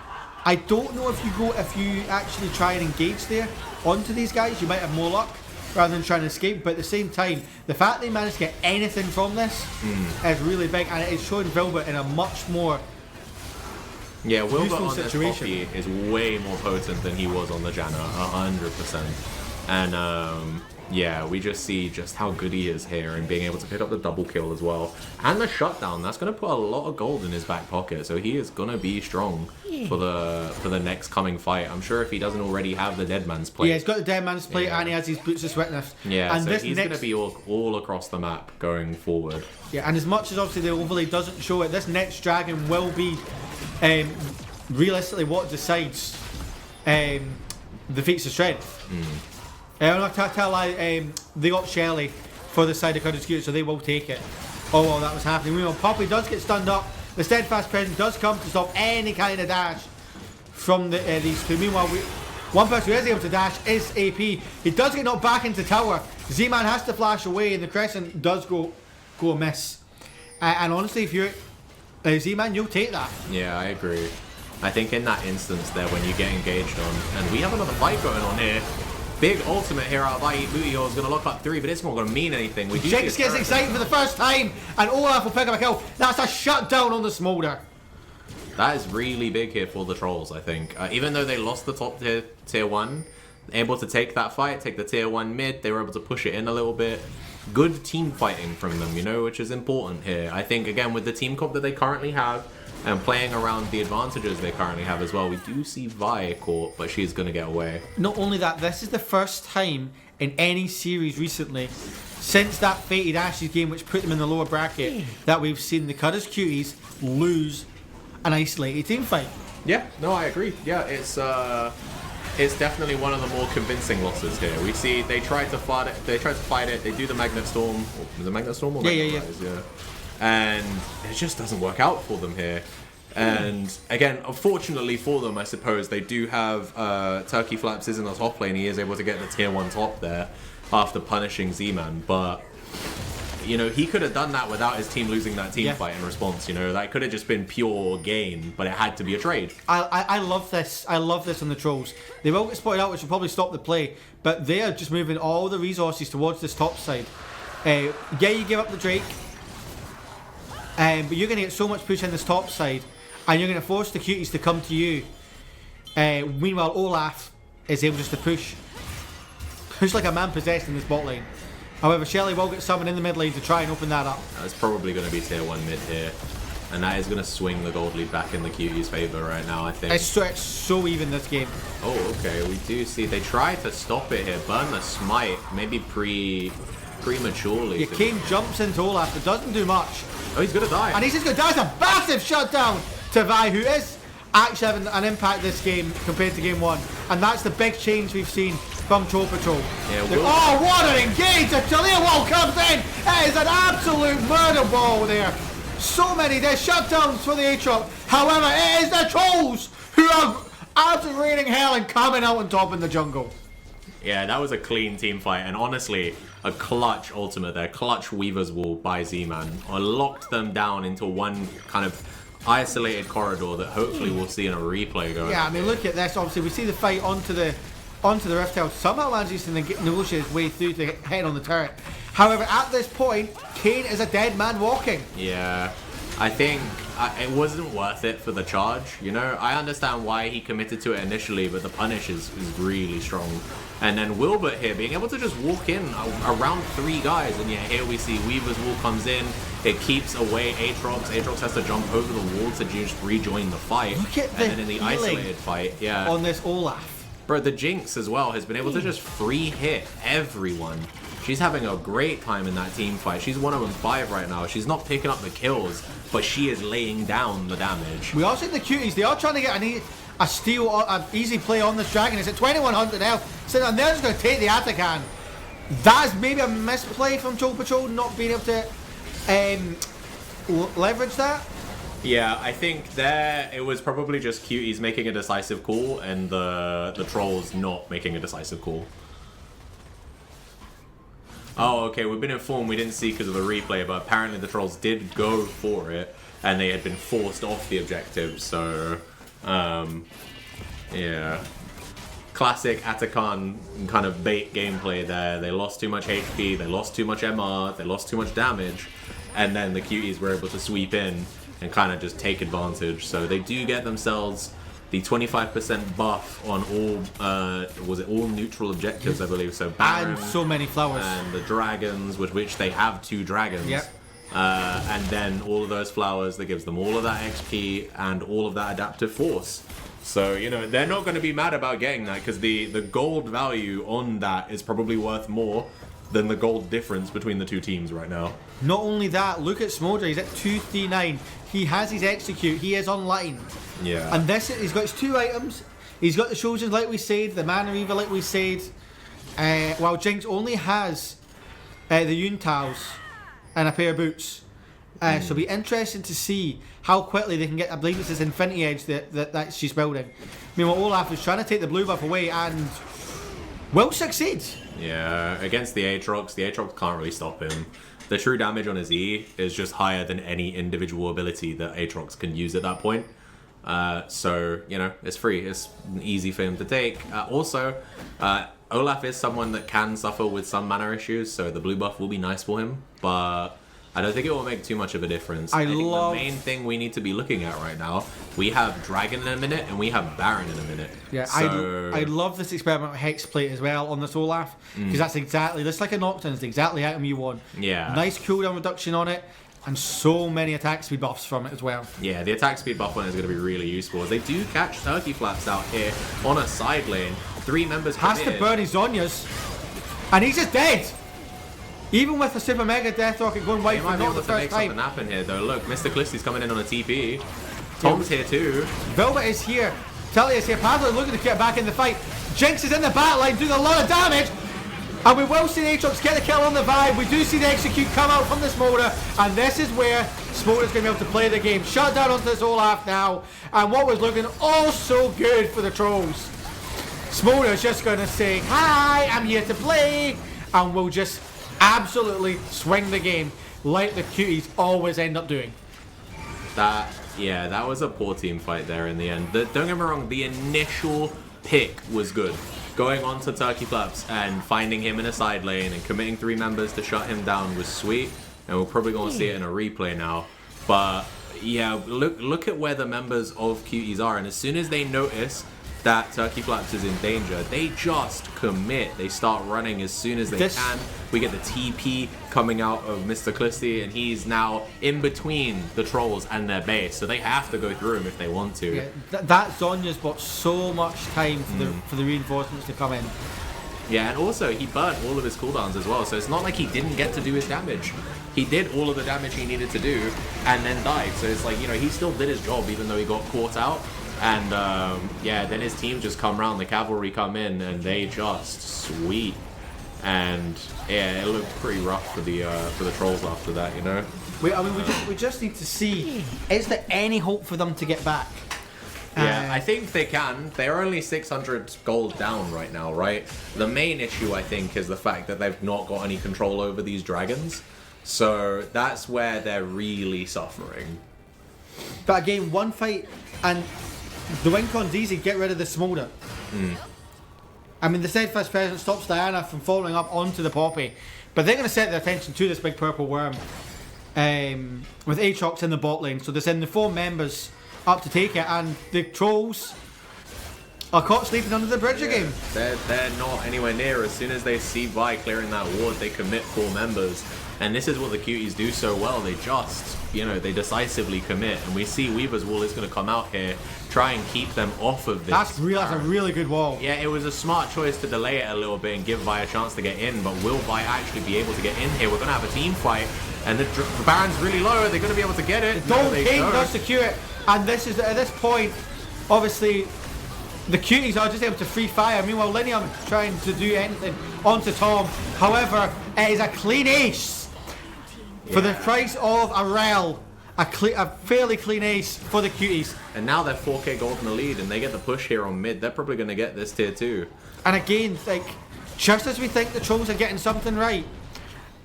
I don't know if you actually try and engage there onto these guys, you might have more luck rather than trying to escape. But at the same time, the fact they managed to get anything from this is really big, and it's showing Wilbert in a much more Wilbert on situation. This Poppy is way more potent than he was on the Janna, 100%. And we just see just how good he is here and being able to pick up the double kill as well. And the shutdown, that's going to put a lot of gold in his back pocket. So he is going to be strong for the next coming fight. I'm sure if he doesn't already have the Dead Man's Plate. Yeah, he's got the Dead Man's Plate and he has his Boots of Witness. Yeah, and so he's going to be all across the map going forward. Yeah, and as much as obviously the overlay doesn't show it, this next Dragon will be realistically what decides the feats of strength. I'm not going to tell they got Shelly for the side of Cudders Cuties, so they will take it. Oh, well, that was happening. Meanwhile, Poppy does get stunned up. The Steadfast Presence does come to stop any kind of dash from these two. Meanwhile, one person who is able to dash is AP. He does get knocked back into tower. Z-Man has to flash away, and the Crescent does go amiss. And honestly, if you're Z-Man, you'll take that. Yeah, I agree. I think in that instance there, when you get engaged on, and we have another fight going on here. Big ultimate here out of IE Booty is going to lock up 3, but it's not going to mean anything. Jinx gets excited for the first time, and Olaf will pick up a kill. That's a shutdown on the Smolder. That is really big here for the Trolls, I think. Even though they lost the top tier 1, able to take that fight, take the tier 1 mid, they were able to push it in a little bit. Good team fighting from them, which is important here. I think, again, with the team comp that they currently have, and playing around the advantages they currently have as well, we do see Vi caught, but she's going to get away. Not only that, this is the first time in any series recently. Since that Fated Ashes game, which put them in the lower bracket, that we've seen the Cudders Cuties lose an isolated team fight. Yeah, no, I agree. Yeah, it's definitely one of the more convincing losses here. We see they tried to fight it. They do the Magnet Storm. Is it Magnet Storm or Magnet Rise? Yeah. And it just doesn't work out for them here. And again, unfortunately for them, I suppose they do have Turkey Flaps is in the top lane. He is able to get the tier 1 top there after punishing Z-Man, but you know, he could have done that without his team losing that team fight in response. You know, that could have just been pure gain, but it had to be a trade. I love this. I love this on the Trolls. They will get spotted out, which will probably stop the play, but they are just moving all the resources towards this top side. Yeah, you give up the Drake, but you're going to get so much push in this top side, and you're going to force the Cuties to come to you. Meanwhile, Olaf is able just to push like a man possessed in this bot lane. However, Shelly will get summoned in the mid lane to try and open that up. That's probably going to be tier 1 mid here. And that is going to swing the gold lead back in the Cuties' favour right now, I think. It's so even this game. Oh, okay. We do see they try to stop it here. Burn the smite, maybe prematurely. Yeah, Kane jumps into Olaf, but doesn't do much. Oh, he's going to die. And he's just going to die. It's a massive shutdown to Vi, who is actually having an impact this game compared to game 1. And that's the big change we've seen from Troll Patrol. Yeah, oh, what an engage! The Talia wall comes in! It is an absolute murder ball there. So many death shutdowns for the Aatrox. However, it is the Trolls who are absolutely raining hell and coming out on top in the jungle. Yeah, that was a clean team fight, and honestly, a clutch ultimate there. Clutch Weaver's Wall by Z-Man. Locked them down into one kind of isolated corridor that hopefully we'll see in a replay going. Yeah, I mean, look at this. Obviously, we see the fight onto the Rift Tower. Somehow manages to negotiate his way through to head on the turret. However, at this point, Kane is a dead man walking. Yeah, I think it wasn't worth it for the charge. You know, I understand why he committed to it initially, but the punish is really strong. And then Wilbert here being able to just walk in around 3 guys, and yet here we see Weaver's Wall comes in. It keeps away Aatrox. Aatrox has to jump over the wall to just rejoin the fight. Look at and then in the isolated fight, yeah, on this Olaf. Bro, the Jinx as well has been able to just free hit everyone. She's having a great time in that team fight. She's 1 of 5 right now. She's not picking up the kills, but she is laying down the damage. We also see the Cuties. They are trying to get a steal, an easy play on this Dragon. It's at 2100 health. So they're just going to take the Atakan. That is maybe a misplay from Troll Patrol, not being able to leverage that. Yeah, I think there it was probably just Cuties making a decisive call and the Trolls not making a decisive call. Oh, okay, we've been informed we didn't see because of the replay, but apparently the Trolls did go for it and they had been forced off the objective, so yeah. Classic Atakan kind of bait gameplay there. They lost too much HP, they lost too much MR, they lost too much damage, and then the Cuties were able to sweep in and kind of just take advantage. So they do get themselves the 25% buff on all, was it all neutral objectives, I believe. So Baron, and so many flowers. And the dragons, with which they have 2 dragons. Yep. And then all of those flowers that gives them all of that XP and all of that adaptive force. So, you know, they're not going to be mad about getting that because the gold value on that is probably worth more than the gold difference between the 2 teams right now. Not only that, look at Smolder. He's at 239. He has his execute. He is online. Yeah. And this, he's got his 2 items. He's got the Shojans, like we said, the Mana Reaver, like we said. While Jinx only has the Yuntals and a pair of boots. So it'll be interesting to see how quickly they can get. I believe it's this Infinity Edge that she's building. Meanwhile, Olaf is trying to take the blue buff away and will succeed. Yeah, against the Aatrox can't really stop him. The true damage on his E is just higher than any individual ability that Aatrox can use at that point. So, you know, it's free. It's easy for him to take. Also, Olaf is someone that can suffer with some mana issues, so the blue buff will be nice for him, but I don't think it will make too much of a difference. I think the main thing we need to be looking at right now, we have Dragon in a minute and we have Baron in a minute. Yeah, so I love this experimental Hex plate as well on this Olaf, because that's exactly, this like a Nocturne, it's the exactly item you want. Yeah. Nice cooldown reduction on it, and so many attack speed buffs from it as well. Yeah, the attack speed buff one is going to be really useful, as they do catch Turkey Flaps out here on a side lane. 3 members come has to burn his Zonyas. And he's just dead. Even with the Super Mega Death Rocket going white He for might be not able the to make first something time. happen here, though. Look, Mr. Callisti's coming in on a TP. Tom's here too. Velvet is here. Telly is here. Padlet looking to get back in the fight. Jinx is in the back line doing a lot of damage. And we will see Aatrox get the kill on the Vibe. We do see the Execute come out from the Smolder. And this is where Smolder's going to be able to play the game. Shut down onto this Olaf now. And what was looking oh so good for the Trolls. Smolder's just going to say, hi, I'm here to play. And we'll just absolutely swing the game like the Cuties always end up doing. That was a poor team fight there in the end. Don't get me wrong, the initial pick was good. Going on to Turkey Flaps and finding him in a side lane and committing 3 members to shut him down was sweet. And we're probably going to see it in a replay now. But yeah, look at where the members of Cuties are. And as soon as they notice that Turkey Flaps is in danger, they just commit. They start running as soon as they can. We get the TP coming out of Mr. Clisty, and he's now in between the Trolls and their base, so they have to go through him if they want to. Yeah, that Zonya's bought so much time for the reinforcements to come in. Yeah, and also he burnt all of his cooldowns as well, so it's not like he didn't get to do his damage. He did all of the damage he needed to do and then died, so it's like, you know, he still did his job even though he got caught out. And yeah, then his team just come around, the cavalry come in, and they just sweep. And yeah, it looked pretty rough for the Trolls after that, you know. We just need to see, is there any hope for them to get back? Yeah, I think they can. They're only 600 gold down right now, right? The main issue, I think, is the fact that they've not got any control over these dragons. So that's where they're really suffering. But again, one fight and the win con's easy. Get rid of the Smolder. I mean, the Steadfast Presence stops Diana from following up onto the Poppy. But they're going to set their attention to this big purple worm with Aatrox in the bot lane. So they send the 4 members up to take it. And the Trolls are caught sleeping under the bridge again. They're not anywhere near. As soon as they see Vi clearing that ward, they commit 4 members. And this is what the Cuties do so well. They just, you know, they decisively commit. And we see Weaver's Wall is going to come out here, try and keep them off of this. That's a really good wall. Yeah, it was a smart choice to delay it a little bit and give Vi a chance to get in. But will Vi actually be able to get in here? We're going to have a team fight. And the Baron's really low. Are they going to be able to get it? Don't King does secure it. And this is, at this point, obviously, the Cuties are just able to free fire. Meanwhile, Linium trying to do anything onto Tom. However, it is a clean ace. For the price of a rel, a fairly clean ace for the Cuties. And now they're 4k gold in the lead, and they get the push here on mid. They're probably going to get this tier 2. And again, like, just as we think the Trolls are getting something right,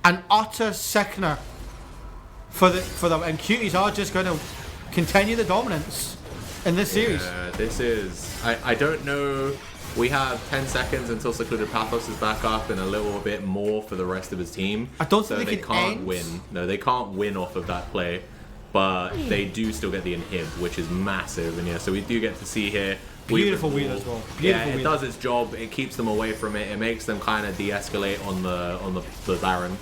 an utter sickener for them. And Cuties are just going to continue the dominance in this series. This is... I don't know... We have 10 seconds until Secluded Pathos is back up and a little bit more for the rest of his team. I don't so think they can't end. win. No, they can't win off of that play. But they do still get the inhib, which is massive. And yeah, so we do get to see here... Beautiful wheel as well. Beautiful it does its job. It keeps them away from it. It makes them kind of de-escalate on the Baron.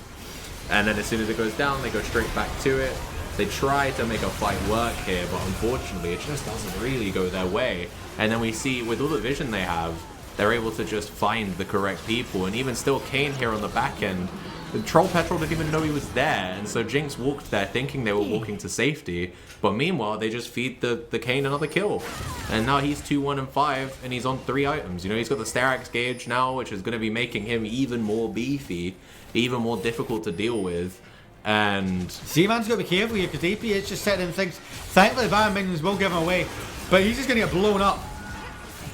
And then as soon as it goes down, they go straight back to it. They try to make a fight work here, but unfortunately it just doesn't really go their way. And then we see, with all the vision they have, they're able to just find the correct people. And even still, Kayn here on the back end, the Troll Petrol didn't even know he was there. And so Jinx walked there thinking they were walking to safety. But meanwhile, they just feed the Kayn another kill. And now he's 2-1-5, and he's on 3 items. You know, he's got the Sterax gauge now, which is going to be making him even more beefy, even more difficult to deal with. And Seaman's got to be careful here because AP is just setting in things. Thankfully, the Baron minions will give him away, but he's just going to get blown up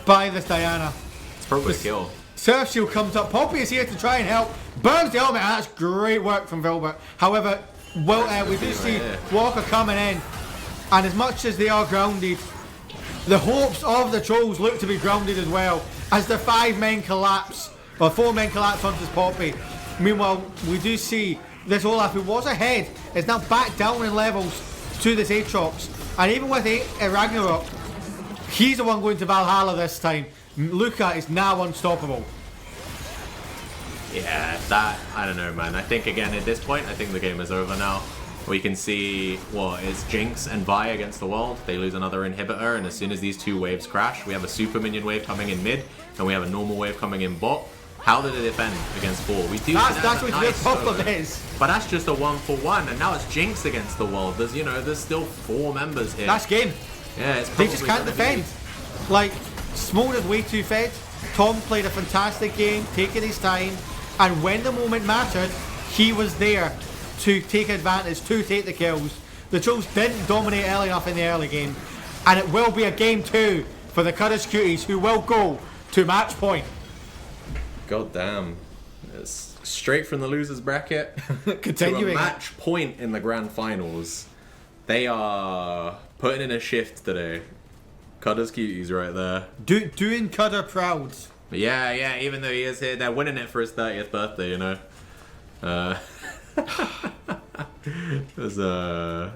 by this Diana. It's probably a kill. Surf Shield comes up. Poppy is here to try and help. Burns the ultimate. That's great work from Velvet. However, we do see Walker coming in, and as much as they are grounded, the hopes of the Trolls look to be grounded as well as the 5 men collapse, or 4 men collapse onto this Poppy. Meanwhile, we do see this Olaf, who was ahead, is now back down in levels to this Aatrox. And even with Ragnarok, he's the one going to Valhalla this time. Luca is now unstoppable. Yeah, that, I don't know, man. I think, again, at this point, I think the game is over now. We can see, what, it's Jinx and Vi against the world. They lose another inhibitor, and as soon as these 2 waves crash, we have a super minion wave coming in mid, and we have a normal wave coming in bot. How did they defend against 4? We do. That's what nice the problem solo, is. But that's just a 1-for-1, and now it's Jinx against the wall. There's still 4 members here. That's game. Yeah, it's They just probably can't gonna be- defend. Like, Smolder's way too fed. Tom played a fantastic game, taking his time, and when the moment mattered, he was there to take advantage, to take the kills. The Trolls didn't dominate early enough in the early game, and it will be a game 2 for the CUDDERS Cuties, who will go to match point. God damn. It's straight from the losers bracket Continuing. to a match point in the grand finals. They are putting in a shift today. CUDDERS Cuties right there. Doing Cudder proud. But yeah, even though he is here, they're winning it for his 30th birthday, you know. There's a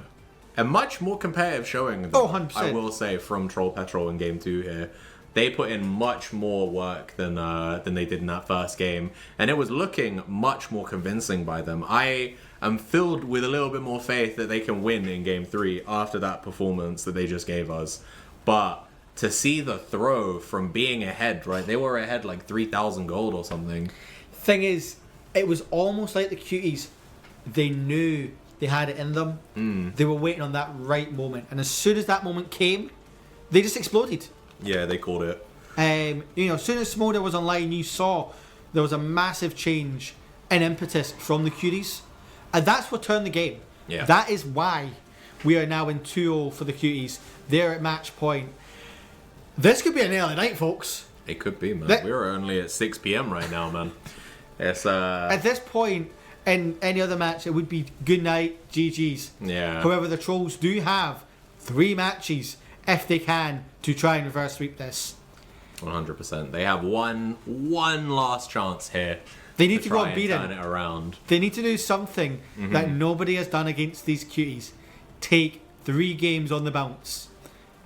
much more competitive showing, Oh, 100%. I will say, from Troll Petrol in game 2 here. They put in much more work than they did in that first game, and it was looking much more convincing by them. I am filled with a little bit more faith that they can win in game 3 after that performance that they just gave us. But to see the throw from being ahead, right? They were ahead like 3,000 gold or something. Thing is, it was almost like the Cuties, they knew they had it in them. They were waiting on that right moment, and as soon as that moment came, they just exploded. Yeah, they called it. As soon as Smolder was online, you saw there was a massive change in impetus from the Cuties, and that's what turned the game. Yeah. That is why we are now in 2-0 for the Cuties. They're at match point. This could be an early night, folks. It could be, man. We're only at 6 p.m. right now, man. It's At this point, in any other match, it would be good night, GG's. Yeah. However, the Trolls do have 3 matches, if they can, to try and reverse sweep this. 100%. They have one last chance here. They need to go try and unbeaten. turn it around. They need to do something that nobody has done against these Cuties. Take 3 games on the bounce.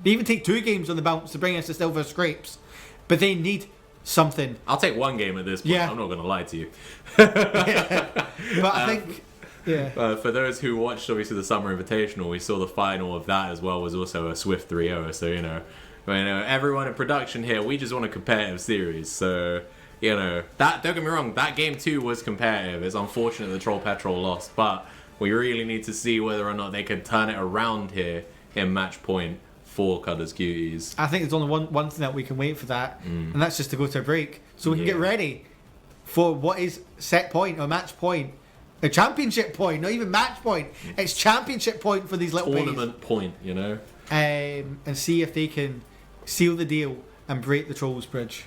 They even take 2 games on the bounce to bring us to silver scrapes. But they need something. I'll take 1 game at this point. Yeah. I'm not going to lie to you. But I think, yeah. For those who watched, obviously, the Summer Invitational, we saw the final of that as well was also a swift 3-0. So, everyone in production here, we just want a competitive series. So, that, don't get me wrong, that game 2 was competitive. It's unfortunate the Troll Petrol lost, but we really need to see whether or not they can turn it around here in match point for CUDDERS Cuties. I think there's only one thing that we can wait for that, and that's just to go to a break. So we can get ready for what is set point or match point. A championship point, not even match point. It's championship point for these little Tournament point, and see if they can seal the deal and break the Trolls Bridge.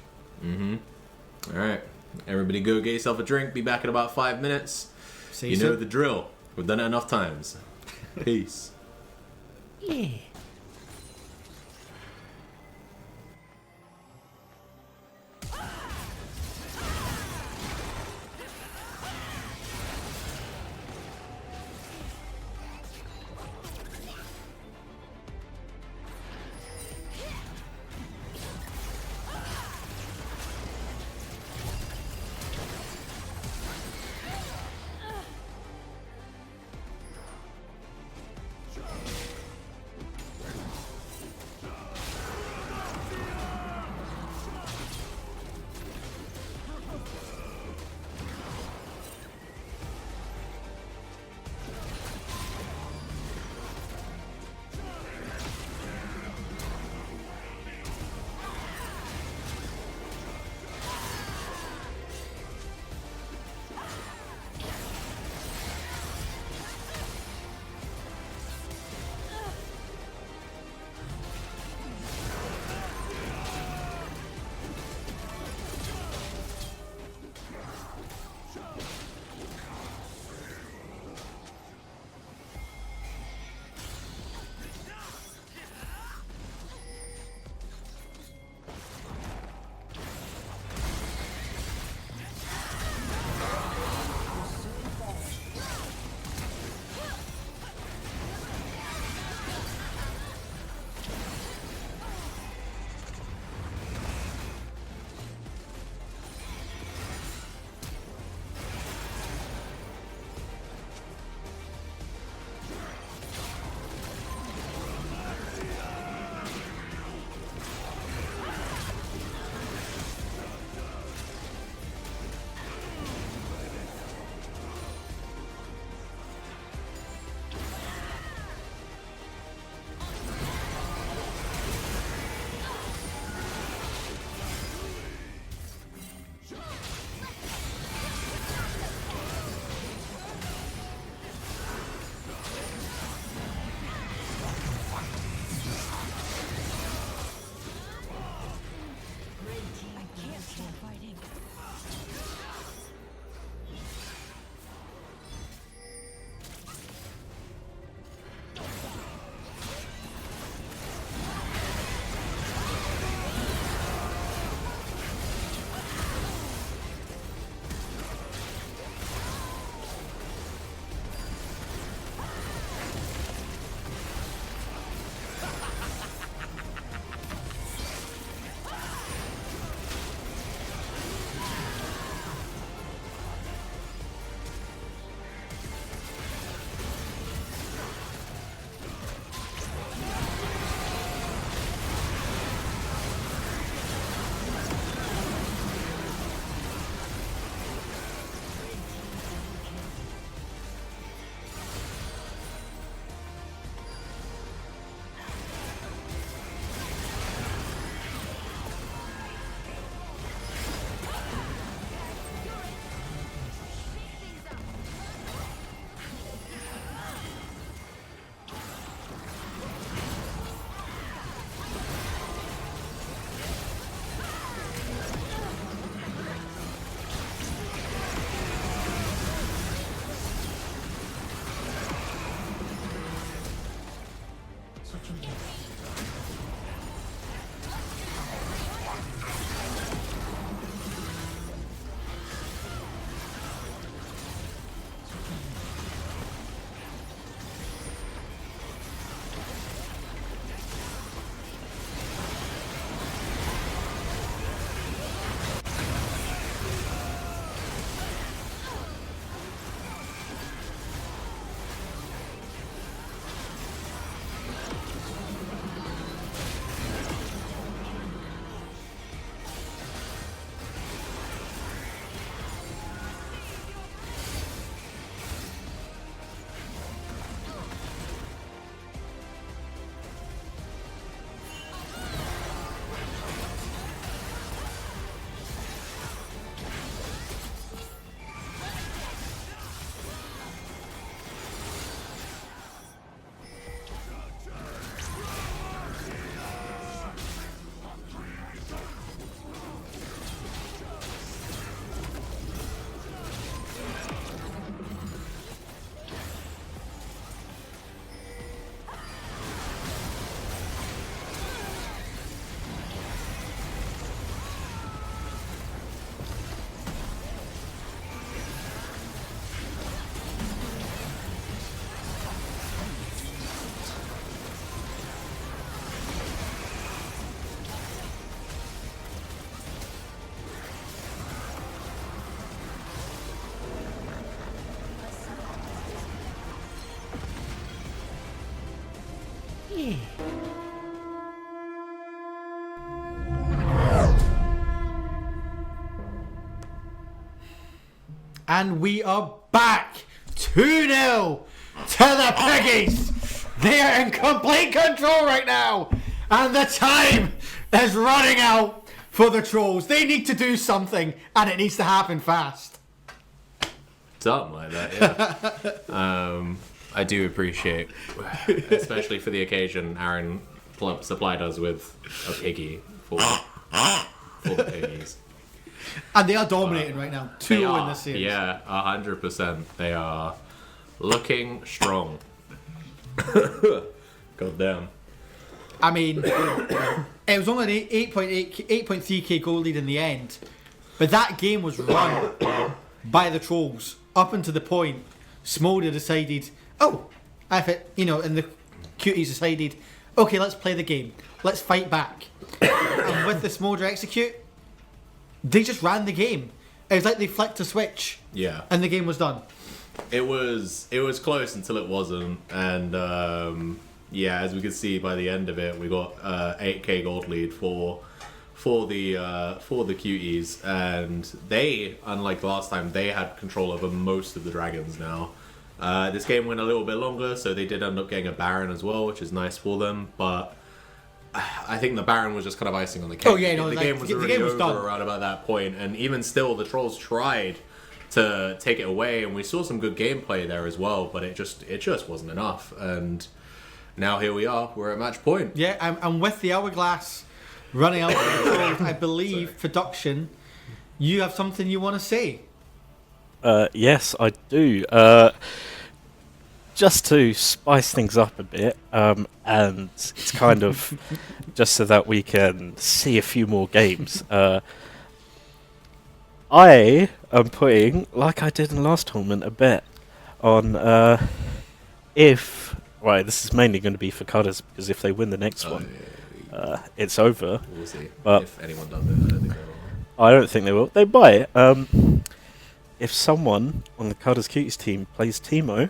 Alright, everybody go get yourself a drink. Be back in about 5 minutes. See You you know soon. the drill. We've done it enough times. Peace. Yeah. And we are back 2-0 to the Piggies. They are in complete control right now. And the time is running out for the Trolls. They need to do something, and it needs to happen fast. Something like that, yeah. I do appreciate, especially for the occasion, Aaron supplied us with a piggy for the Piggies. And they are dominating right now. 2-0 in this series. Yeah, 100%. They are looking strong. God damn. I mean, it was only an 8.3k goal lead in the end, but that game was run by the Trolls up until the point Smolder decided, and the Cuties decided, okay, let's play the game, let's fight back. And with the Smolder execute, they just ran the game. It was like they flicked a switch, and the game was done. It was close until it wasn't, and as we could see by the end of it, we got 8k gold lead for the Cuties, and they, unlike last time, they had control over most of the dragons now. This game went a little bit longer, so they did end up getting a Baron as well, which is nice for them, but I think the Baron was just kind of icing on the cake. The game was already over done around about that point, and even still, the Trolls tried to take it away, and we saw some good gameplay there as well, but it just wasn't enough, and now here we are, we're at match point. Yeah, and with the hourglass running out of control, I believe, production, you have something you want to say. Yes, I do. Just to spice things up a bit, and it's kind of just so that we can see a few more games. I am putting, like I did in the last tournament, a bet on this is mainly going to be for CUDDERS, because if they win the next one, it's over. We'll see. But if anyone does it, I don't think they will. They buy it. If someone on the CUDDERS Cuties team plays Teemo,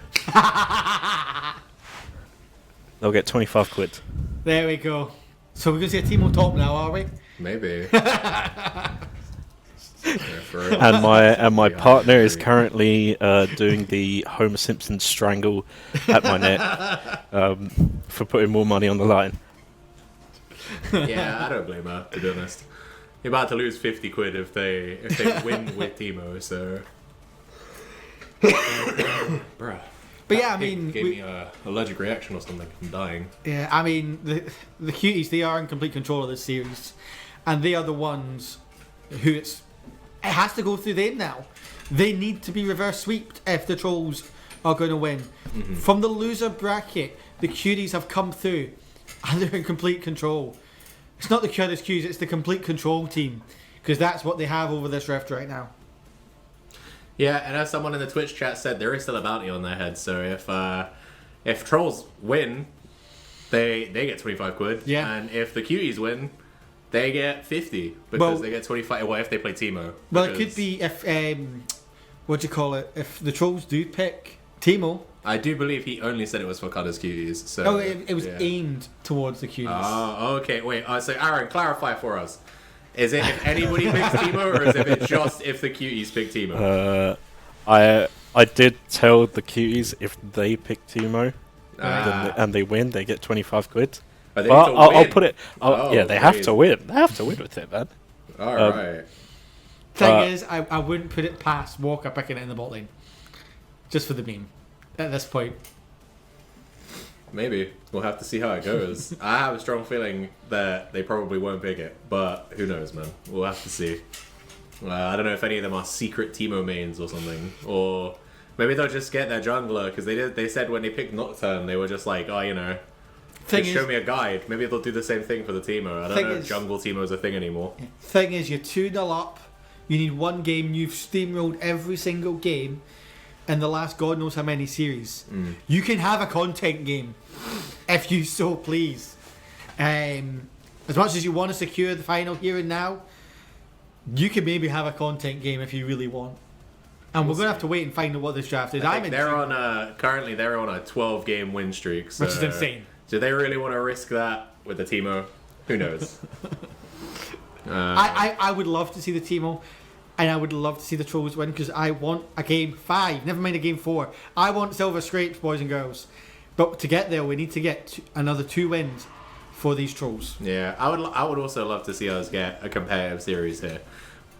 they'll get 25 quid. There we go. So we're going to see a Teemo top now, are we? Maybe. And my partner is currently doing the Homer Simpson strangle at my neck for putting more money on the line. Yeah, I don't blame her, to be honest. You're about to lose 50 quid if they win with Teemo, so... Bruh. But yeah, I mean... Gave me an allergic reaction or something. I'm dying. Yeah, I mean, the Cuties, they are in complete control of this series. And they are the ones who it has to go through them now. They need to be reverse sweeped if the Trolls are going to win. Mm-hmm. From the loser bracket, the Cuties have come through and they're in complete control. It's not the CUDDERS Cuties, it's the complete control team, because that's what they have over this rift right now. Yeah, and as someone in the Twitch chat said, there is still a bounty on their head, so if Trolls win, they get 25 quid, and if the Cuties win, they get 50, because they get 25, well, if they play Teemo. Well, it could be if, if the Trolls do pick Teemo. I do believe he only said it was for CUDDERS Cuties. So it was aimed towards the Cuties. Oh, okay. Wait. So Aaron, clarify for us. Is it if anybody picks Teemo, or is it just if the Cuties pick Teemo? I did tell the Cuties if they pick Teemo and they win, they get 25 quid. But I'll put it. They have to win. They have to win with it, man. All right. Thing is, I wouldn't put it past Walker picking it in the bot lane, just for the meme. At this point, maybe we'll have to see how it goes. I have a strong feeling that they probably won't pick it, but who knows, man? We'll have to see. I don't know if any of them are secret Teemo mains or something, or maybe they'll just get their jungler, because they said when they picked Nocturne, they were just like, just show me a guide. Maybe they'll do the same thing for the Teemo. I don't know if jungle Teemo is a thing anymore. Thing is, you're 2-0 up. You need one game. You've steamrolled every single game in the last God knows how many series. You can have a content game if you so please. As much as you want to secure the final here and now, you can maybe have a content game if you really want. And we're going to have to wait and find out what this draft is. Currently they're on a 12-game win streak, so which is insane. Do they really want to risk that with the Teemo? Who knows? I would love to see the Teemo. And I would love to see the Trolls win because I want a game 5, never mind a game 4. I want silver scrapes, boys and girls. But to get there, we need to get another 2 wins for these Trolls. Yeah, I would also love to see us get a competitive series here.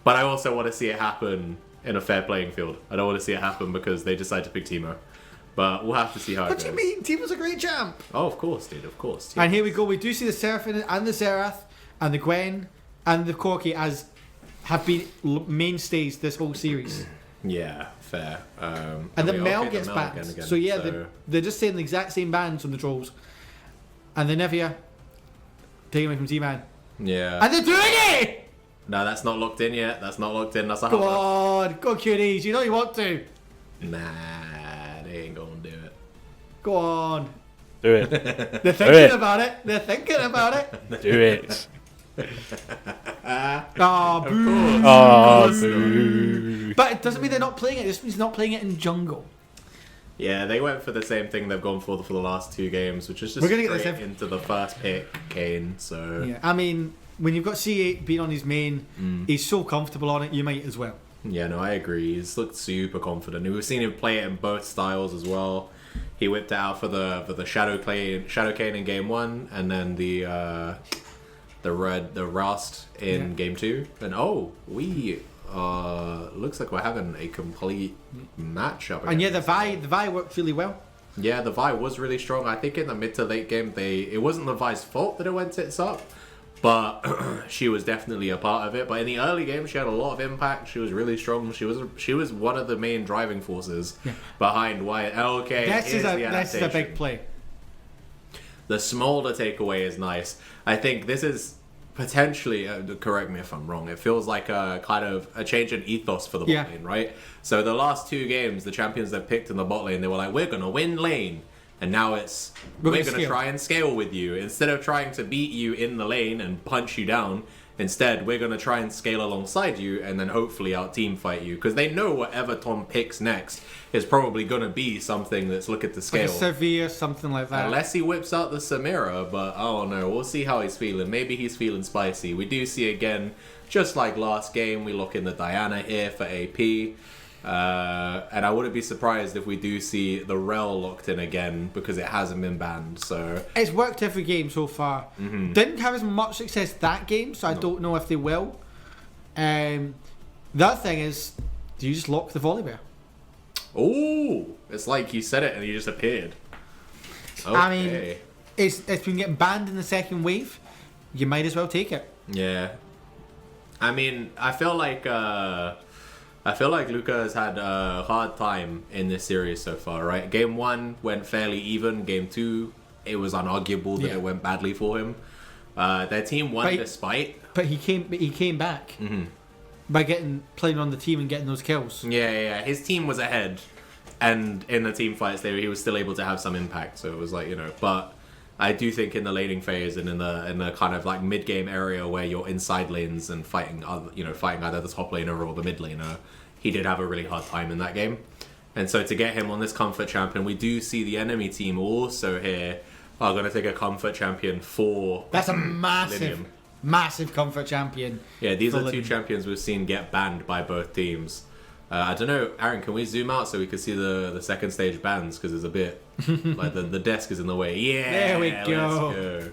But I also want to see it happen in a fair playing field. I don't want to see it happen because they decide to pick Teemo. But we'll have to see how it goes. What do you mean? Teemo's a great champ. Oh, of course, dude, of course. And here we go. We do see the Seraphine and the Xerath and the Gwen and the Corki as have been mainstays this whole series. Yeah, fair. And the Mel gets banned. Again, so yeah, they're just saying the exact same bans from the Trolls. And the Nevia taking away from T-Man. Yeah. And they're doing it! No, that's not locked in yet. That's not locked in. That's a Go on, go Cuties. You know you want to. Nah, they ain't gonna do it. Go on. Do it. They're thinking about it. They're thinking about it. Do it. Oh, boo. Oh, boo. But it doesn't mean they're not playing it. It just means they're not playing it in jungle. Yeah, they went for the same thing they've gone for the last 2 games, which is just We're gonna get straight this into the first pick, Kane. So Yeah, I mean, when you've got C8 being on his main, he's so comfortable on it, you might as well. yeah, no, I agree. He's looked super confident. We've seen him play it in both styles as well. He whipped it out for the Shadow Kane in game 1, and then the Rust in game 2. And we looks like we're having a complete matchup. And yeah, the Vi worked really well. Yeah, the Vi was really strong. I think in the mid to late game, it wasn't the Vi's fault that it went tits up, but she was definitely a part of it. But in the early game, she had a lot of impact. She was really strong. She was one of the main driving forces behind Wyatt. Okay, This is a big play. The Smolder takeaway is nice. I think this is potentially, correct me if I'm wrong, it feels like a kind of a change in ethos for the bot lane, right? So the last 2 games, the champions they've picked in the bot lane, they were like, we're going to win lane. And now it's, we're going to try and scale with you. Instead of trying to beat you in the lane and punch you down, instead we're going to try and scale alongside you and then hopefully out team fight you. Because they know whatever Tom picks next is probably going to be something that's looking to scale. Like a Severe, something like that. Unless he whips out the Samira, but I don't know. We'll see how he's feeling. Maybe he's feeling spicy. We do see again, just like last game, we lock in the Diana here for AP. And I wouldn't be surprised if we do see the Rel locked in again because it hasn't been banned. So it's worked every game so far. Didn't have as much success that game, so I don't know if they will. The other thing is, do you just lock the Volibear? Oh, it's like you said it and he just appeared. Okay. I mean, it's been getting banned in the second wave. You might as well take it. Yeah. I mean, I feel like Luca has had a hard time in this series so far, right? Game 1 went fairly even. Game 2, it was unarguable that it went badly for him. Their team won despite. But he came back by playing on the team and getting those kills. Yeah. His team was ahead, and in the team fights there, he was still able to have some impact. So it was like, but I do think in the laning phase and in the kind of like mid game area where you're inside lanes and fighting either the top laner or the mid laner, he did have a really hard time in that game. And so to get him on this comfort champion, we do see the enemy team also here are going to take a comfort champion for. That's a massive comfort champion. Yeah, these are 2 champions we've seen get banned by both teams. I don't know, Aaron, can we zoom out so we can see the second stage bans? Because it's a bit like the desk is in the way. Yeah, there we go. go. Let's go.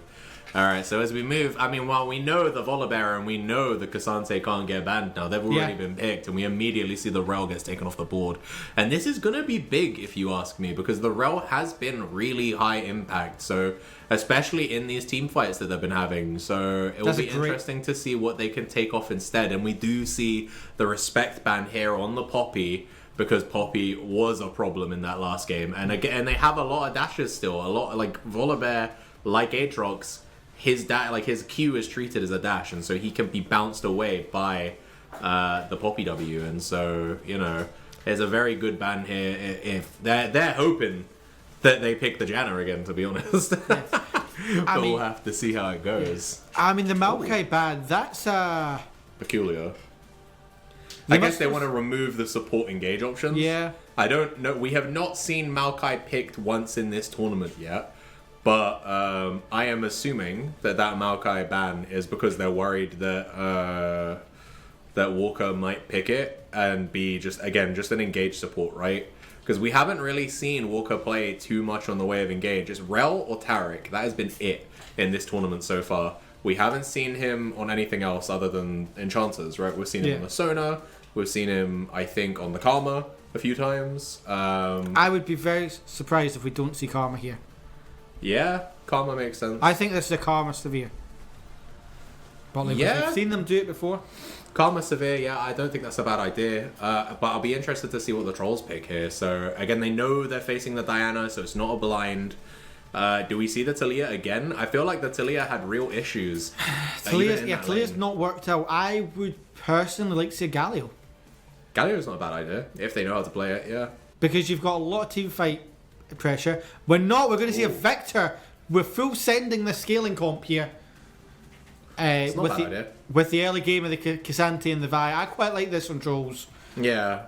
All right, so as we move, I mean, while we know the Volibear and we know the Cassante can't get banned now, they've already been picked, and we immediately see the Rel gets taken off the board. And this is going to be big, if you ask me, because the Rel has been really high impact, so especially in these team fights that they've been having. So it will be interesting to see what they can take off instead. And we do see the respect ban here on the Poppy, because Poppy was a problem in that last game. And again, they have a lot of dashes still, a lot like Volibear, like Aatrox. His Q is treated as a dash, and so he can be bounced away by the Poppy W. And so there's a very good ban here. If they're hoping that they pick the Janna again, to be honest. But we'll have to see how it goes. I mean, the Maokai ban, that's peculiar. I guess they want to remove the support engage options. Yeah. I don't know. We have not seen Maokai picked once in this tournament yet. But I am assuming that Maokai ban is because they're worried that that Walker might pick it and be just an engaged support, right? Because we haven't really seen Walker play too much on the way of engage. It's Rel or Taric. That has been it in this tournament so far. We haven't seen him on anything else other than Enchanters, right? We've seen him on the Sona. We've seen him, I think, on the Karma a few times. I would be very surprised if we don't see Karma here. Yeah, Karma makes sense. I think this is a Karma Severe. But we've seen them do it before. Karma Severe, yeah, I don't think that's a bad idea. But I'll be interested to see what the Trolls pick here. So, again, they know they're facing the Diana, so it's not a blind. Do we see the Taliyah again? I feel like the Taliyah had real issues. Taliyah's not worked out. I would personally like to see Galio. Galio's not a bad idea, if they know how to play it, yeah. Because you've got a lot of team fight pressure. We're going to see a Victor. We're full sending the scaling comp here. It's not a bad idea. With the early game of the K'Sante and the Vi. I quite like this on Trolls. Yeah.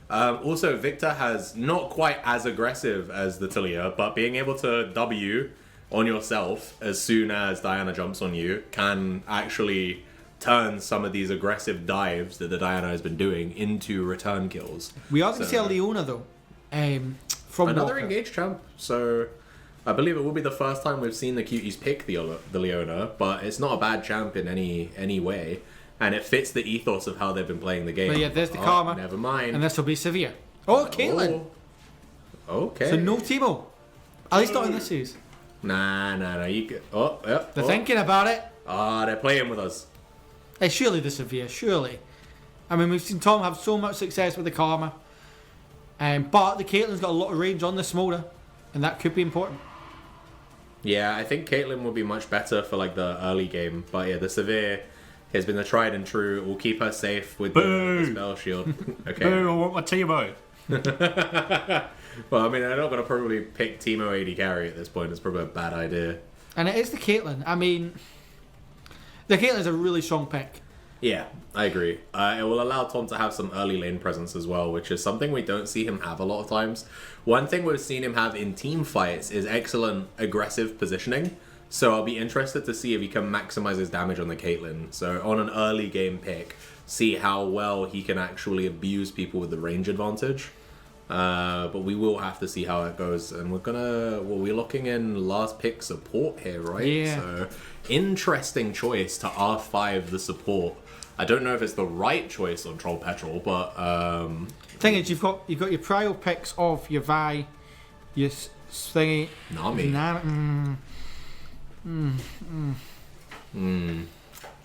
Also, Victor has not quite as aggressive as the Taliyah, but being able to W on yourself as soon as Diana jumps on you can actually turn some of these aggressive dives that the Diana has been doing into return kills. We are going to see a Leona, though. From another Walker. engaged champ, so I believe it will be the first time we've seen the Cuties pick the Leona, but it's not a bad champ in any way. And it fits the ethos of how they've been playing the game. But yeah, there's the Karma. Never mind. And this will be Severe. Oh, Caitlyn. Oh, okay. So no Teemo. At least not in this series. Nah. You could, yeah. They're thinking about it. They're playing with us. Hey, surely the Severe, surely. I mean, we've seen Tom have so much success with the Karma. But the Caitlyn's got a lot of range on the Smolder. And that could be important. Yeah, I think Caitlyn will be much better for like the early game. But yeah, the Severe has been the tried and true. We'll keep her safe with the spell shield. Okay. Boo, I want my Teemo. Well, I mean, I'm not going to probably pick Teemo AD carry at this point. It's probably a bad idea. And it is the Caitlyn. I mean, the Caitlyn's a really strong pick. Yeah, I agree. It will allow Tom to have some early lane presence as well, which is something we don't see him have a lot of times. One thing we've seen him have in team fights is excellent aggressive positioning. So I'll be interested to see if he can maximize his damage on the Caitlyn. So on an early game pick, see how well he can actually abuse people with the range advantage. But we will have to see how it goes. And we're looking in last pick support here, right? Yeah. So interesting choice to R5 the support. I don't know if it's the right choice on Troll Petrol, but Thing is, you've got your prior picks of your Vi, your thingy, Nami.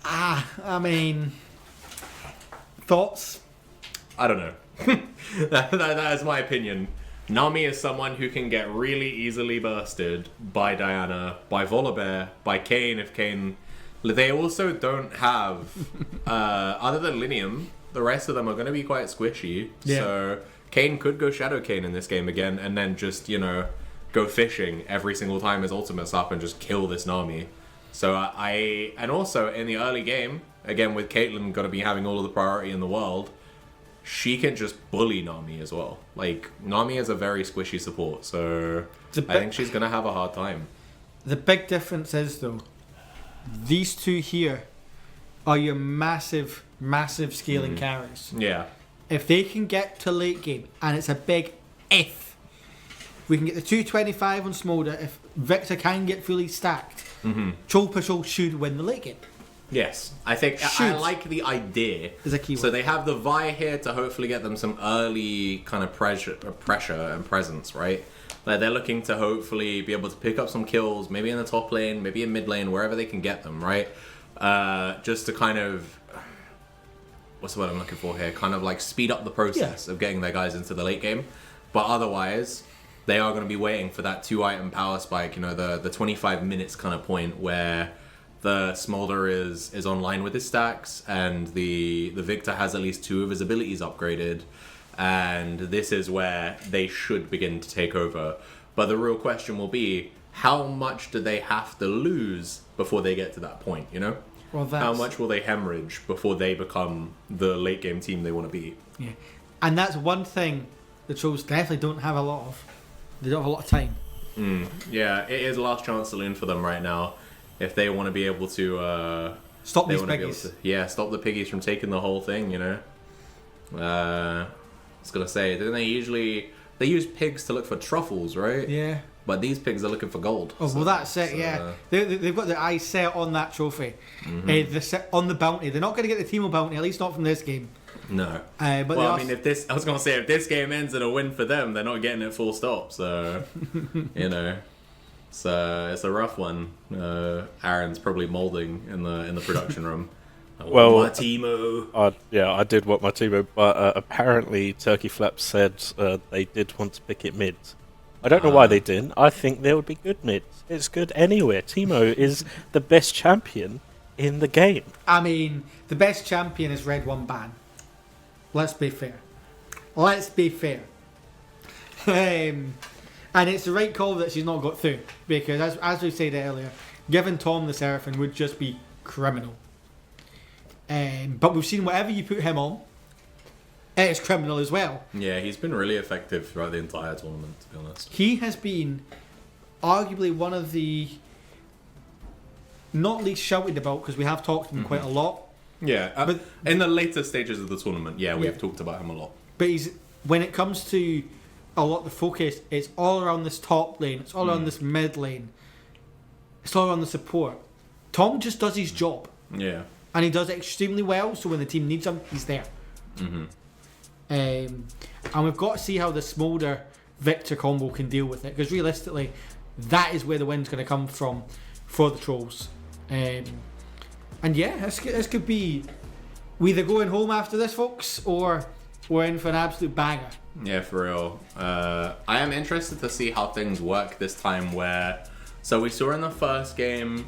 I mean, thoughts? I don't know. that is my opinion. Nami is someone who can get really easily bursted by Diana, by Volibear, by Kayn if Kayn... They also don't have... other than Linium, the rest of them are going to be quite squishy. Yeah. So Kayn could go Shadow Kayn in this game again and then just, go fishing every single time his ultimate's up and just kill this Nami. So and also in the early game, again with Caitlyn going to be having all of the priority in the world, she can just bully Nami as well. Like, Nami is a very squishy support, so I think she's going to have a hard time. The big difference is, though, these two here are your massive scaling carries. Yeah. If they can get to late game, and it's a big if, we can get the 225 on Smolder. If Victor can get fully stacked, Troll Patrol should win the late game. Yes, I think I like the idea. Is a key So word. they have the Vi here to hopefully get them some early kind of pressure and presence, right? Like they're looking to hopefully be able to pick up some kills, maybe in the top lane, maybe in mid lane, wherever they can get them, right? Just to kind of, what's the word I'm looking for here? Kind of like speed up the process of getting their guys into the late game. But otherwise, they are going to be waiting for that 2-item power spike, the 25 minutes kind of point where the Smolder is online with his stacks and the Victor has at least 2 of his abilities upgraded, and this is where they should begin to take over. But the real question will be, how much do they have to lose before they get to that point, Well, How much will they hemorrhage before they become the late game team they want to be? Yeah, and that's one thing the Trolls definitely don't have a lot of. They don't have a lot of time. Yeah, it is last chance saloon for them right now. If they want to be able to Stop they these want to be able piggies. to, stop the piggies from taking the whole thing. I was gonna say, didn't they usually use pigs to look for truffles, right? Yeah. But these pigs are looking for gold. Oh, well, that's it, yeah. They've got their eyes set on that trophy. They're set on the bounty. They're not going to get the Teemo bounty, at least not from this game. No. But well, I mean, if this game ends in a win for them, they're not getting it full stop. So, it's a rough one. Aaron's probably molding in the production room. Well, my Teemo. I did want my Teemo, but apparently Turkey Flap said they did want to pick it mid. I don't know why they didn't. I think there would be good mid. It's good anywhere. Teemo is the best champion in the game. I mean, the best champion is Red 1 ban. Let's be fair. And it's the right call that she's not got through. Because, as we said earlier, giving Tom the Seraphim would just be criminal. But we've seen whatever you put him on, it's criminal as well. Yeah, he's been really effective throughout the entire tournament, to be honest. He has been arguably one of the not least shouted about, because we have talked to him quite a lot. Yeah, but in the later stages of the tournament, we've talked about him a lot. But when it comes to a lot of the focus, it's all around this top lane, it's all around this mid lane, it's all around the support. Tom just does his job. Yeah. And he does it extremely well, so when the team needs him, he's there. And we've got to see how the Smolder Victor combo can deal with it, because realistically, that is where the win's going to come from for the Trolls. And this could be, we either going home after this, folks, or we're in for an absolute banger. Yeah, for real. I am interested to see how things work this time. So we saw in the first game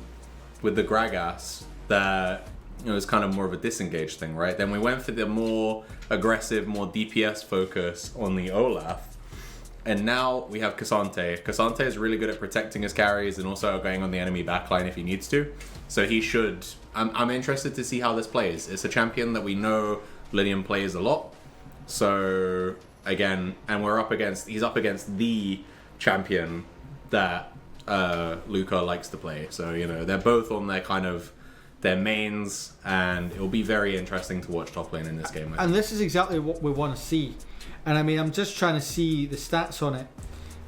with the Gragas that it was kind of more of a disengaged thing, right? Then we went for the more aggressive, more DPS focus on the Olaf. And now we have Cassante. Cassante is really good at protecting his carries and also going on the enemy backline if he needs to. So he should... I'm interested to see how this plays. It's a champion that we know Lilian plays a lot. So, again, and he's up against the champion that Luca likes to play. So, they're both on their mains, and it'll be very interesting to watch top lane in this game. And this is exactly what we want to see. And I mean, I'm just trying to see the stats on it,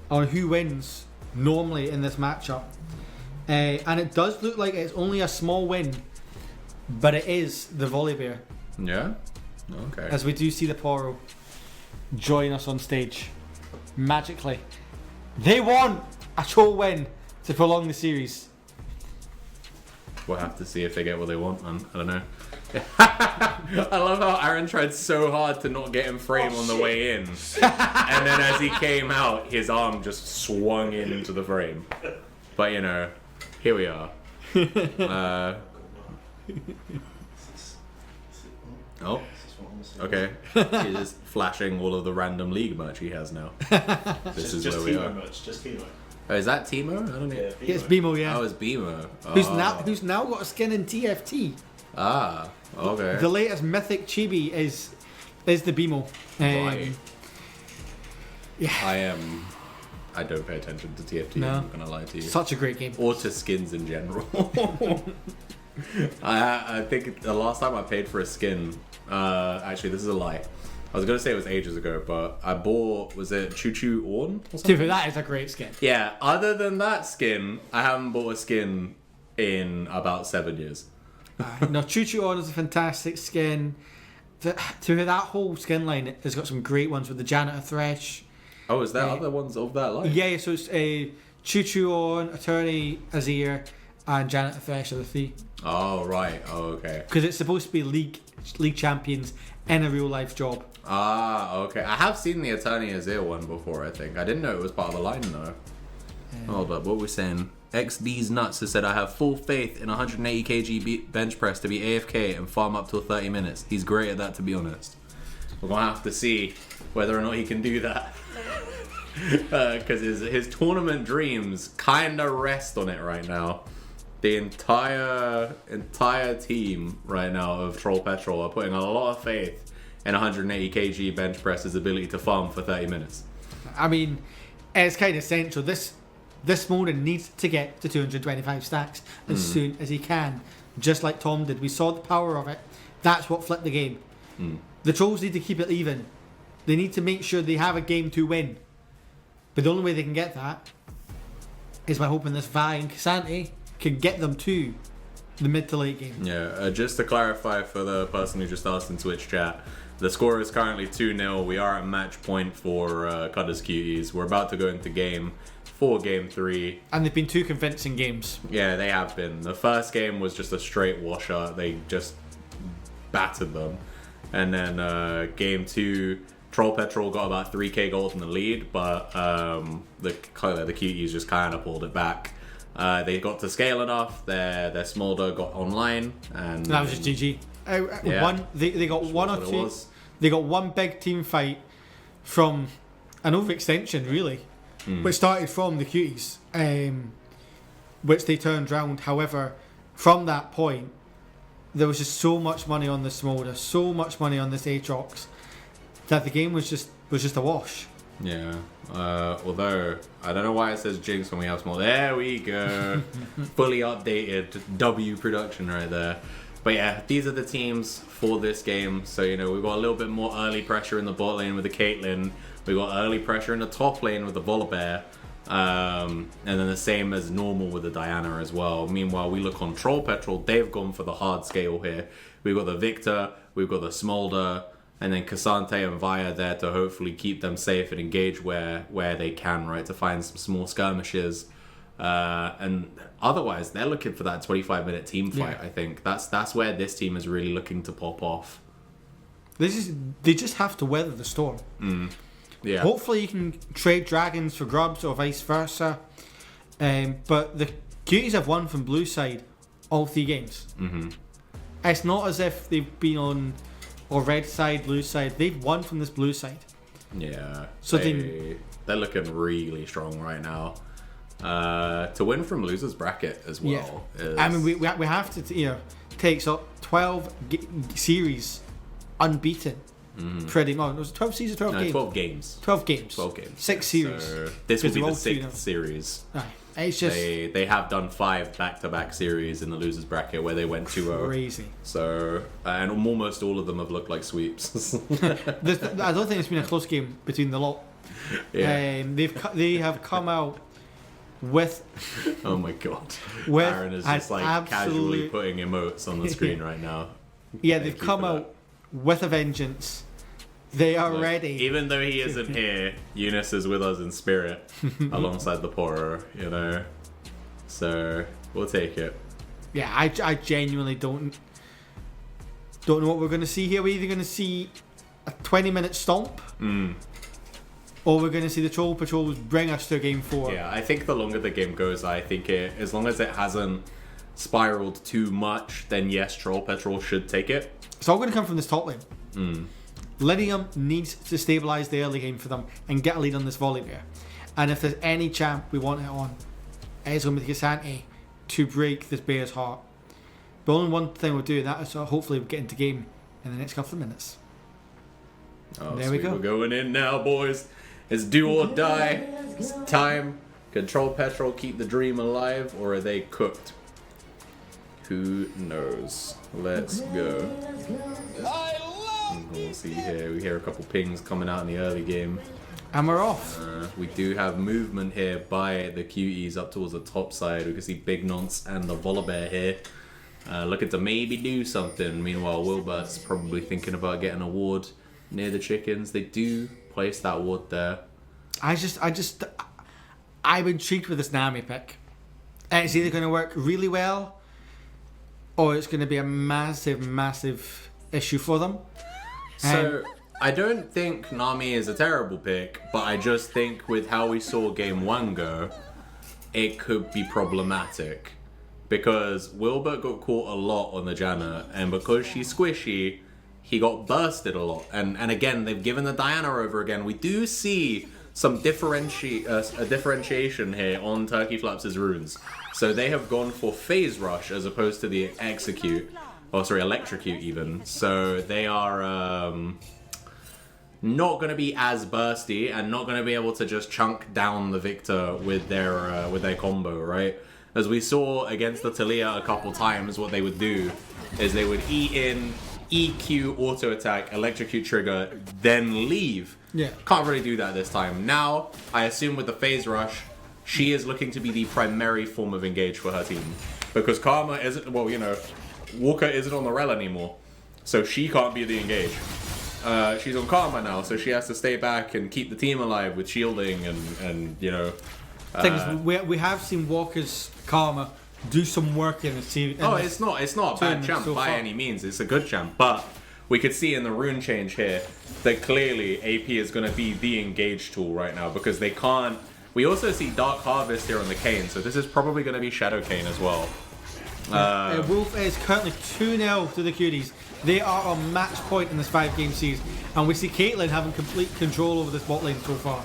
on who wins normally in this matchup. And it does look like it's only a small win, but it is the Volibear. Yeah? Okay. As we do see the Poro join us on stage. Magically. They want a troll win to prolong the series. We'll have to see if they get what they want, man. I don't know. I love how Aaron tried so hard to not get him frame on the way in. And then as he came out, his arm just swung into the frame. But, here we are. Oh, okay. He's just flashing all of the random league merch he has now. This is where we are. Just Teemo. Oh, is that Teemo? I don't know. Yeah, It's BMO, yeah. Oh, it's Beamer. Who's now got a skin in TFT. Ah, okay. The latest mythic chibi is the BMO. Right. Yeah. I don't pay attention to TFT, No. I'm not gonna lie to you. Such a great game. Or to skins in general. I think the last time I paid for a skin, actually this is a lie. I was gonna say it was ages ago, but I bought, was it Choo Choo Orn or something? Dude, that is a great skin. Yeah, other than that skin, I haven't bought a skin in about 7 years. No, Choo Choo On is a fantastic skin. That whole skin line has got some great ones with the Janitor Thresh. Oh, is there other ones of that line? Yeah, so it's Choo Choo On, Attorney Azir, and Janitor Thresh are the three. Oh, right. Oh, okay. Because it's supposed to be league champions in a real life job. Ah, okay. I have seen the Attorney Azir one before, I think. I didn't know it was part of the line, though. Hold up, what we're saying? XD's Nuts has said, I have full faith in 180 kg bench press to be AFK and farm up till 30 minutes. He's great at that, to be honest. We're going to have to see whether or not he can do that. Because his tournament dreams kind of rest on it right now. The entire team right now of Troll Petrol are putting a lot of faith in 180 kg bench press's ability to farm for 30 minutes. I mean, it's kind of essential. This morning needs to get to 225 stacks as soon as he can. just like Tom did. We saw the power of it. That's what flipped the game. The Trolls need to keep it even. They need to make sure they have a game to win. But the only way they can get that is by hoping this Vi and Cassante can get them to the mid to late game. Yeah, just to clarify for the person who just asked in Twitch chat, the score is currently 2-0. We are at match point for CUDDERS Cuties. We're about to go into game 4, game 3. And they've been 2 convincing games. Yeah, they have been. The first game was just a straight washer. They just battered them. And then game 2, Troll Petrol got about 3k gold in the lead, but the Cuties just kind of pulled it back. They got to scale enough. Their Smolder got online, and that was just GG. They got one or two. They got one big team fight from an overextension, really, which started from the Cuties, which they turned round. However, from that point, there was just so much money on the Smolder, so much money on this Aatrox, that the game was just a wash. Yeah. Although I don't know why it says Jinx when we have small. There we go. Fully updated W production right there. But yeah, these are the teams for this game. So we've got a little bit more early pressure in the bot lane with the Caitlyn. We've got early pressure in the top lane with the Volibear. And then the same as normal with the Diana as well. Meanwhile, we look on Troll Petrol. They've gone for the hard scale here. We've got the Victor. We've got the Smolder. And then Cassante and Via there to hopefully keep them safe and engage where they can, right? To find some small skirmishes. And otherwise, they're looking for that 25-minute team fight, I think. That's where this team is really looking to pop off. They just have to weather the storm. Yeah. Hopefully you can trade dragons for grubs or vice versa. But the Cuties have won from blue side all 3 games. It's not as if they've been on or red side, blue side. They've won from this blue side. Yeah. So they're looking really strong right now. To win from losers bracket as well. I mean, we have to take 12 series unbeaten. Pretty much. Was it 12 series or 12 games? 12 games. 12 games. 12 games. 6 series. So this will be the 6th series. Aye. It's just they have done 5 back-to-back series in the losers bracket where they went 2-0. Crazy. So and almost all of them have looked like sweeps. I don't think it's been a close game between the lot. Yeah. They have come out with. Oh my god. With Aaron is just casually putting emotes on the screen right now. Yeah, they've come out with a vengeance. They are ready. Even though he isn't here, Eunice is with us in spirit alongside the Porter, So we'll take it. Yeah, I genuinely don't know what we're going to see here. We're either going to see a 20-minute stomp, or we're going to see the Troll Patrols bring us to game 4. Yeah, I think the longer the game goes, I think as long as it hasn't spiraled too much, then yes, Troll Petrol should take it. It's all going to come from this top lane. Lydium needs to stabilise the early game for them and get a lead on this Volibear. And if there's any champ we want it on, it's going to be Cassante to break this bear's heart. But only one thing we'll do, and that is hopefully we'll get into game in the next couple of minutes. Oh, there we go. We're going in now, boys. It's do or die. It's time. Control Petrol, keep the dream alive, or are they cooked? Who knows? Let's go. We'll see here. We hear a couple pings coming out in the early game. And we're off. We do have movement here by the Cuties up towards the top side. We can see Big Nonce and the Volibear here. Looking to maybe do something. Meanwhile, Wilbert's probably thinking about getting a ward near the chickens. They do place that ward there. I'm intrigued with this Nami pick. And it's either going to work really well, or it's going to be a massive, massive issue for them. So I don't think Nami is a terrible pick, but I just think with how we saw game 1 go, it could be problematic. Because Wilbert got caught a lot on the Janna, and because she's squishy, he got bursted a lot. And again, they've given the Diana over again. We do see some differentiation here on Turkey Flaps' runes. So they have gone for Phase Rush as opposed to the Electrocute even. So they are not going to be as bursty and not going to be able to just chunk down the Victor with their combo, right? As we saw against the Talia a couple times, what they would do is they would E in, EQ, auto attack, electrocute trigger, then leave. Yeah. Can't really do that this time. Now, I assume with the phase rush, she is looking to be the primary form of engage for her team. Because Karma isn't, well, you know, Walker isn't on the rel anymore. So she can't be the engage. She's on Karma now, so she has to stay back and keep the team alive with shielding and you know. Thing is, we have seen Walker's Karma do some work in the team. It's not a bad champ so by far. any means. It's a good champ, but we could see in the rune change here that clearly AP is going to be the engage tool right now because they can't. We also see Dark Harvest here on the Kayn, so this is probably going to be Shadow Kayn as well. Wolf is currently 2-0 to the Cuties. They are on match point in this 5-game series, and we see Caitlyn having complete control over this bot lane so far.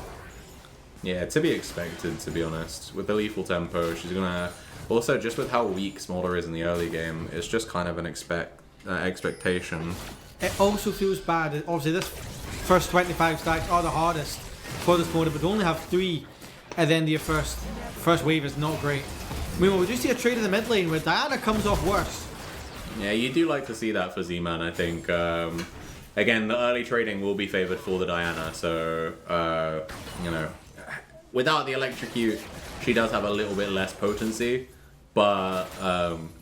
Yeah, to be expected, to be honest. With the lethal tempo, she's going to... Also, just with how weak Smolder is in the early game, it's just kind of an expectation. It also feels bad. Obviously, this first 25 stacks are the hardest for this mode, but to only have 3 and then your first wave is not great. Meanwhile, we do see a trade in the mid lane where Diana comes off worse. Yeah, you do like to see that for Z-Man, I think. Again, the early trading will be favoured for the Diana, so, you know, without the electrocute, she does have a little bit less potency, but,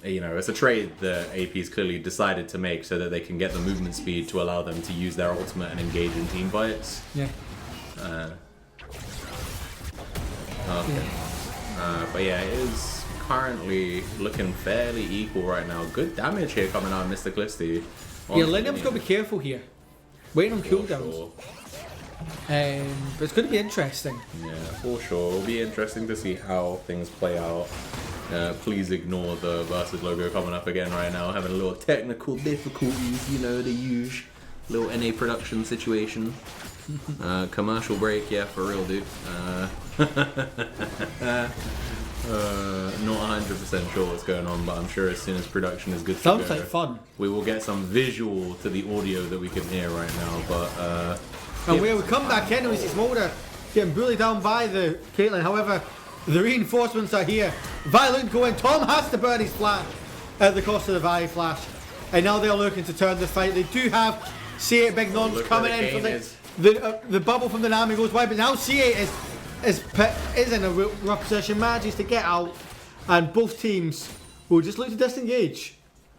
you know, it's a trade that AP's clearly decided to make so that they can get the movement speed to allow them to use their ultimate and engage in team fights. Yeah. Okay. But yeah, it is currently looking fairly equal right now. Good damage here coming out of Mr. Clisty. Yeah, Linium's got to be careful here. Waiting on cooldowns. Sure. But it's going to be interesting. Yeah, for sure. It'll be interesting to see how things play out. Please ignore the Versus logo coming up again right now. Having a little technical difficulties, you know, the usual. Little NA production situation. Commercial break, yeah, for real, dude. Not 100% sure what's going on, but I'm sure as soon as production is good to Sounds go, like fun. we will get some visual to the audio that we can hear right now. But And where we come back in, we see Smolder getting bullied down by the Caitlyn. However, the reinforcements are here. Violent going. Tom has to burn his flash at the cost of the Vi flash. And now they're looking to turn the fight. They do have C8 Big Nons look coming where in the for the bubble from the Nami goes wide, but now C8 is in a rough position, manages to get out, and both teams will just look to disengage.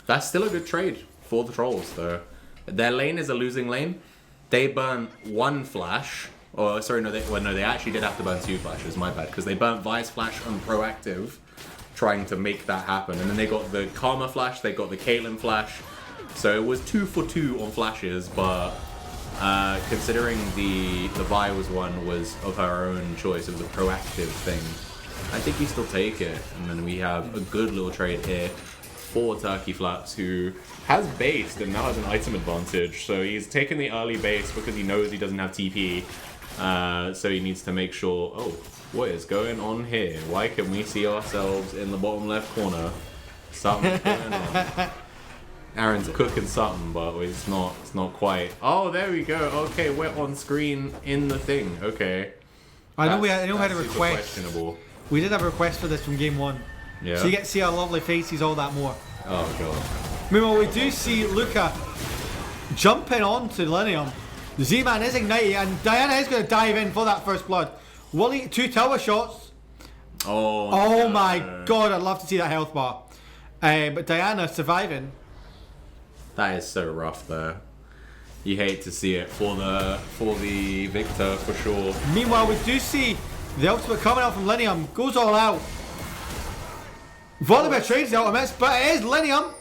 that's still a good trade for the Trolls, though. Their lane is a losing lane. They burn 1 flash. Or, sorry, no, they actually did have to burn 2 flashes, my bad, because they burnt Vi's flash on proactive, trying to make that happen. And then they got the Karma flash, they got the Caitlyn flash. So it was 2 for 2 on flashes, but considering the Vi was of her own choice, it was a proactive thing. I think you still take it. And then we have a good little trade here for Turkey Flaps, who has based and now has an item advantage. So he's taken the early base because he knows he doesn't have TP. So he needs to make sure, oh, what is going on here? Why can we see ourselves in the bottom left corner? Something's going on. Aaron's cooking something, but it's not quite. Oh, there we go. Okay, we're on screen in the thing. Okay. I know we had a super request. Questionable. We did have a request for this from game 1. Yeah. So you get to see our lovely faces all that more. Oh god. Meanwhile, we do see Luca jumping on to Linium. The Z-Man is ignited, and Diana is going to dive in for that first blood. Will he? 2 tower shots. Oh Oh my god, I'd love to see that health bar. But Diana surviving. That is so rough there. You hate to see it for the victor for sure. Meanwhile, we do see the ultimate coming out from Linium. Goes all out. Volibear trades the ultimates, but it is Linium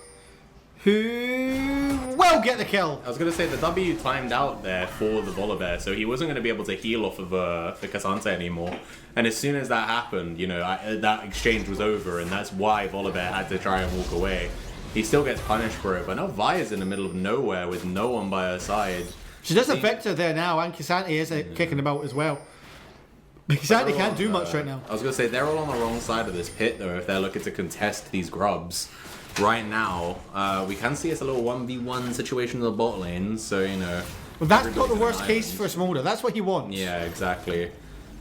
who will get the kill. I was going to say the W timed out there for the Volibear, so he wasn't going to be able to heal off of the Cassante anymore. And as soon as that happened, you know, that exchange was over, and that's why Volibear had to try and walk away. He still gets punished for it, but now Vi is in the middle of nowhere with no one by her side. She does a Victor there now, and Cassante is kicking him out as well. But Cassante can't do much right now. I was going to say, they're all on the wrong side of this pit, though, if they're looking to contest these grubs. Right now, we can see it's a little 1v1 situation in the bot lane, so, you know... Well, that's not the worst case for Smolder. That's what he wants. Yeah, exactly.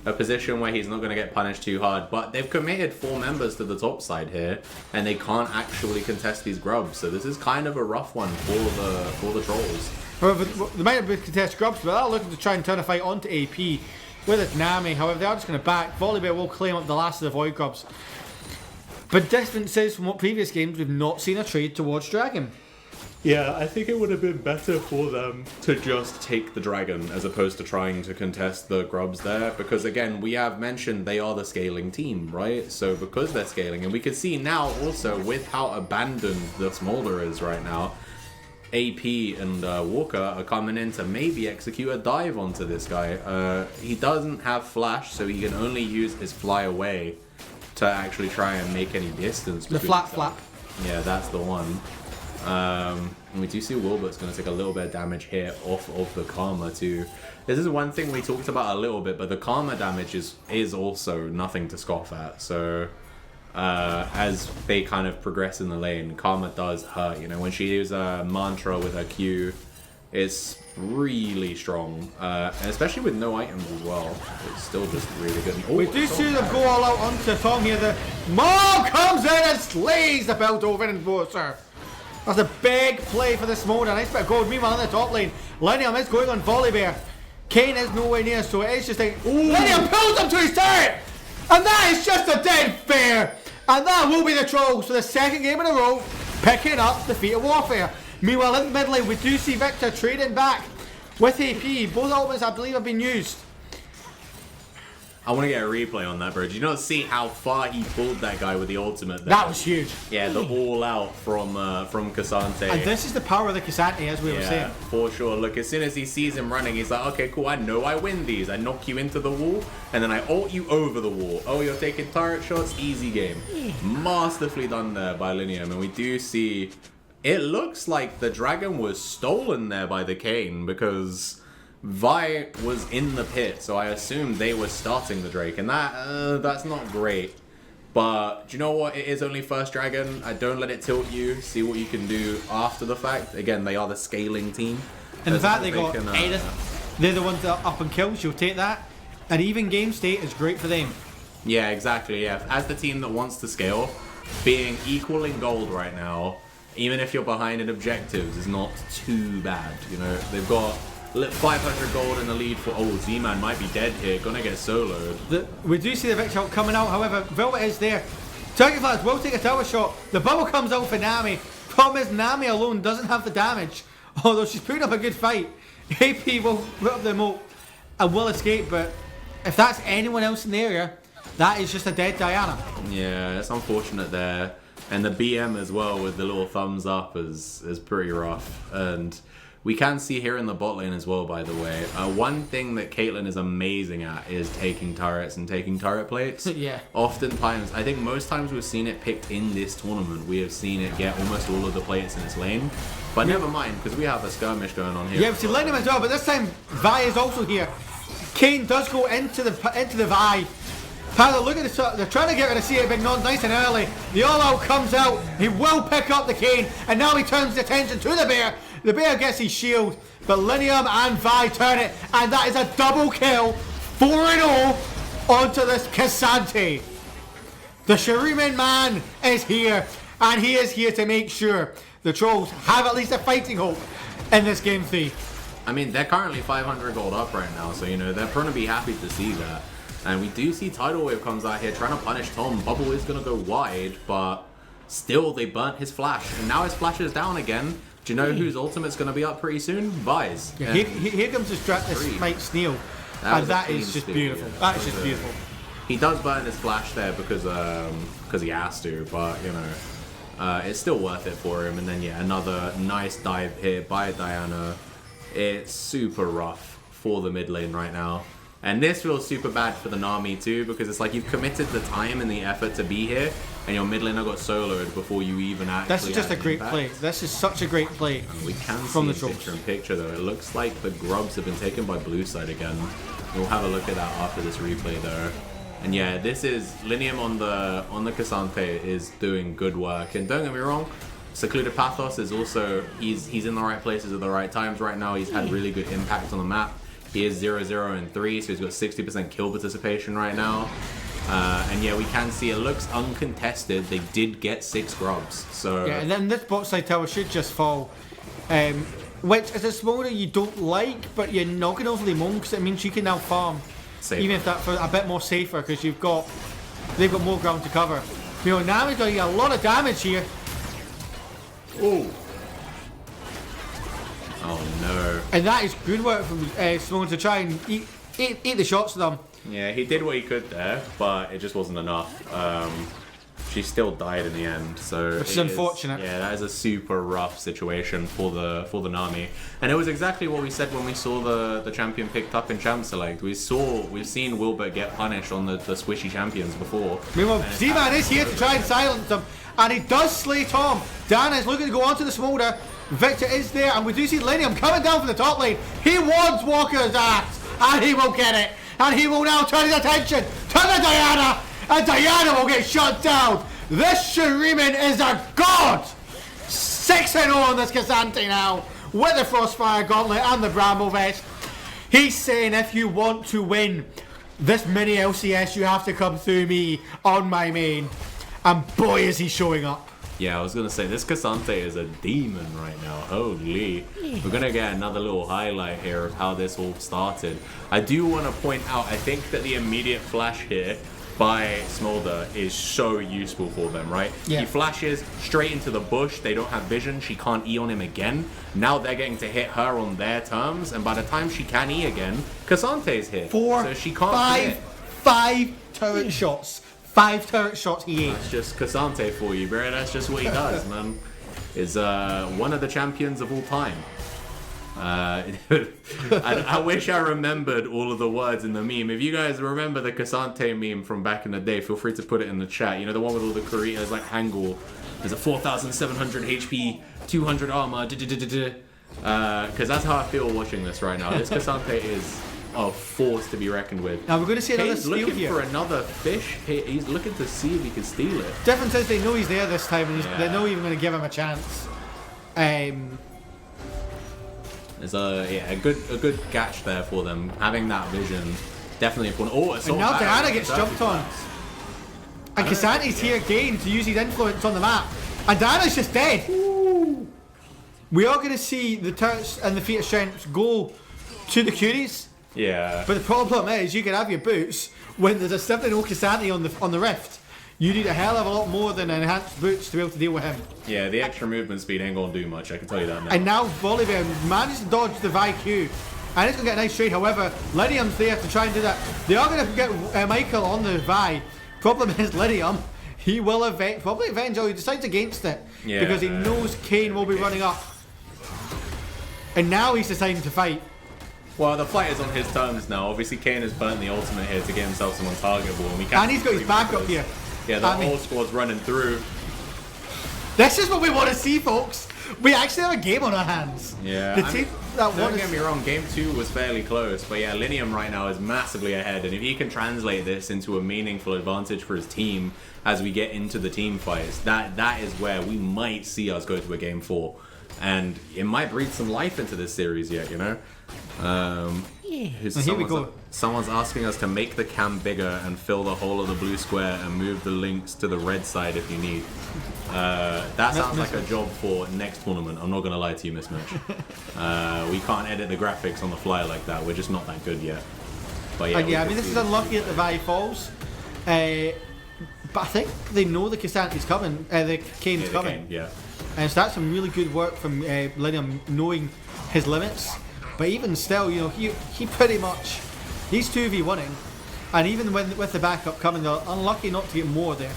a position where he's not going to get punished too hard. But they've committed 4 members to the top side here, and they can't actually contest these grubs. So this is kind of a rough one for the trolls. However, they might have been contested grubs, but they're looking to try and turn a fight onto AP with its Nami. However, they are just going to back. Volibear will claim up the last of the Void Grubs. But differences from what previous games, we've not seen a trade towards Dragon. Yeah, I think it would have been better for them to just take the dragon as opposed to trying to contest the grubs there. Because again, we have mentioned they are the scaling team, right? So because they're scaling, and we can see now also with how abandoned the Smolder is right now, AP and Walker are coming in to maybe execute a dive onto this guy. He doesn't have flash, so he can only use his fly away to actually try and make any distance. The flap. Yeah, that's the one. And we do see Wilbert's going to take a little bit of damage here off of the Karma too. This is one thing we talked about a little bit, but the Karma damage is also nothing to scoff at. So as they kind of progress in the lane, Karma does hurt. You know, when she uses a mantra with her Q, it's really strong, and especially with no items as well. It's still just really good. Oh, We do see them go all out onto Tom here. The Maul comes in and slays the belt over in Boaster. That's a big play for the Smolder. Nice bit of gold. Meanwhile, on the top lane, Linium is going on Volibear. Kane is nowhere near, so it is just like... Linium pulls him to his turret! And that is just a dead fair! And that will be the Trolls for the second game in a row, picking up the feat of Warfare. Meanwhile, in the mid lane, we do see Victor trading back with AP. Both ultimates, I believe, have been used. I want to get a replay on that, bro. Did you not see how far he pulled that guy with the ultimate there? That was huge. Yeah, the all out from Cassante. And this is the power of the Cassante, as we were saying. For sure. Look, as soon as he sees him running, he's like, okay, cool, I know I win these. I knock you into the wall, and then I ult you over the wall. Oh, you're taking turret shots? Easy game. Masterfully done there by Linium. And we do see... It looks like the dragon was stolen there by the Kane, because... Vi was in the pit, so I assumed they were starting the Drake, and that's not great. But do you know what? It is only first dragon. Don't let it tilt you. See what you can do after the fact. Again, they are the scaling team. In fact, they got Edith. They're the ones that are up in kills. You'll take that. An even game state is great for them. Yeah, exactly. Yeah, as the team that wants to scale, being equal in gold right now, even if you're behind in objectives, is not too bad. You know, they've got 500 gold in the lead for... Oh, Z-Man might be dead here. Gonna get soloed. We do see the Victor coming out. However, Velvet is there. Target Flash will take a tower shot. The bubble comes out for Nami. Problem is, Nami alone doesn't have the damage. Although she's putting up a good fight. AP will put up the moat and will escape. But if that's anyone else in the area, that is just a dead Diana. Yeah, it's unfortunate there. And the BM as well with the little thumbs up is pretty rough. And... we can see here in the bot lane as well, by the way. One thing that Caitlyn is amazing at is taking turrets and taking turret plates. Yeah. Oftentimes, I think most times we've seen it picked in this tournament. We have seen it get almost all of the plates in its lane. But never mind, because we have a skirmish going on here. Yeah, we've seen Linium as well, but this time Vi is also here. Kane does go into the Vi. Paolo, look at this. They're trying to get rid of CA Big Non nice and early. The all-out comes out. He will pick up the Kane, and now he turns the attention to the Bear. The Bear gets his shield, but Linium and Vi turn it, and that is a double kill, 4-0 onto this Cassante. The Shuriman man is here, and he is here to make sure the Trolls have at least a fighting hope in this game 3. I mean, they're currently 500 gold up right now, so, you know, they're going to be happy to see that. And we do see Tidal Wave comes out here trying to punish Tom. Bubble is going to go wide, but still they burnt his flash. And now his flash is down again. Do you know whose ultimate's going to be up pretty soon? Vi's. Yeah, here comes the Smite Sneal. And that is just beautiful. That is just beautiful. He does burn his flash there because he has to, but, you know, it's still worth it for him. And then, yeah, another nice dive here by Diana. It's super rough for the mid lane right now. And this feels super bad for the Nami too, because it's like you've committed the time and the effort to be here, and your mid laner got soloed before you even actually... This is just a great play. This is such a great play. And we can from see the picture in picture though. It looks like the grubs have been taken by blue side again. We'll have a look at that after this replay though. And yeah, this is Linium on the Cassante is doing good work. And don't get me wrong, Secluded Pathos is also he's in the right places at the right times right now. He's had really good impact on the map. He is 0-0-3, so he's got 60% kill participation right now. And yeah, we can see it looks uncontested. They did get 6 grubs. So yeah, and then this bot side tower should just fall. Which is a smolder you don't like, but you're not going to overly moan because it means you can now farm. Safer. Even if that's a bit more safer because they've got more ground to cover. You know, Nami's doing a lot of damage here. Oh. Oh no. And that is good work from Sloan to try and eat the shots of them. Yeah, he did what he could there, but it just wasn't enough. She still died in the end, so which is unfortunate. Yeah, that is a super rough situation for the Nami, and it was exactly what we said when we saw the champion picked up in Champ Select. We've seen Wilbert get punished on the squishy champions before. Meanwhile, Z-Man is here to try and silence them, and he does slay Tom. Dana is looking to go onto the smolder. Victor is there, and we do see Linium coming down from the top lane. He wants Walker's ass, and he will get it. And he will now turn his attention to the Diana, and Diana will get shut down. This Shuriman is a god. 6-0 on this Cassante now, with the Frostfire Gauntlet and the Bramble Vest. He's saying if you want to win this mini LCS, you have to come through me on my main. And boy is he showing up. Yeah, I was going to say, this Cassante is a demon right now. Holy. We're going to get another little highlight here of how this all started. I do want to point out, I think that the immediate flash here by Smolder is so useful for them, right? Yeah. He flashes straight into the bush. They don't have vision. She can't E on him again. Now they're getting to hit her on their terms. And by the time she can E again, Cassante's here. So she can't five turret shots. 5 turret shots he ate. That's just Cassante for you, bro. That's just what he does, man. Is one of the champions of all time. I wish I remembered all of the words in the meme. If you guys remember the Cassante meme from back in the day, feel free to put it in the chat. You know, the one with all the Koreas like Hangul. There's a 4,700 HP, 200 armor, because that's how I feel watching this right now. This Cassante is a force to be reckoned with. Now we're going to see another He's steal looking here. for another fish. He's looking to see if he can steal it. Difference is they know he's there this time, and Yeah. they're not even going to give him a chance. There's a good catch there for them. Having that vision, definitely important. Oh, And now Diana gets jumped on. And Cassante's here again to use his influence on the map. And Diana's just dead. Ooh. We are going to see the turrets and the feat of strength go to the Cuties. Yeah. But the problem is, you can have your boots when there's a 7-0 Cassante on the Rift. You need a hell of a lot more than enhanced boots to be able to deal with him. Yeah, the extra movement speed ain't gonna do much, I can tell you that now. And now Volibear manages to dodge the Vi Q. And it's going to get a nice trade. However, Lydium's there to try and do that. They are going to get Michael on the Vi. Problem is, Lydium, he will probably eventually he decides against it. Yeah. Because he knows Kane will be running up. And now he's deciding to fight. Well, the fight is on his terms now. Obviously, Kane has burnt the ultimate here to get himself someone targetable. And, we can't And he's got his backup here. Yeah, the whole squad's running through. This is what we want to see, folks. We actually have a game on our hands. Yeah. The team that Don't won get me wrong, game 2 was fairly close, but yeah, Linium right now is massively ahead, and if he can translate this into a meaningful advantage for his team as we get into the team fights, that is where we might see us go to a game 4. And it might breathe some life into this series yet, you know? Here we go. Someone's asking us to make the cam bigger and fill the whole of the blue square and move the links to the red side if you need. That sounds like a job for next tournament. I'm not going to lie to you, Mismatch. We can't edit the graphics on the fly like that. We're just not that good yet. But yeah, I mean, this is unlucky that the Vi falls. But I think they know the Cassante's coming, the Kane's coming. Kane, yeah. And so that's some really good work from Linium knowing his limits. But even still, you know, he pretty much, he's 2v1ing. And even with the backup coming, they're unlucky not to get more there.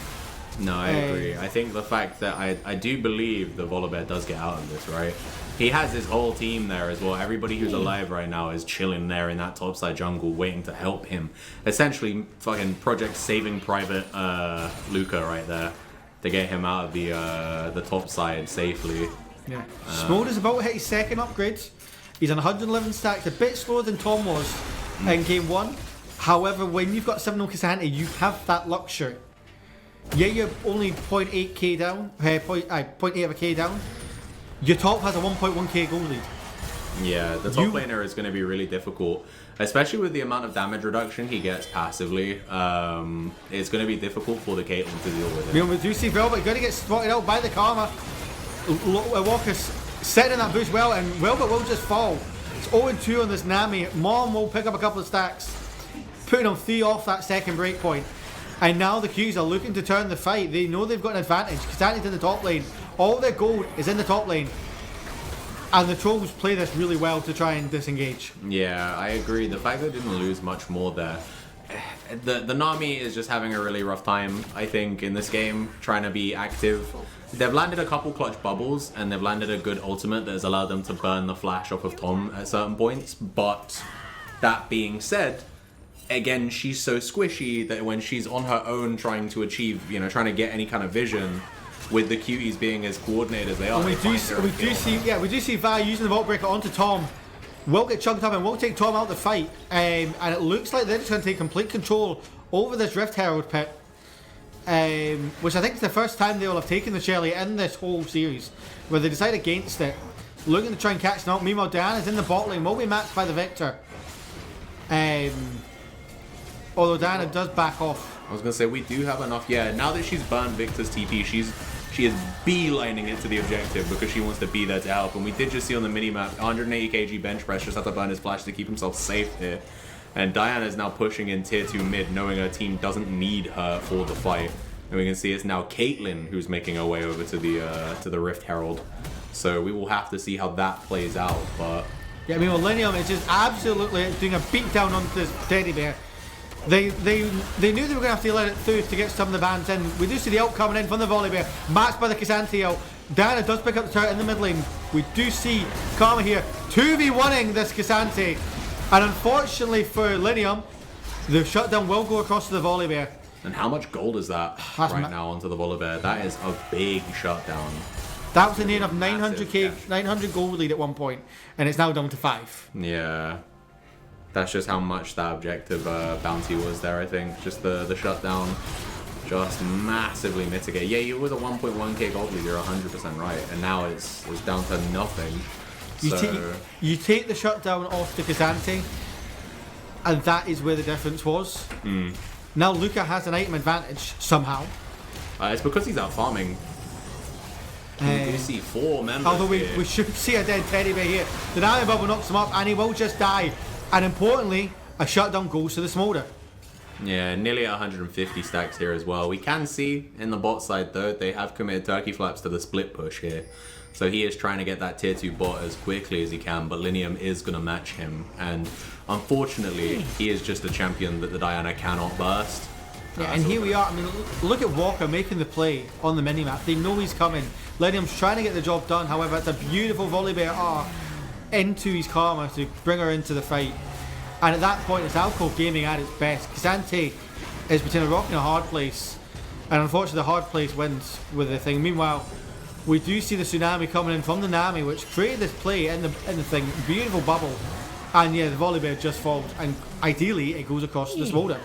No, I agree. I think the fact that I do believe the Volibear does get out of this, right? He has his whole team there as well. Everybody who's alive right now is chilling there in that topside jungle waiting to help him. Essentially, fucking Project Saving Private Luca right there to get him out of the top side safely. Yeah. Smolder's about to hit his second upgrade. He's on 111 stacks, a bit slower than Tom was in game 1. However, when you've got 7-0 Cassante, you have that luxury. Yeah, you're only 0.8k down, 0.8 of a k down. Your top has a 1.1k goal lead. Yeah, the top laner is going to be really difficult, especially with the amount of damage reduction he gets passively. It's going to be difficult for the Caitlyn to deal with it. We do see Velvet going to get spotted out by the Karma. Walker's setting that boost well, and Velvet will just fall. It's 0-2 on this Nami. Mom will pick up a couple of stacks, putting on 3 off that second breakpoint. And now the Qs are looking to turn the fight. They know they've got an advantage. Kasane's in the top lane. All their gold is in the top lane. And the Trolls play this really well to try and disengage. Yeah, I agree. The fact that they didn't lose much more there. The Nami is just having a really rough time, I think, in this game, trying to be active. They've landed a couple clutch bubbles, and they've landed a good ultimate that has allowed them to burn the flash off of Tom at certain points. But that being said, again, she's so squishy that when she's on her own trying to achieve, trying to get any kind of vision, with the cuties being as coordinated as they are, we do see Vi using the Vault Breaker onto Tom. Will get chunked up and will take Tom out the fight, and it looks like they're just going to take complete control over this Rift Herald pit, which I think is the first time they will have taken the Shelly in this whole series, where they decide against it, looking to try and catch them out. Meanwhile, Diana's in the bot lane, will be matched by the Victor. Although Diana does back off. I was going to say, we do have enough. Yeah, now that she's burned Victor's TP, she is beelining it to the objective because she wants to be there to help. And we did just see on the minimap, 180 kg bench press, just had to burn his flash to keep himself safe here. And Diana is now pushing in tier 2 mid, knowing her team doesn't need her for the fight. And we can see it's now Caitlyn who's making her way over to the Rift Herald. So we will have to see how that plays out. But yeah, I mean, Millennium is just absolutely doing a beatdown onto this teddy bear. They knew they were going to have to let it through to get some of the bans in. We do see the ult coming in from the volley bear, matched by the K'Sante ult. Diana does pick up the turret in the mid lane. We do see Karma here 2v1ing this K'Sante. And unfortunately for Linium, the shutdown will go across to the volley bear. And how much gold is that right now onto the volley bear? That is a big shutdown. That was in the end of 900 gold lead at one point, and it's now down to 5. Yeah. That's just how much that objective bounty was there, I think. Just the shutdown just massively mitigate. Yeah, you was a 1.1k gold lead, you're 100% right. And now it's down to nothing. You take the shutdown off the K'Sante, and that is where the difference was. Now Luca has an item advantage, somehow. It's because he's out farming. We do see 4 members. Although we should see a dead teddy bear here. The Nami Bubble knocks him up, and he will just die. And importantly, a shutdown goes to the Smolder. Yeah, nearly 150 stacks here as well. We can see in the bot side though, they have committed turkey flaps to the split push here. So he is trying to get that tier 2 bot as quickly as he can, but Linium is going to match him. And unfortunately, he is just a champion that the Diana cannot burst. Yeah, and here we are. I mean, look at Walker making the play on the minimap. They know he's coming. Linium's trying to get the job done. However, it's a beautiful volley bear R into his Karma to bring her into the fight. And at that point, it's Alco gaming at its best. K'Sante is between a rock and a hard place, and unfortunately the hard place wins with the thing. Meanwhile, we do see the tsunami coming in from the Nami, which created this play in the thing. Beautiful bubble, and yeah, the volley bear just falls, and ideally it goes across the Smolder.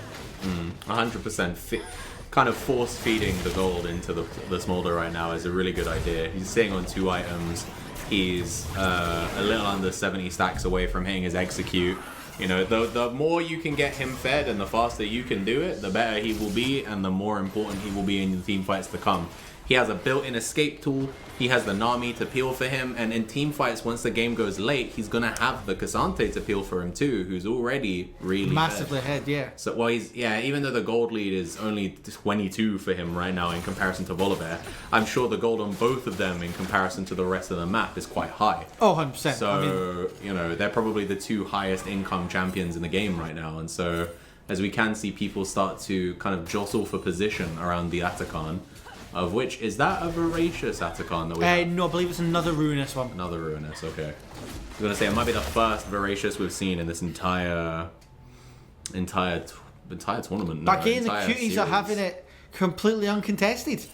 100% kind of force feeding the gold into the Smolder right now is a really good idea. He's sitting on 2 items. He's a little under 70 stacks away from hitting his execute. You know, the more you can get him fed and the faster you can do it, the better he will be, and the more important he will be in the team fights to come. He has a built-in escape tool. He has the Nami to peel for him, and in team fights, once the game goes late, he's gonna have the K'Sante to peel for him too, who's already really massively ahead. Yeah. So well, even though the gold lead is only 22 for him right now in comparison to Volibear, I'm sure the gold on both of them in comparison to the rest of the map is quite high. Oh, 100%. So you know, they're probably the 2 highest income champions in the game right now, and so as we can see people start to kind of jostle for position around the Atakan. Of which, is that a Voracious Atakan that we have? No, I believe it's another Ruinous one. Another Ruinous, okay. I was going to say, it might be the first Voracious we've seen in this entire tournament. But again, the Cuties are having it completely uncontested.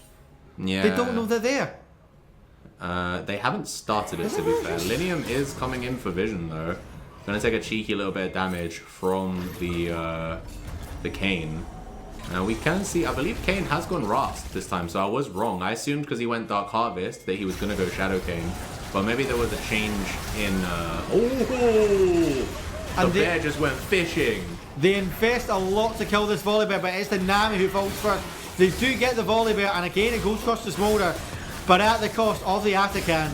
Yeah. They don't know they're there. They haven't started it, to be fair. Linium is coming in for vision, though. Going to take a cheeky little bit of damage from the Kayn. Now we can see, I believe Kayn has gone Rast this time, so I was wrong. I assumed because he went Dark Harvest that he was going to go Shadow Kayn. But maybe there was a change in... The bear just went fishing. They invest a lot to kill this Volibear, but it's the Nami who falls first. They do get the Volibear, and again it goes across the Smolder, but at the cost of the Atakan.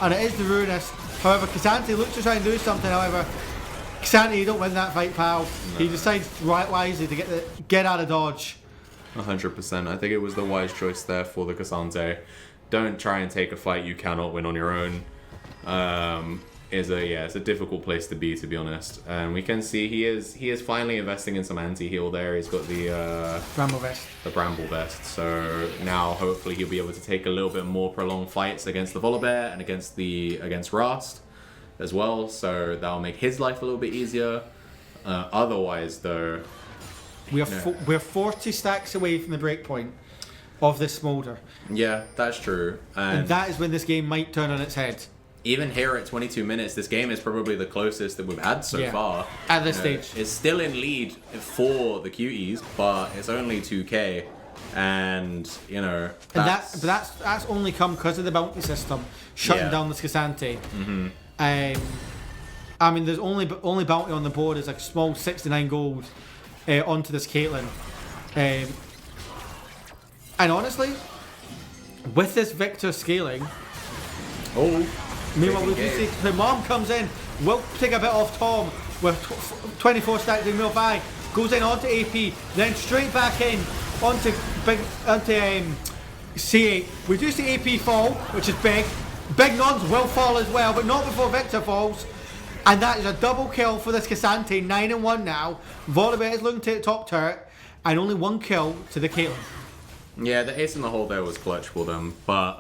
And it is the Ruinous. However, K'Sante looks to try and do something, however. K'Sante, you don't win that fight, pal. No. He decides right wisely to get out of dodge. 100%. I think it was the wise choice there for the K'Sante. Don't try and take a fight you cannot win on your own. It's a difficult place to be honest. And we can see he is finally investing in some anti-heal there. He's got the Bramble Vest. The Bramble Vest. So now hopefully he'll be able to take a little bit more prolonged fights against the Volibear and against Rast as well. So that'll make his life a little bit easier. Otherwise though, we're 40 stacks away from the breakpoint of this Smolder. Yeah, that's true. And that is when this game might turn on its head. Even here at 22 minutes, this game is probably the closest that we've had so far. At this stage. It's still in lead for the Cuties, but it's only 2k. And, that's only come because of the bounty system shutting down this K'Sante. Mm-hmm. I mean, there's only bounty on the board is a small 69 gold onto this Caitlyn. And honestly, with this Victor scaling... Meanwhile, we can see the mom comes in, will take a bit off Tom with 24 stacks in mill bag, goes in onto AP, then straight back in onto C8. We do see AP fall, which is big. Big Nons will fall as well, but not before Victor falls. And that is a double kill for this K'Sante, 9-1 now. Volibear is looking to the top turret, and only one kill to the Caitlyn. Yeah, the ace in the hole there was clutch for them, but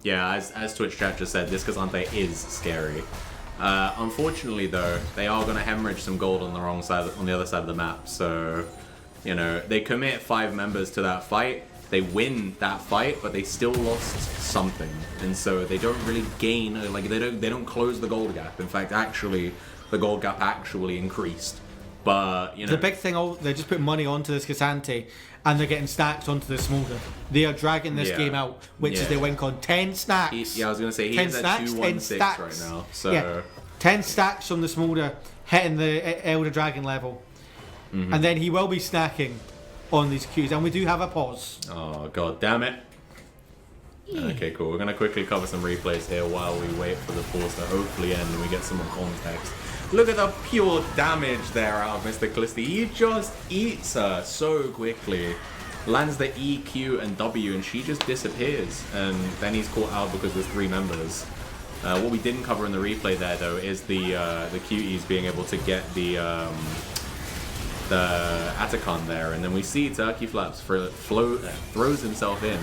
as Twitch chat just said, this K'Sante is scary. Unfortunately, though, they are going to hemorrhage some gold on the other side of the map. So, they commit 5 members to that fight. They win that fight, but they still lost something, and so they don't really gain. They don't close the gold gap. In fact, actually, the gold gap actually increased. But the big thing, they just put money onto this K'Sante. And they're getting stacks onto the Smolder. They are dragging this game out, which is they win on 10 stacks. I was going to say, he's at 216 right now. So 10 stacks from the Smolder hitting the Elder Dragon level. Mm-hmm. And then he will be snacking on these Qs. And we do have a pause. Oh, god damn it. Okay, cool. We're going to quickly cover some replays here while we wait for the pause to hopefully end and we get some more context. Look at the pure damage there out of Mr. Callisti. He just eats her so quickly. Lands the E, Q, and W, and she just disappears. And then he's caught out because there's 3 members. What we didn't cover in the replay there, though, is the Cuties being able to get the Atacon there. And then we see Turkey Flaps throws himself in,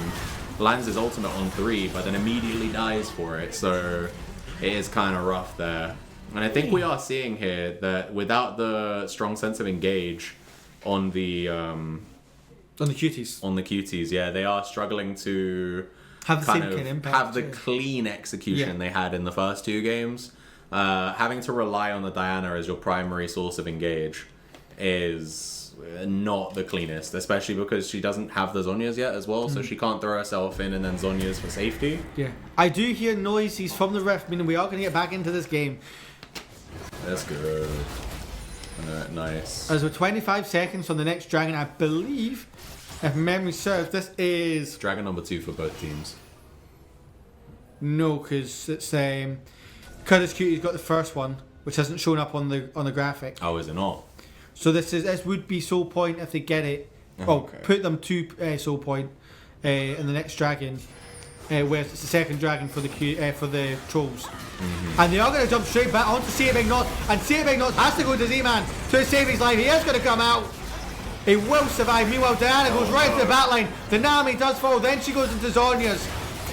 lands his ultimate on 3, but then immediately dies for it. So it is kind of rough there. And I think we are seeing here that without the strong sense of engage on the Cuties, yeah, they are struggling to have the same kind of impact, have the clean execution they had in the first 2 games. Having to rely on the Diana as your primary source of engage is not the cleanest, especially because she doesn't have the Zhonya's yet as well, so she can't throw herself in and then Zhonya's for safety. Yeah, I do hear noises from the ref, meaning we are going to get back into this game. That's good. Nice. As we're 25 seconds on the next dragon, I believe, if memory serves, this is dragon number 2 for both teams. No, because it's CUDDERS Cutie's got the first one, which hasn't shown up on the graphic. Oh, is it not? So this would be soul point if they get it. Put them to soul point in the next dragon. Where it's the second dragon for the trolls. Mm-hmm. And they are going to jump straight back onto Big Knot, and Big Knot has to go to Z-Man to save his life. He is going to come out. He will survive. Meanwhile, Diana goes right to the back line. The Nami does fall, then she goes into Zhonya's.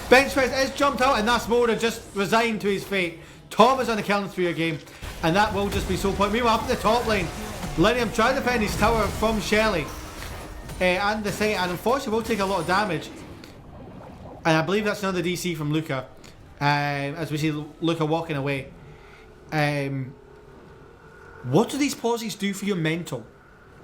Bench press is jumped out, and that's Moda just resigned to his fate. Tom is on the killing spree again, and that will just be soul point. Meanwhile, up in the top lane, Linium trying to defend his tower from Shelly. And the thing, and unfortunately will take a lot of damage. And I believe that's another DC from Luca. As we see Luca walking away. What do these pauses do for your mental?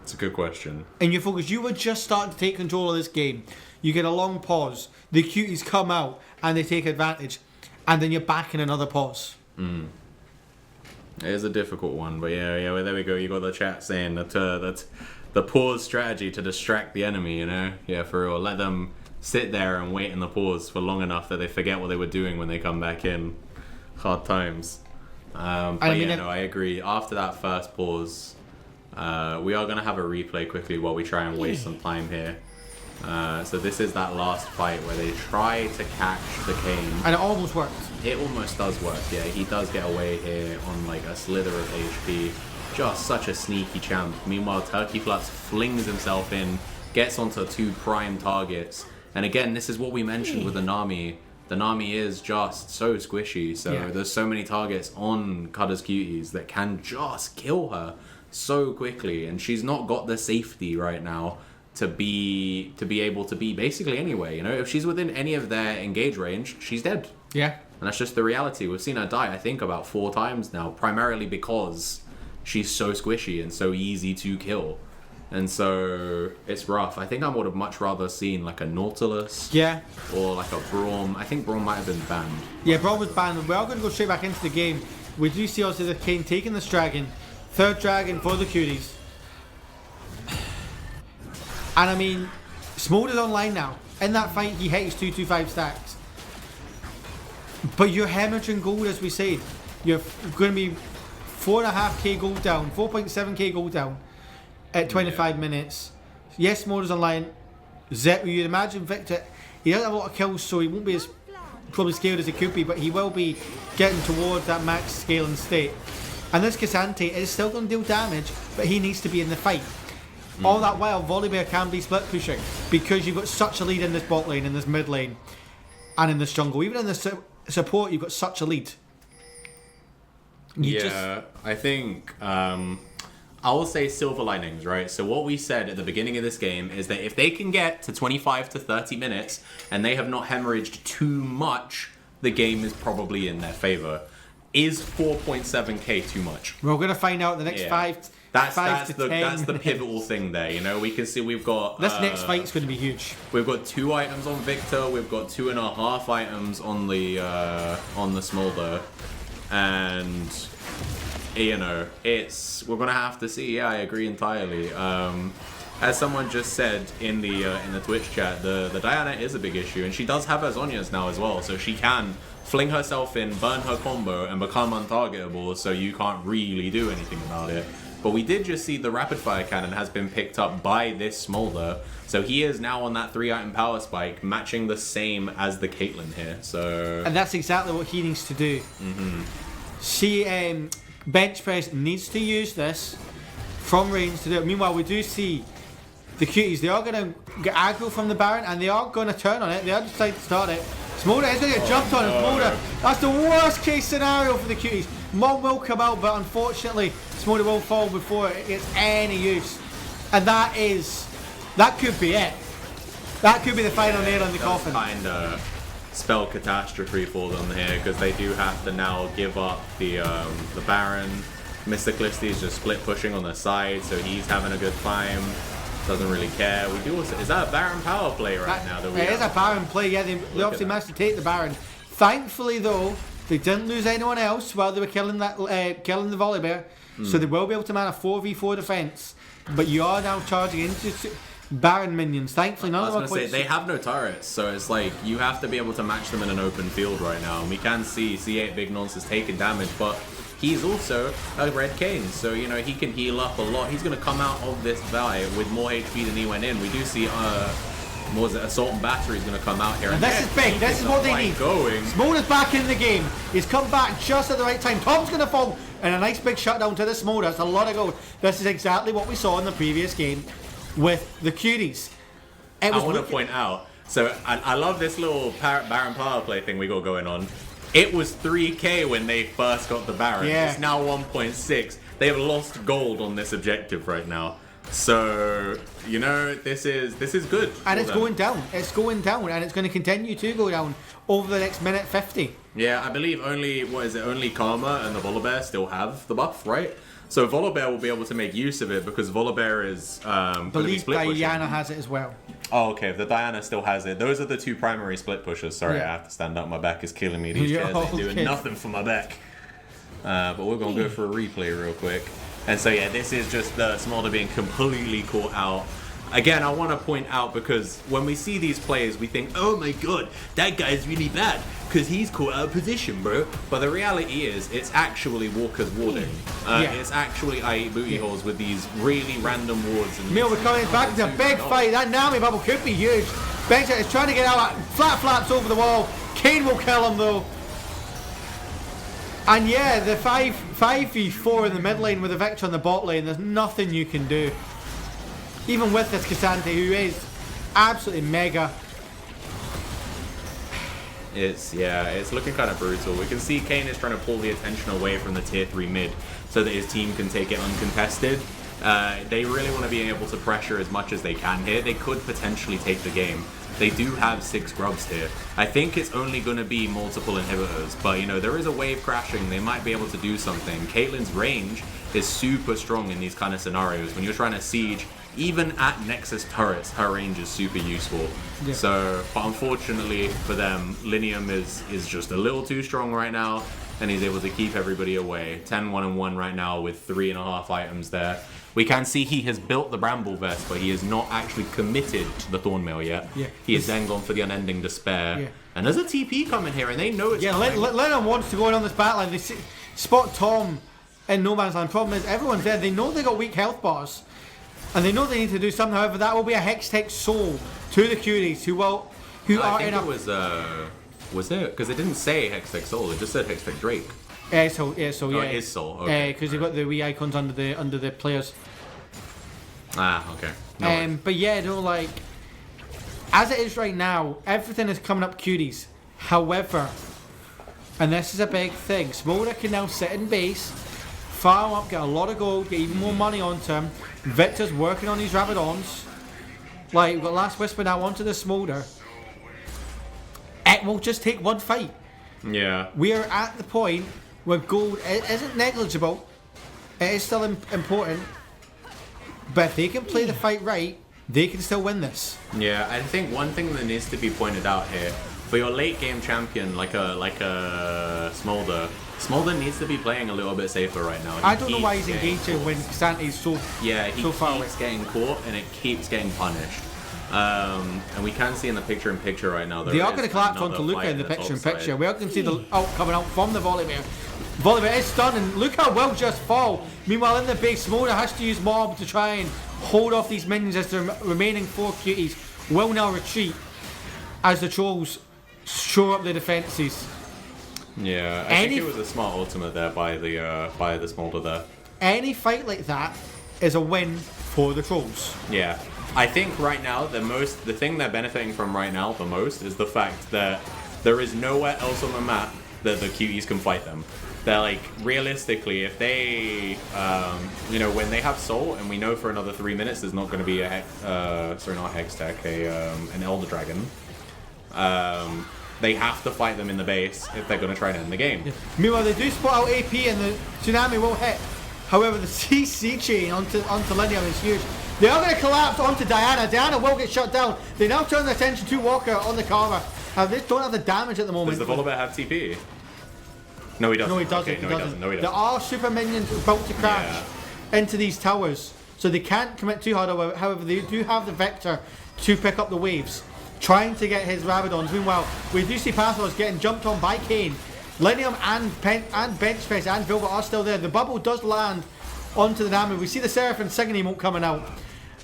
It's a good question. And your focus, you were just starting to take control of this game. You get a long pause. The Cuties come out and they take advantage. and then you're back in another pause. It is a difficult one, but yeah, well, there we go. You got the chat saying that that's the pause strategy to distract the enemy. You know, yeah, for real. Let them sit there and wait in the pause for long enough that they forget what they were doing when they come back in. Hard times. But I agree. After that first pause, we are gonna have a replay quickly while we try and waste some time here. So this is that last fight where they try to catch the Kane. And it almost worked. It almost does work, yeah. He does get away here on like a slither of HP. Just such a sneaky champ. Meanwhile, Turkey Flutz flings himself in, gets onto 2 prime targets. And again, this is what we mentioned with the Nami. The Nami is just so squishy. So there's so many targets on CUDDERS Cuties that can just kill her so quickly. And she's not got the safety right now to be able to be basically anywhere. You know, if she's within any of their engage range, she's dead. Yeah. And that's just the reality. We've seen her die, I think, about 4 times now, primarily because she's so squishy and so easy to kill. And so it's rough. I think I would have much rather seen like a Nautilus. Yeah. Or like a Braum. I think Braum might have been banned. Yeah, Braum was banned. We are going to go straight back into the game. We do see also the Kane taking this dragon. 3rd dragon for the Cuties. And I mean, Smolder's online now. In that fight, he hit his 225 stacks. But you're hemorrhaging gold, as we said. You're going to be 4.5k gold down, 4.7k gold down at 25 minutes. Yes, Smolder's online. You'd imagine Victor, he doesn't have a lot of kills, so he won't be as probably scaled as he could be, but he will be getting towards that max scaling state. And this Cassante is still going to deal damage, but he needs to be in the fight. All that while, Volibear can be split pushing because you've got such a lead in this bot lane, in this mid lane, and in this jungle. Even in the support, you've got such a lead. I think I will say silver linings, right? So what we said at the beginning of this game is that if they can get to 25 to 30 minutes and they have not hemorrhaged too much, the game is probably in their favor. Is 4.7k too much? We're going to find out in the next 5 to 10 That's the pivotal thing there. You know, we can see we've got this next fight's going to be huge. We've got 2 items on Victor. We've got 2.5 items on the Smolder, and you know, we're gonna have to see. Yeah, I agree entirely. As someone just said in the Twitch chat, the Diana is a big issue, and she does have her Zhonya's now as well, so she can fling herself in, burn her combo, and become untargetable. So you can't really do anything about it. But we did just see the rapid fire cannon has been picked up by this Smolder. So he is now on that 3-item power spike, matching the same as the Caitlyn here. So and that's exactly what he needs to do. She bench press needs to use this from range to do it. Meanwhile, we do see the Cuties. They are going to get aggro from the Baron, and they are going to turn on it. They are decided to start it. Smolder is going to get jumped on. Smolder, that's the worst case scenario for the Cuties. Mom will come out, but unfortunately, Smolder will fall before it gets any use. And that could be it. That could be the final nail in the coffin. Kind of spell catastrophe for them here, because they do have to now give up the Baron. Mr. Callisti is just split pushing on the side, so he's having a good time. Doesn't really care. We do also, is that a Baron power play right now? It is a Baron play, yeah. They obviously managed to take the Baron. Thankfully, though, they didn't lose anyone else while they were killing killing the Volibear, so they will be able to man a 4v4 defense. But you are now charging into Baron minions. Thankfully, none of them are quite. They have no turrets, so it's like you have to be able to match them in an open field right now. And we can see C8 Big Nonce is taking damage, but he's also a red Kane, so you know he can heal up a lot. He's going to come out of this fight with more HP than he went in. We do see Assault and Battery is going to come out here. And this is big. This is what they need. Smolder's back in the game. He's come back just at the right time. Tom's going to fall, and a nice big shutdown to the Smolder. That's a lot of gold. This is exactly what we saw in the previous game with the Cuties. I want to point out, so I love this little Baron power play thing we got going on. It was 3k when they first got the Baron. Yeah. It's now 1.6. They have lost gold on this objective right now. So, you know, this is good. And it's going down. It's going down, and it's going to continue to go down over the next minute 50. Yeah, I believe only Karma and the Volibear still have the buff, right? So Volibear will be able to make use of it because Volibear is I be believe split pushing. Diana has it as well. Oh, okay. If the Diana still has it, those are the two primary split pushers. Sorry, Yeah. I have to stand up. My back is killing me. These Yeah, chairs ain't doing okay. nothing for my back. But we're gonna go for a replay real quick. And so yeah, this is just the Smolder being completely caught out. Again, I want to point out because when we see these plays, we think, oh my god, that guy's really bad because he's caught out of position, bro. But the reality is, it's actually Walker's warding. It's actually I booty holes with these really random wards. And Meal, we're coming back to a big fight. That Nami bubble could be huge. Benchit is trying to get out. Flat flaps over the wall. Kane will kill him though. And yeah, the 5v4 in the mid lane with a Victor on the bot lane, there's nothing you can do. Even with this Cassante, who is absolutely mega. It's looking kind of brutal. We can see Kane is trying to pull the attention away from the tier 3 mid so that his team can take it uncontested. They really want to be able to pressure as much as they can here. They could potentially take the game. They do have 6 grubs here. I think it's only going to be multiple inhibitors, but you know, there is a wave crashing. They might be able to do something. Caitlyn's range is super strong in these kind of scenarios. When you're trying to siege, even at Nexus turrets, her range is super useful. Yeah. So, but unfortunately for them, Linium is just a little too strong right now, and he's able to keep everybody away. 10-1-1 right now with 3.5 items there. We can see he has built the Bramble Vest, but he is not actually committed to the Thornmail yet. Yeah. He is then gone for the Unending Despair. Yeah. And there's a TP coming here, and they know it's coming. Lennon wants to go in on this battleline. They spot Tom in no man's land. Problem is, everyone's there. They know they got weak health bars, and they know they need to do something. However, that will be a Hextech Soul to the Cuties, who are in it was it? Because it didn't say Hextech Soul, it just said Hextech Drake. So yeah. Oh, it is Soul, okay. Because they've got the wee icons under the players. Ah, okay. No worries. But yeah, no, like, as it is right now, everything is coming up Cuties. However, and this is a big thing, Smolder can now sit in base, farm up, get a lot of gold, get even more money onto him. Victor's working on these Rabadons. Like, we've got Last Whisper now onto the Smolder. It will just take one fight. Yeah. We are at the point where gold isn't negligible. It is still important. But if they can play the fight right, they can still win this. Yeah, I think one thing that needs to be pointed out here, for your late game champion like a Smolder needs to be playing a little bit safer right now. I don't know why he's engaging when Xante's so far away. Keeps getting caught and it keeps getting punished. And we can see in the picture-in-picture right now. They are going to collapse onto Luca in the picture-in-picture. We are going to see the ult coming out from the Volibear. Volibear is stunned and Luca will just fall. Meanwhile, in the base, Smolder has to use Mob to try and hold off these minions as the remaining 4 Cuties will now retreat as the Trolls shore up the defences. Yeah, I think it was a smart ultimate there by the Smolder there. Any fight like that is a win for the Trolls. Yeah. I think right now the thing they're benefiting from right now the most is the fact that there is nowhere else on the map that the Cuties can fight them. They're like, realistically, if they, when they have Soul, and we know for another 3 minutes there's not going to be an Elder Dragon, they have to fight them in the base if they're going to try and end the game. Yeah. Meanwhile, they do spot out AP and the Tsunami will hit. However, the CC chain onto Linium is huge. They are going to collapse onto Diana. Diana will get shut down. They now turn their attention to Walker on the Carver. They don't have the damage at the moment. Does the Volibear have TP? No, he doesn't. No, he doesn't. Okay, he doesn't. There are super minions about to crash into these towers, so they can't commit too hard. However, they do have the Vector to pick up the waves, trying to get his Rabadons. Meanwhile, we do see Pathos getting jumped on by Kane. Linium and Benchface and Vilbert are still there. The bubble does land onto the Nami. We see the Seraphim singing emote coming out.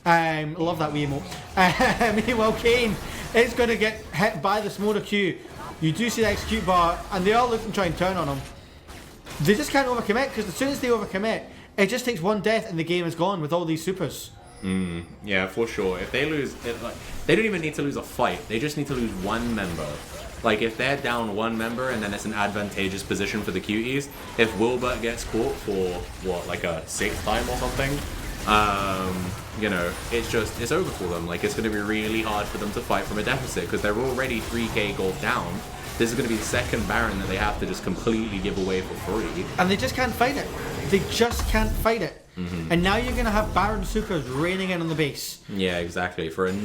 Love that wee emote. Meanwhile, Kane is going to get hit by the Smolder Q. You do see the execute bar, and they are looking to try and turn on him. They just can't overcommit, because as soon as they overcommit, it just takes one death and the game is gone with all these supers. Yeah, for sure. If they lose, they don't even need to lose a fight. They just need to lose one member. Like, if they're down one member and then it's an advantageous position for the Cuties, if Wilbert gets caught for, like a 6th time or something, it's over for them. Like, it's going to be really hard for them to fight from a deficit because they're already 3k gold down. this is going to be the second Baron that they have to just completely give away for free. And they just can't fight it. They just can't fight it. And now you're going to have Baron Supers raining in on the base. Yeah, exactly. For at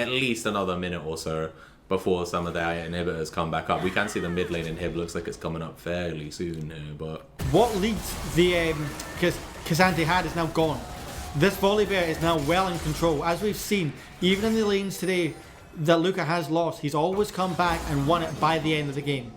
least another minute or so before some of the inhibitors come back up. We can see the mid lane inhib looks like it's coming up fairly soon here, but... What leads the... Because Kazante had is now gone. This Volibear is now well in control. As we've seen, even in the lanes today that Luca has lost, he's always come back and won it by the end of the game.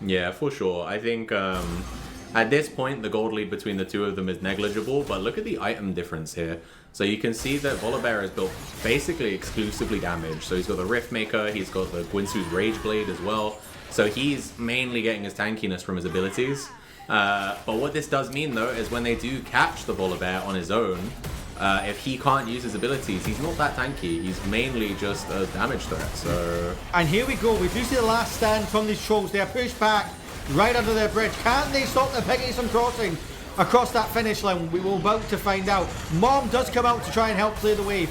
Yeah, for sure. I think at this point, the gold lead between the two of them is negligible, but look at the item difference here. So you can see that Volibear is built basically exclusively damage. So he's got the Riftmaker, he's got the Guinsoo's Rage Blade as well. So he's mainly getting his tankiness from his abilities. But what this does mean, though, is when they do catch the Volibear on his own, if he can't use his abilities, he's not that tanky. He's mainly just a damage threat, so... And here we go. We do see the last stand from these trolls. They are pushed back right under their bridge. Can they stop the piggies from crossing across that finish line? We will about to find out. Mom does come out to try and help clear the wave.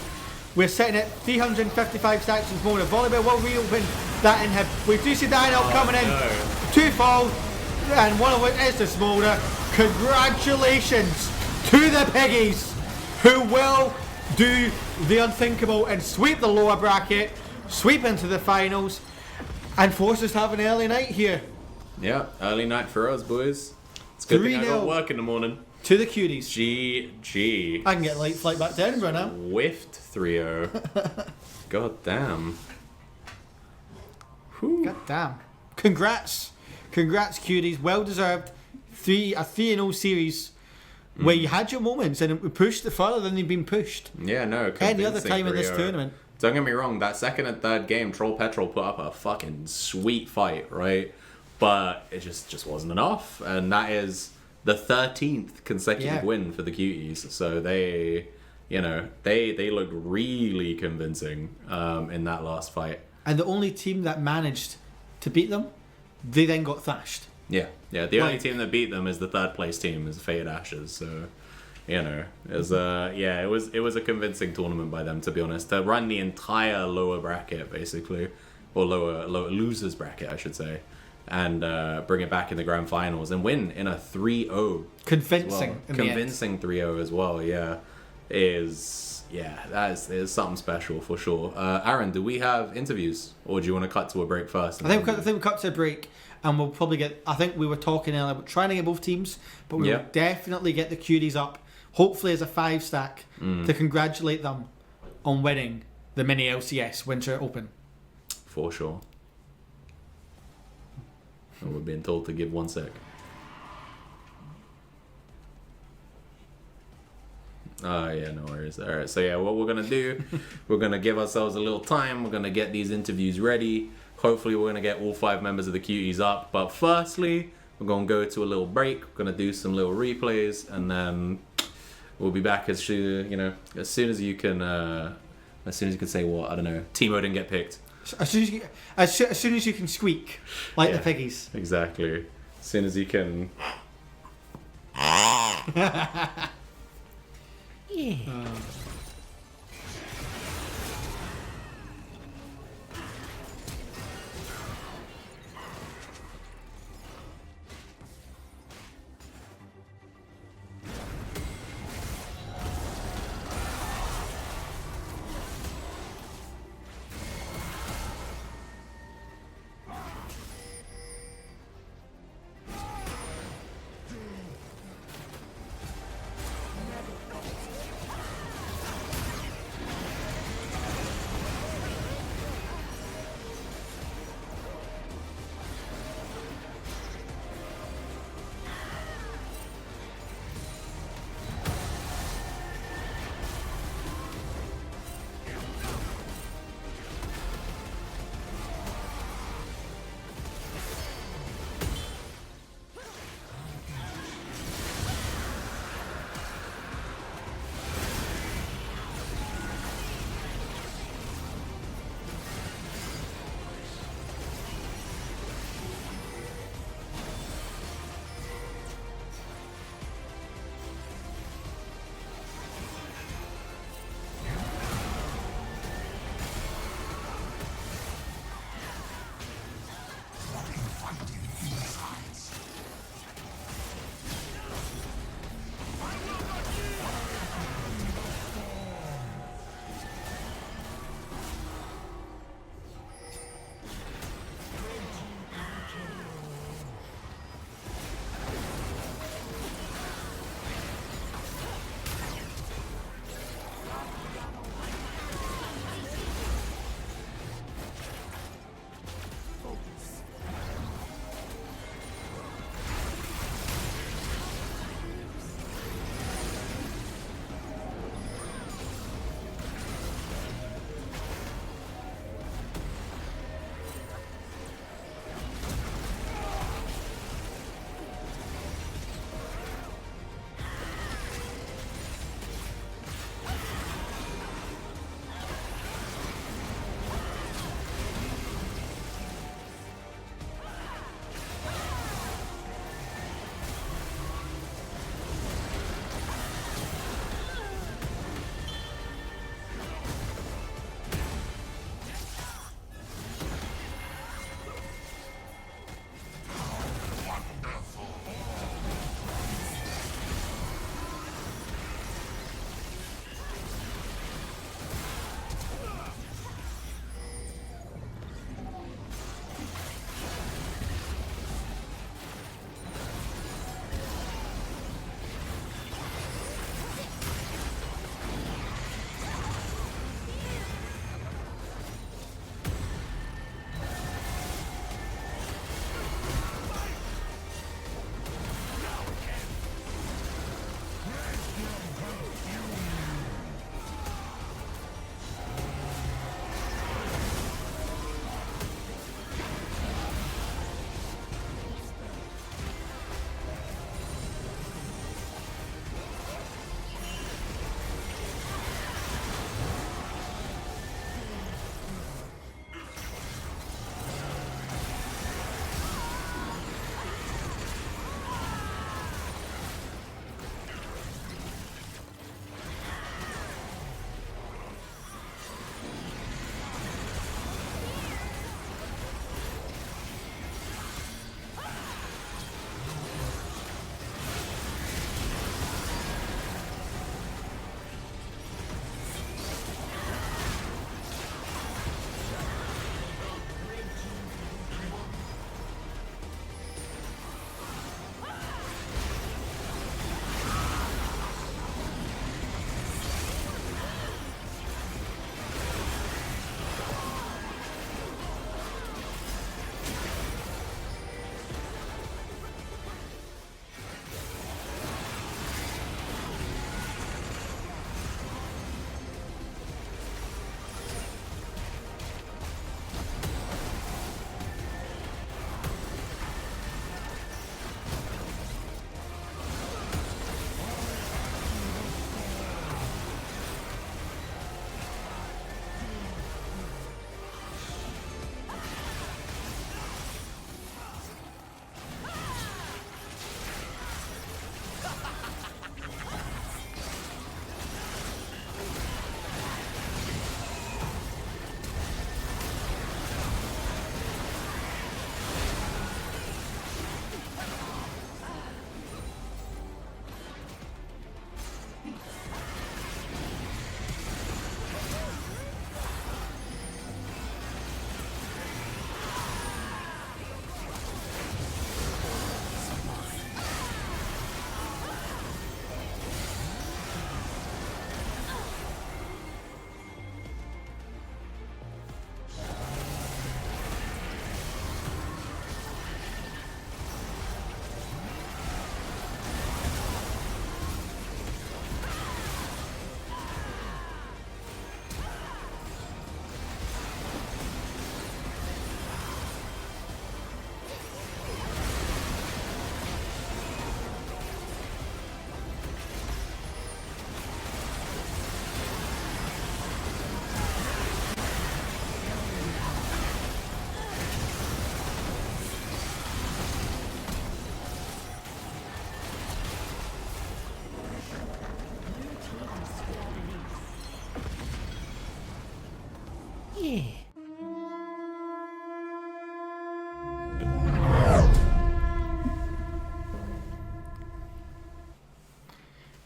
We're sitting at 355 stacks in Mona. Volibear will reopen that inhib. We do see Dino coming in. Two fall, and one of which is the Smolder. Congratulations to the piggies, who will do the unthinkable and sweep the lower bracket, sweep into the finals, and force us to have an early night here. Yeah, early night for us, boys. It's a good thing I got 3-0 work in the morning. to the cuties. GG. I can get a late flight back to Edinburgh now. Whiffed 3-0. God damn. Whew. God damn. Congrats. Congrats, cuties. Well deserved. A 3-0 series where you had your moments and it pushed further than you've been pushed. Yeah, no. Any other time in this 3-0. tournament. Don't get me wrong, that second and third game, Troll Petrol put up a fucking sweet fight, right? But it just wasn't enough. And that is the 13th consecutive win for the Cuties. So they, you know, they looked really convincing in that last fight. And the only team that managed to beat them, they then got thrashed. Yeah. The only team that beat them is the third place team, is Faded Ashes. So, you know, it was a convincing tournament by them, to be honest. To run the entire lower bracket, basically, or lower losers bracket, I should say, and bring it back in the grand finals and win in a 3-0. Convincing. Well. Convincing 3-0 as well. Yeah, that is something special for sure. Aaron, do we have interviews, or do you want to cut to a break first? I think we'll cut to a break. And we'll probably get... I think we were talking earlier about trying to get both teams, but we'll definitely get the Cuties up, hopefully as a 5-stack, to congratulate them on winning the mini LCS Winter Open. For sure. And we're being told to give 1 sec. Oh, yeah, no worries. All right, so yeah, what we're going to do, we're going to give ourselves a little time. We're going to get these interviews ready. Hopefully we're going to get all 5 members of the Cuties up. But firstly, we're going to go to a little break. We're going to do some little replays. And then we'll be back as soon as you can say what? I don't know. Teemo didn't get picked. As soon as you can squeak, like the piggies. Exactly. As soon as you can...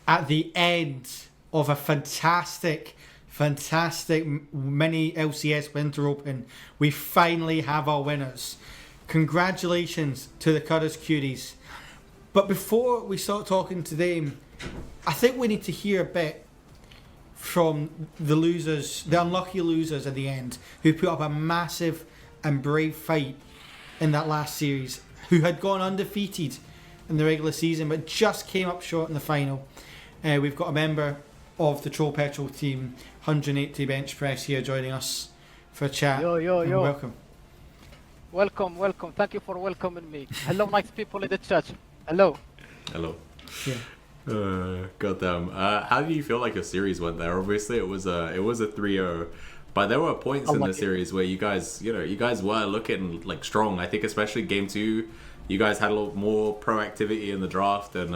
At the end of a fantastic mini LCS Winter Open, we finally have our winners. Congratulations to the CUDDERS Cuties. But before we start talking to them, I think we need to hear a bit from the losers, the unlucky losers at the end, who put up a massive and brave fight in that last series, who had gone undefeated in the regular season but just came up short in the final. We've got a member of the Troll Petrol team, 180 bench press, here joining us for a chat. Yo. Welcome. Welcome. Thank you for welcoming me. Hello, nice people in the chat. Hello. Yeah. Goddamn. How do you feel like your series went there? Obviously, it was a 3-0, but there were points in the series where you guys were looking like strong. I think especially game 2, you guys had a lot more proactivity in the draft, and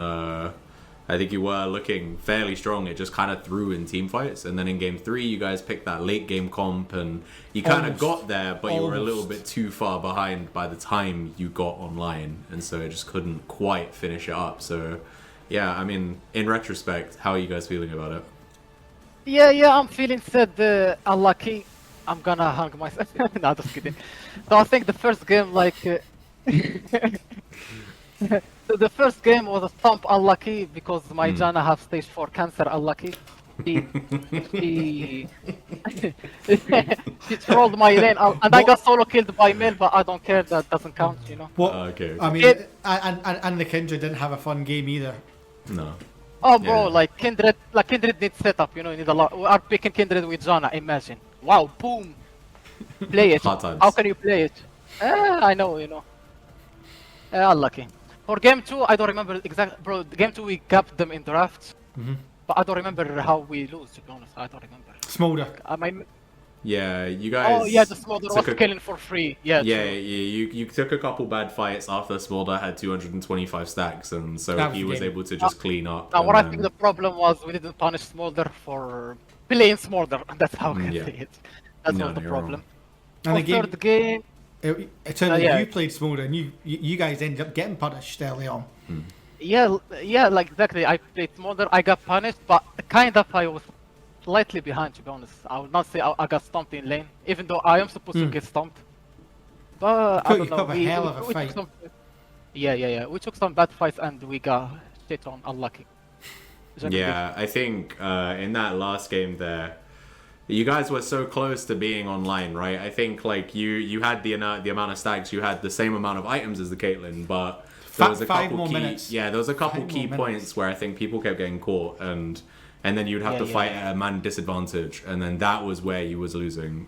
I think you were looking fairly strong. It just kind of threw in team fights, and then in game 3, you guys picked that late game comp, and you kind of got there, but you were a little bit too far behind by the time you got online, and so it just couldn't quite finish it up. So, yeah, I mean, in retrospect, how are you guys feeling about it? Yeah, I'm feeling sad, unlucky. I'm gonna hang myself. No, just kidding. So I think the first game, the first game was a thump unlucky because my Jana have stage 4 cancer unlucky. She trolled my lane and I got solo killed by Mel, but I don't care, that doesn't count, you know. What? Okay. I mean, and the Kindred didn't have a fun game either. No. Oh bro, Yeah. Kindred needs setup, you know, you need a lot. We are picking Kindred with Jana, imagine. Wow, boom. Play it. Hard times. How can you play it? I know, you know. Unlucky. For game 2, I don't remember exactly, bro. Game 2 we capped them in draft, but I don't remember how we lose. To be honest, I don't remember. Smolder. Yeah, you guys. Oh yeah, the Smolder was killing for free. Yeah. Yeah, true. you took a couple bad fights after Smolder had 225 stacks, and so That was he the was game. able to just clean up. Now, and what I then- think the problem was we didn't punish Smolder for playing Smolder. That's how I can Yeah. say it. That's No, was the you're problem. And For the game, third game, it turned out yeah. you played Smolder, and you guys ended up getting punished early on. yeah, like exactly. I played Smolder, I got punished, but kind of I was slightly behind, to be honest. I would not say I got stomped in lane, even though I am supposed to get stomped. But I don't You put know. up a hell of a fight. Yeah. We took some bad fights and we got shit on unlucky. Yeah, I think in that last game there, you guys were so close to being online, right? I think like you had the amount of stacks, you had the same amount of items as the Caitlyn, but there was a Five couple more key, minutes. yeah, there was a couple 5 key more points minutes. where I think people kept getting caught, and then you'd have to fight at a man disadvantage, and then that was where you was losing.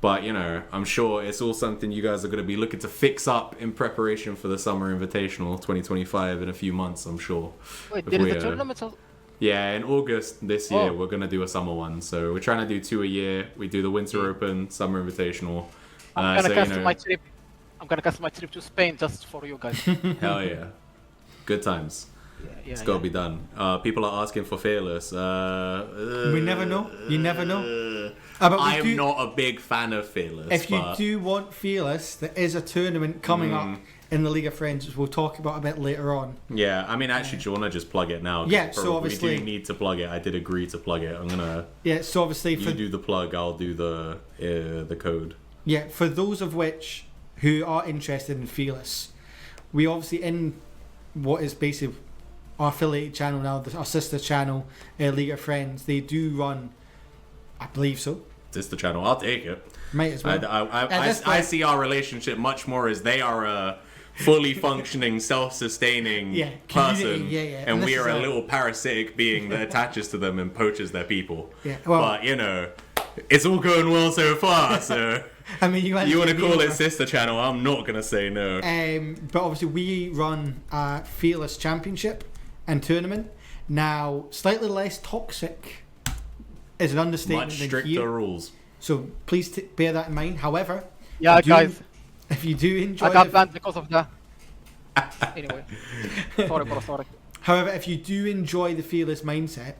But you know, I'm sure it's all something you guys are going to be looking to fix up in preparation for the Summer Invitational 2025 in a few months, I'm sure. Wait, If there is we, a tournament? Yeah, in August this year, Oh. we're going to do a summer one. So we're trying to do 2 a year. We do the Winter Open, Summer Invitational. I'm gonna so, cancel my trip. I'm gonna cancel my trip to Spain just for you guys. hell yeah. Good times. Yeah, It's got to be done. People are asking for Fearless. We never know. You never know. But we I'm do- not a big fan of Fearless. If you but do want Fearless, there is a tournament coming up in the League of Friends, which we'll talk about a bit later on. Yeah, I mean, actually, do you want to just plug it now? 'Cause Yeah, so probably obviously- we do need to plug it. I did agree to plug it. I'm gonna. Yeah, so obviously You do the plug. I'll do the code. Yeah, for those of which who are interested in Fearless, we obviously in what is basically our affiliated channel now, our sister channel, League of Friends, they do run, I believe so. It's the channel. I'll take it. Might as well. At this I point- see our relationship much more as they are a fully functioning, self-sustaining Yeah, community, person, yeah. and And we this are is a a- little parasitic being that attaches to them and poaches their people. Yeah, well- but you know, it's all going well so far. So I mean, you you want to actually call be it over- sister channel? I'm not gonna say no. But obviously we run a Fearless Championship and tournament. Now, slightly less toxic is an understatement Much than stricter here. rules. So please bear that in mind. However, Yeah, do- guys, if you do enjoy I got the- banned because of that. Anyway, sorry, bro, sorry. However, if you do enjoy the Fearless mindset,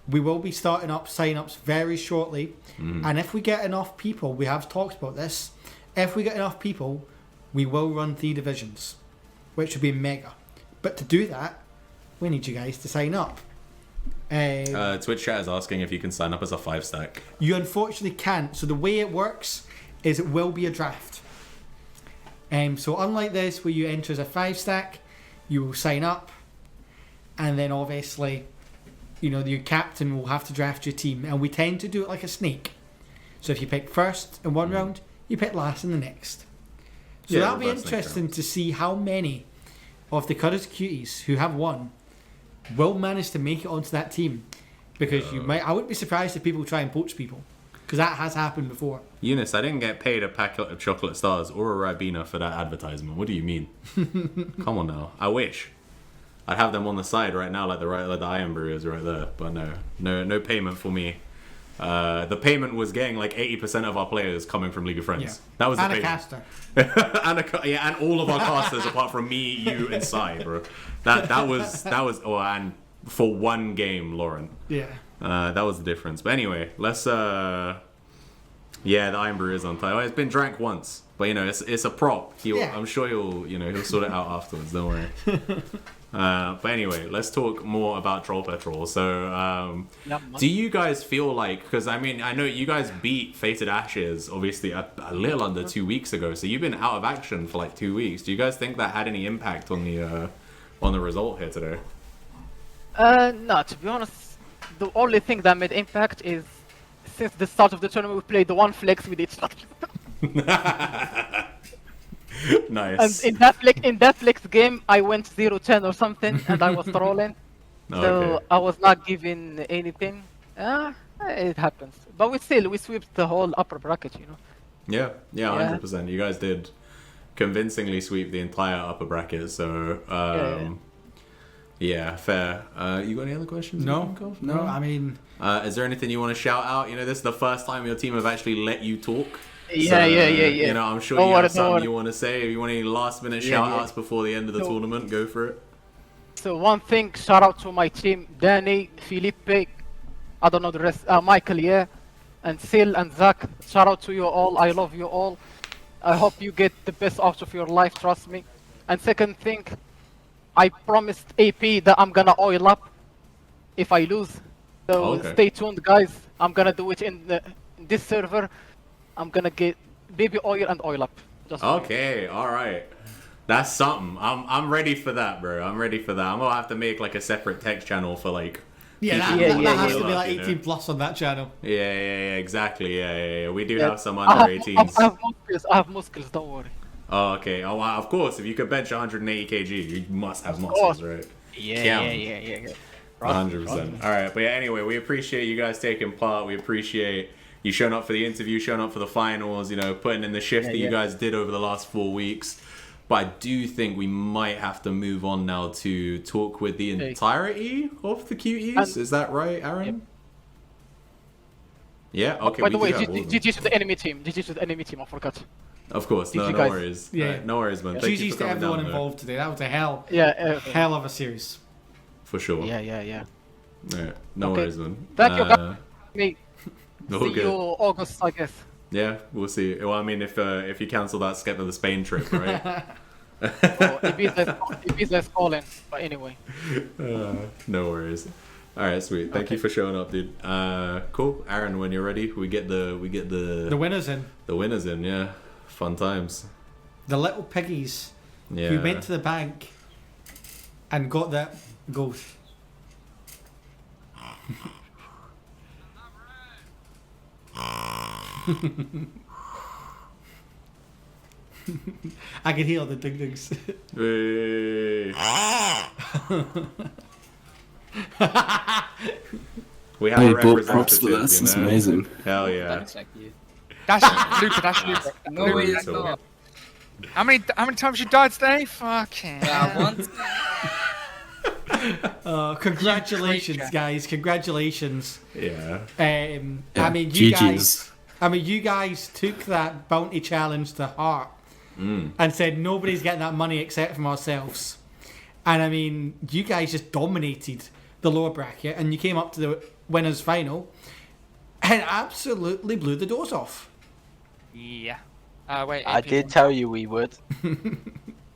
We will be starting up sign-ups very shortly. And if we get enough people, we have talked about this, if we get enough people, we will run 3 divisions, which would be mega. But to do that, we need you guys to sign up. Twitch chat is asking if you can sign up as a 5-stack. You unfortunately can't. So the way it works is it will be a draft. So unlike this, where you enter as a 5-stack, you will sign up, and then obviously, you know, your captain will have to draft your team, and we tend to do it like a snake. So if you pick first in one round, you pick last in the next. So that'll be interesting to see how many of the Cudders Cuties who have won will manage to make it onto that team. Because I wouldn't be surprised if people try and poach people, because that has happened before. Eunice, I didn't get paid a packet of chocolate stars or a Ribena for that advertisement. What do you mean? Come on now. I wish. I'd have them on the side right now, like the Iron Brew is right there. But no payment for me. The payment was getting like 80% of our players coming from League of Friends. Yeah. That was the And a payment. caster. and all of our casters apart from me, you, and Sai, bro. That was. Oh, and for one game, Lauren. Yeah. That was the difference. But anyway, let's. Yeah, the Iron Brew is on time. It's been drank once, but you know it's a prop. I'm sure he'll sort it out afterwards. Don't worry. But anyway, let's talk more about Troll Petrol. So, do you guys feel like, because I mean, I know you guys beat Fated Ashes, obviously, a little under 2 weeks ago, so you've been out of action for like 2 weeks. Do you guys think that had any impact on the result here today? No, to be honest, the only thing that made impact is since the start of the tournament we played the one flex with each other. Nice. And in that flex game, I went 0-10 or something, and I was trolling. So Okay. I was not given anything. It happens. But we swept the whole upper bracket, you know. Yeah, Yeah. 100%. You guys did convincingly sweep the entire upper bracket. So, yeah, fair. You got any other questions? No. I mean, Is there anything you want to shout out? You know, this is the first time your team have actually let you talk. Yeah. You know, I'm sure Don't you worry, have don't something worry. you want to say. If you want any last minute shout outs before the end of the tournament, go for it. So one thing, shout out to my team, Danny, Felipe, I don't know the rest, Michael, and Sil and Zach. Shout out to you all. I love you all. I hope you get the best out of your life, trust me. And second thing, I promised AP that I'm gonna oil up if I lose. So stay tuned, guys. I'm gonna do it in this server. I'm gonna get baby oil and oil up. Okay, all right. That's something. I'm ready for that, bro. I'm ready for that. I'm gonna have to make like a separate text channel for like. that has to be like 18 plus on that channel. Yeah, exactly. Yeah. We do have some under 18s. I have muscles, don't worry. Oh, okay. Oh, wow. Of course, if you could bench 180 kg, you must have muscles, right? Yeah. 100%. All right, but yeah. Anyway, we appreciate you guys taking part. We appreciate you showing up for the interview, showing up for the finals. You know, putting in the shift that you guys did over the last 4 weeks. But I do think we might have to move on now to talk with the entirety of the Cuties. Is that right, Aaron? Yep. Yeah. Okay. By the way, GG to the enemy team. GG to the enemy team. I forgot. Of course. No guys. worries. Yeah. No worries, man. Thank you GG's for to coming everyone down, involved today. That was a hell of a series. For sure. Yeah. Yeah, no worries, man. Thank you, guys. Me. All See good. you August, I guess. Yeah, we'll see. Well, I mean, if you cancel that Skep of the Spain trip, right? Ibiza's calling, but anyway. No worries. All right, sweet. Thank you for showing up, dude. Cool, Aaron. When you're ready, we get the winners in. The winners in, yeah. Fun times. The little piggies Yeah. who went to the bank and got that gold. I can hear the ding dings. Hey. We have a bought props for representative, this. you It's know? amazing. Hell yeah. That's Luca, that's Luca. No worries, so- How many times you died today? Fucking. Once. Congratulations, guys! Congratulations. Yeah. I mean, you GG's. guys took that bounty challenge to heart and said nobody's getting that money except from ourselves. And I mean, you guys just dominated the lower bracket, and you came up to the winners final and absolutely blew the doors off. Yeah. Wait. I did tell you we would.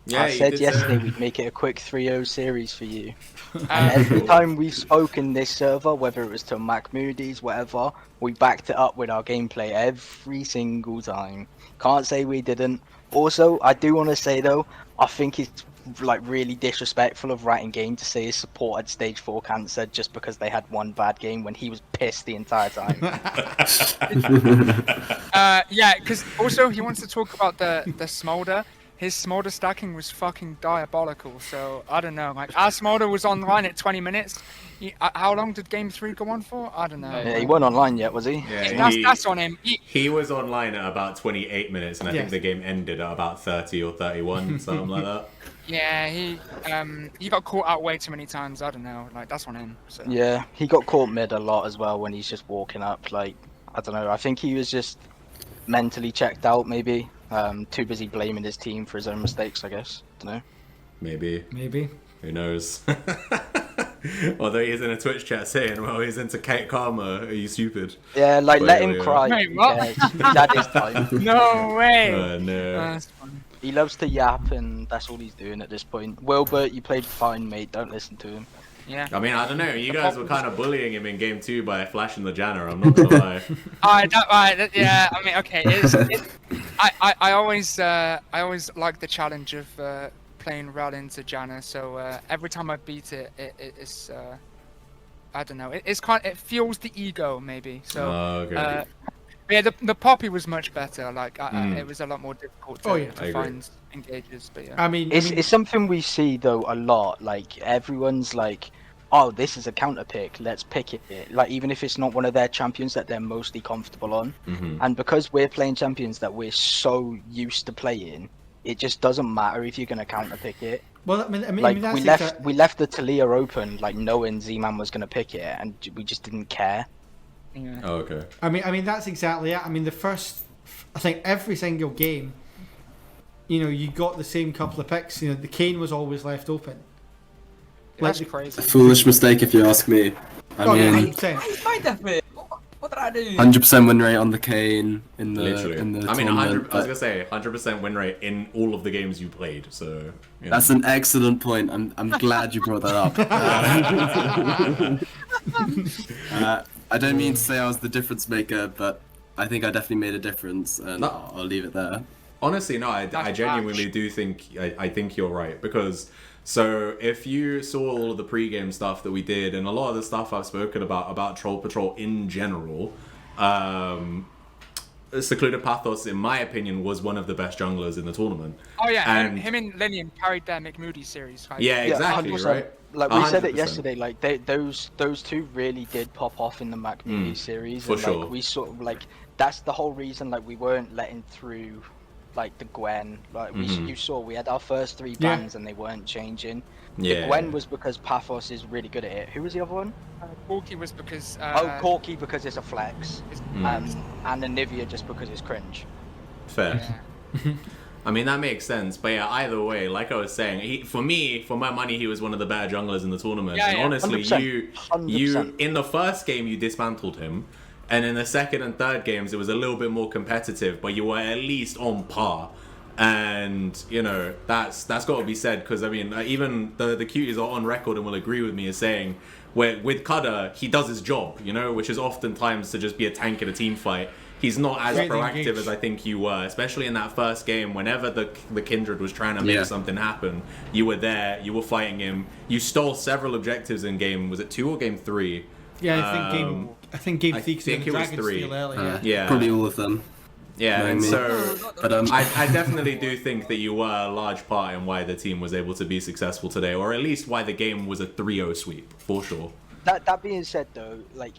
Yeah, I you said did yesterday say- we'd make it a quick 3-0 series for you. And every time we've spoken this server, whether it was to Mac Moody's, whatever, we backed it up with our gameplay every single time. Can't say we didn't. Also, I do want to say though, I think it's like really disrespectful of Rat in Game to say his support had stage 4 cancer just because they had one bad game when he was pissed the entire time. Yeah, because also he wants to talk about the smolder. His smolder stacking was fucking diabolical. So I don't know. Like our smolder was online at 20 minutes. How long did game 3 go on for? I don't know. Yeah, he wasn't online yet, was he? Yeah, That's on him. He was online at about 28 minutes, and I think Yes. the game ended at about 30 or 31, something like that. Yeah, he got caught out way too many times. I don't know. Like that's on him. So. Yeah, he got caught mid a lot as well when he's just walking up. Like, I don't know. I think he was just mentally checked out, maybe. Too busy blaming his team for his own mistakes, I guess. Don't know. Maybe. Who knows? Although he's in a Twitch chat saying, well, he's into Kate Karma, are you stupid? Yeah, like, let Well, him yeah. cry. Wait, Who what? cares? He's had his time. No way. No. That's funny. He loves to yap, and that's all he's doing at this point. Wilbert, you played fine, mate. Don't listen to him. Yeah. I mean, I don't know. You guys were kind of bullying him in game 2 by flashing the Janner, I'm not gonna lie. Yeah. I mean, okay. I always like the challenge of playing Rel into Janna. So every time I beat it, it's I don't know. It fuels the ego maybe. So Okay. yeah, the Poppy was much better. Like it was a lot more difficult to, Oh, yeah. I to agree. find engages. But yeah. I mean, It's something we see, though, a lot. Like, everyone's like, oh, this is a counter pick, let's pick it. Like, even if it's not one of their champions that they're mostly comfortable on. Mhm. And because we're playing champions that we're so used to playing, it just doesn't matter if you're going to counter pick it. well, I mean, Like, that's we left the Talia open, like, knowing Z-Man was going to pick it, and we just didn't care. Yeah. Oh, okay. I mean, that's exactly it. I mean, I think every single game, you got the same couple of picks. The Kane was always left open. That's Like, crazy. A foolish mistake if you ask me. I Oh, yeah, mean, 100%. He's my death bit. What did I do? 100% win rate on the Kane in the Literally. in the I mean, tournament. 100, I was but gonna say 100% win rate in all of the games you played. So you know. that's an excellent point. I'm glad you brought that up. I don't mean to say I was the difference maker, but I think I definitely made a difference, and No. I'll leave it there. Honestly, no, I genuinely do think I think you're right, because so if you saw all of the pre-game stuff that we did and a lot of the stuff I've spoken about Troll Patrol in general, Secluded Pathos, in my opinion, was one of the best junglers in the tournament. Oh yeah, And- him and Linian carried their McMoody series. Like, Yeah, exactly, 100%. right? Like, we said it 100%. yesterday, like, those two really did pop off in the Mac Mini series. for and, sure. Like, we sort of, like, that's the whole reason, like, we weren't letting through, like, the Gwen. Like, you saw, we had our first 3 Yeah. bans and they weren't changing. Yeah. The Gwen was because Pathos is really good at it. Who was the other one? Corky was because. Corky because it's a flex. it's- And Anivia just because it's cringe. Fair. yeah. I mean, that makes sense. But yeah, either way, like I was saying, for my money, he was one of the better junglers in the tournament. Yeah, and yeah. honestly, 100%. 100%. in the first game, you dismantled him. And in the second and third games, it was a little bit more competitive, but you were at least on par. And, that's got to be said, because, I mean, even the cuties are on record and will agree with me as saying, with Cudder, he does his job, which is oftentimes to just be a tank in a team fight. He's not as Really proactive engaged. as I think you were, especially in that first game. Whenever the Kindred was trying to make Yeah. something happen, you were there, you were fighting him. You stole several objectives in game, was it 2 or game 3? Yeah, I think game 3 because think it was Dragon 3. Steel earlier. Yeah. Probably all of them. Yeah, and Maybe. so But I definitely do think that you were a large part in why the team was able to be successful today, or at least why the game was a 3-0 sweep, for sure. That being said, though, like,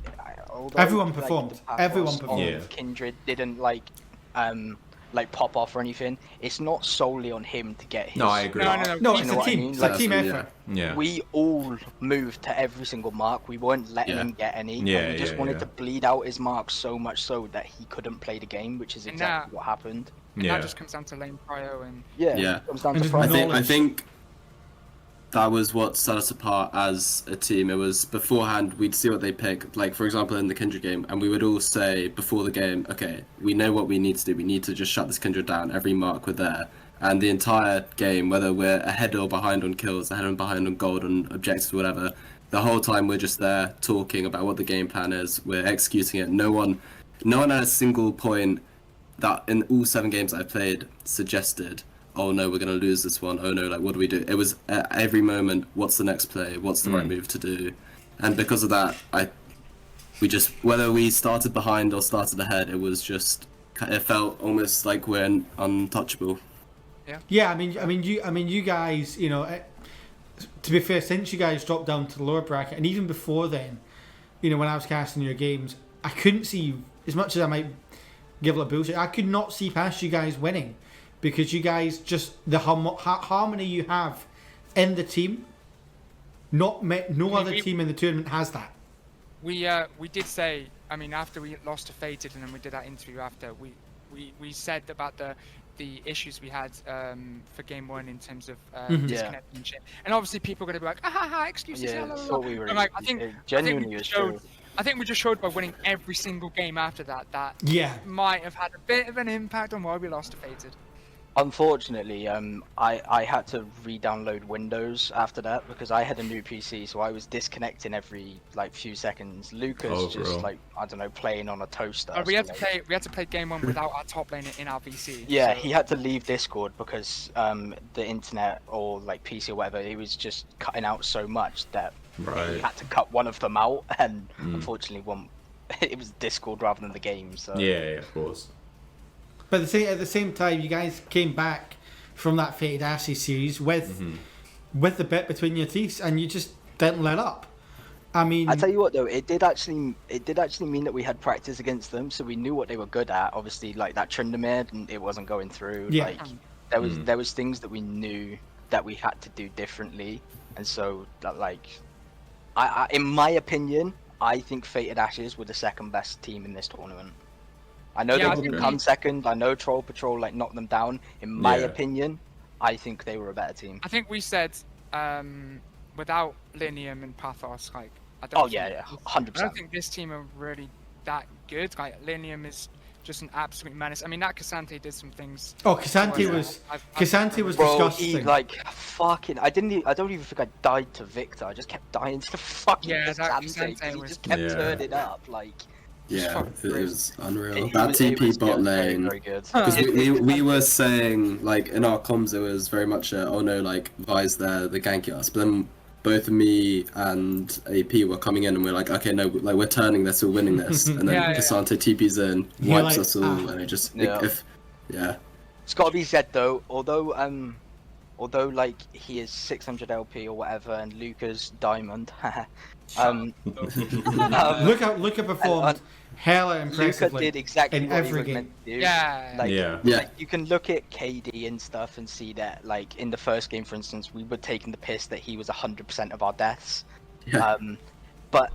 although, Everyone like, performed. the Pathos Everyone of performed. Yeah. Kindred didn't like pop off or anything. It's not solely on him to get his. No, I agree. No, No, You it's know a what I team. mean? It's Like, a team yeah. effort. Yeah. We all moved to every single mark. We weren't letting Yeah. him get any. Yeah, and we just yeah, wanted yeah. to bleed out his marks so much so that he couldn't play the game, which is And exactly what happened. And Yeah. that just comes down to lane prio and. Yeah. Yeah. It comes down And to just pride. I think knowledge. that was what set us apart as a team. It was beforehand, we'd see what they pick. Like, for example, in the Kindred game, and we would all say before the game, okay, we know what we need to do. We need to just shut this Kindred down. Every mark we're there. And the entire game, whether we're ahead or behind on kills, ahead and behind on gold, on objectives, whatever, the whole time we're just there talking about what the game plan is. We're executing it. No one at a single point that in all 7 games I've played suggested, oh no, we're going to lose this one. Oh no, like what do we do? It was at every moment, what's the next play? What's the right move to do? And because of that, we just, whether we started behind or started ahead, it felt almost like we're untouchable. Yeah, I mean, you guys, you know, to be fair, since you guys dropped down to the lower bracket, and even before then, you know, when I was casting your games, I couldn't see, as much as I might give it a bullshit, I could not see past you guys winning, because you guys just the harmony you have in the team. No other team in the tournament has that. We did say, I mean, after we lost to Fated, and then we did that interview after, we said about the issues we had for game 1 in terms of disconnecting and shit. And obviously people are going to be like, excuses. Yeah, blah, blah, thought blah. we were. And like, I think Genuinely, we showed. I think we just showed by winning every single game after that Yeah, might have had a bit of an impact on why we lost to Fated. Unfortunately, I had to re-download Windows after that because I had a new PC, so I was disconnecting every like few seconds. Lucas like, I don't know, playing on a toaster. We had to play game 1 without our top lane in our VC. Yeah, so. he had to leave Discord because the internet or like PC or whatever, it was just cutting out so much that he had to cut one of them out, and unfortunately it was Discord rather than the game. So Yeah, of course. but at the same time, you guys came back from that Fated Ashes series with the bit between your teeth, and you just didn't let up. I mean, I tell you what though, it did actually mean that we had practice against them, so we knew what they were good at. Obviously, like that Tryndamere, and it wasn't going through. Yeah. Like there was things that we knew that we had to do differently, and so that, like, I in my opinion, I think Fated Ashes were the second best team in this tournament. I know they didn't come second. I know Troll Patrol like knocked them down. In my opinion, I think they were a better team. I think we said without Linium and Pathos, like I don't. 100%. I don't think this team are really that good. Like Linium is just an absolute menace. I mean, that Cassante did some things. Oh, Cassante was Bro, disgusting. he like fucking. I don't even think I died to Victor. I just kept dying to the fucking Cassante. He just kept turning up like. Yeah, it was unreal. It That was TP bot good, lane. very good. Because we were saying, like, in our comms, it was very much oh no, like, Vi's there, the ganking us. But then both me and AP were coming in and we're like, okay, no, like, we're turning this, we're winning this. And then Cassante TP's in, wipes us all, and it just, It's got to be said though, although like he is 600 LP or whatever, and Luca's diamond. Luca performed hella impressively. Luca did exactly in what he every was game. meant to do. Yeah. Like, you can look at KD and stuff and see that, like, in the first game, for instance, we were taking the piss that he was 100% of our deaths. Yeah. But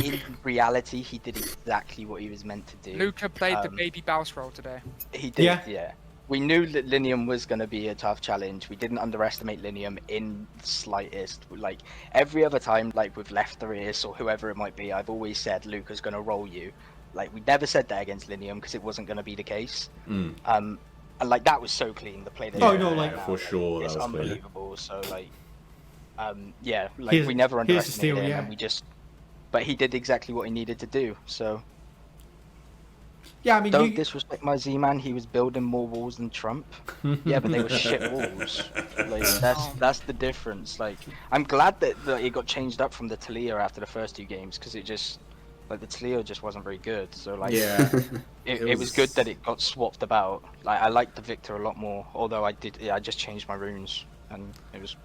in reality, he did exactly what he was meant to do. Luca played the baby bounce role today. He did, yeah. We knew that Linium was going to be a tough challenge. We didn't underestimate Linium in the slightest. Like, every other time, like with Lefteris or whoever it might be, I've always said Luca's going to roll you. Like, we never said that against Linium because it wasn't going to be the case. And, like, that was so clean, the play that for sure, it's that was unbelievable. So, like, we never underestimated him, and we just... But he did exactly what he needed to do, so... Yeah, I mean, Don't disrespect my Z-Man. He was building more walls than Trump. Yeah, but they were shit walls. Like, that's the difference. Like, I'm glad that it got changed up from the Talia after the first 2 games, because it just, like, the Talia just wasn't very good. So like, it was good that it got swapped about. Like, I liked the Victor a lot more. Although I just changed my runes, and it was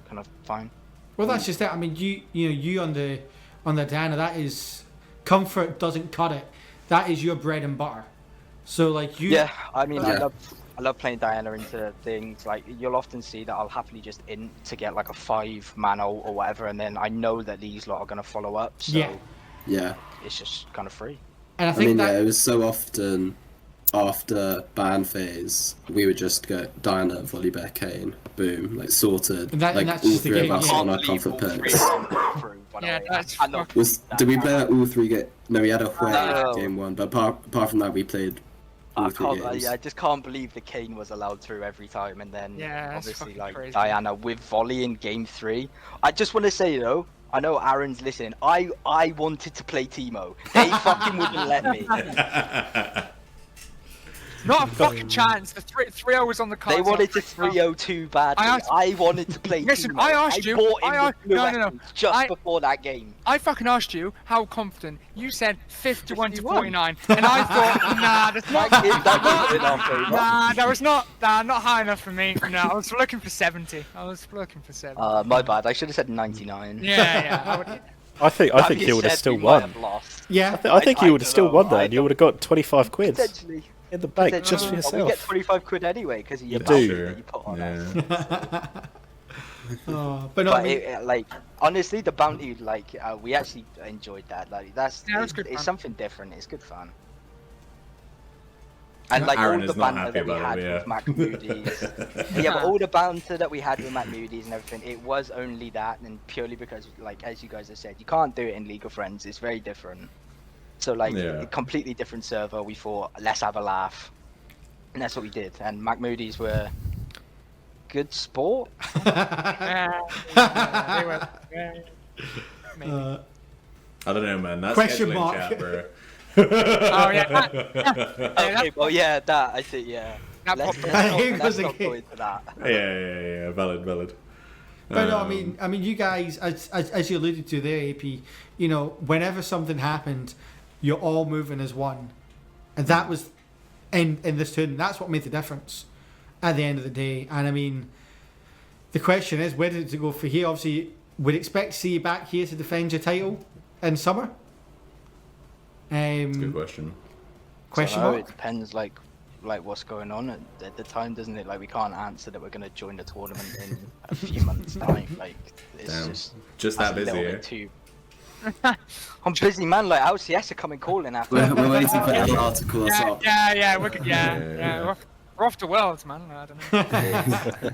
kind of fine. Well, that's just it. I mean, you on the Diana, that is, comfort doesn't cut it. That is your bread and butter. So like you. Yeah, I mean, I love playing Diana into things. Like, you'll often see that I'll happily just int to get like a 5 mana or whatever, and then I know that these lot are gonna follow up. So yeah, it's just kind of free. And I think it was so often after ban phase, we would just go Diana, Volibear, Kane, boom, like sorted. And that- and like that's all just the three of game, us yeah. on our Believe comfort all three picks. of them got through, by the Yeah, way. that's I love Did we play all three No, we had a Hue No. game one, but apart from that, we played all three games. I just can't believe the Kane was allowed through every time, and then Yeah, that's obviously fucking like crazy. Diana with volley in game 3. I just want to say though, I know Aaron's listening. I wanted to play Teemo. They fucking wouldn't let me. Not a fucking chance. The 3-0 was on the cards. They wanted to 3-0-2 badly. I wanted to play Listen, Teemo. I asked you- bought him I asked- the blue no, weapons just I- before that game. I fucking asked you how confident. You said 51 to 49, and I thought, nah, that's not. That game in our favour. Nah, that was not high enough for me. No, I was looking for 70. I was looking for 70. My bad. I should have said 99. Yeah. I would, I think That he being would have said, still we might won. have lost. Yeah. I think I you would have don't still know. won that, I and you would have got 25 quid Potentially. in the bank just for We get yourself. 25 quid anyway because of your You bounty do. that you put on us. Yeah. But no, I But mean, like honestly, the bounty, like we actually enjoyed that. Like that's Yeah, it was good it's fun. something different. It's good fun. And like Aaron all the is not banter happy that we about had it, with Mac Moody's, yeah, but all the banter that we had with Mac Moody's and everything, it was only that, and purely because, like as you guys have said, you can't do it in League of Friends. It's very different. So like Yeah. a completely different server. We thought let's have a laugh, and that's what we did. And Mac Moody's were good sport. yeah, they were, maybe. I don't know, man. That's Question scheduling mark. chat, bro. Oh yeah. Okay, well yeah, that I think yeah. That Let's, popped- let's, Here not, goes let's the not go game. into that. Yeah. Valid. But no, I mean, you guys, as you alluded to there, AP, you know, whenever something happened, you're all moving as one, and that was in this tournament. That's what made the difference at the end of the day. And I mean, the question is, where did it go for here? Obviously, we'd expect to see you back here to defend your title in summer. Good question. Question So, mark. it depends, like what's going on at the time, doesn't it? Like we can't answer that we're going to join the tournament in a few months' time. Like it's Damn. just That that's a busy, little eh? bit too. I'm busy, man. Like LCS are coming calling after. We're waiting for LR to call us up. Yeah, we're off to Worlds, man. I don't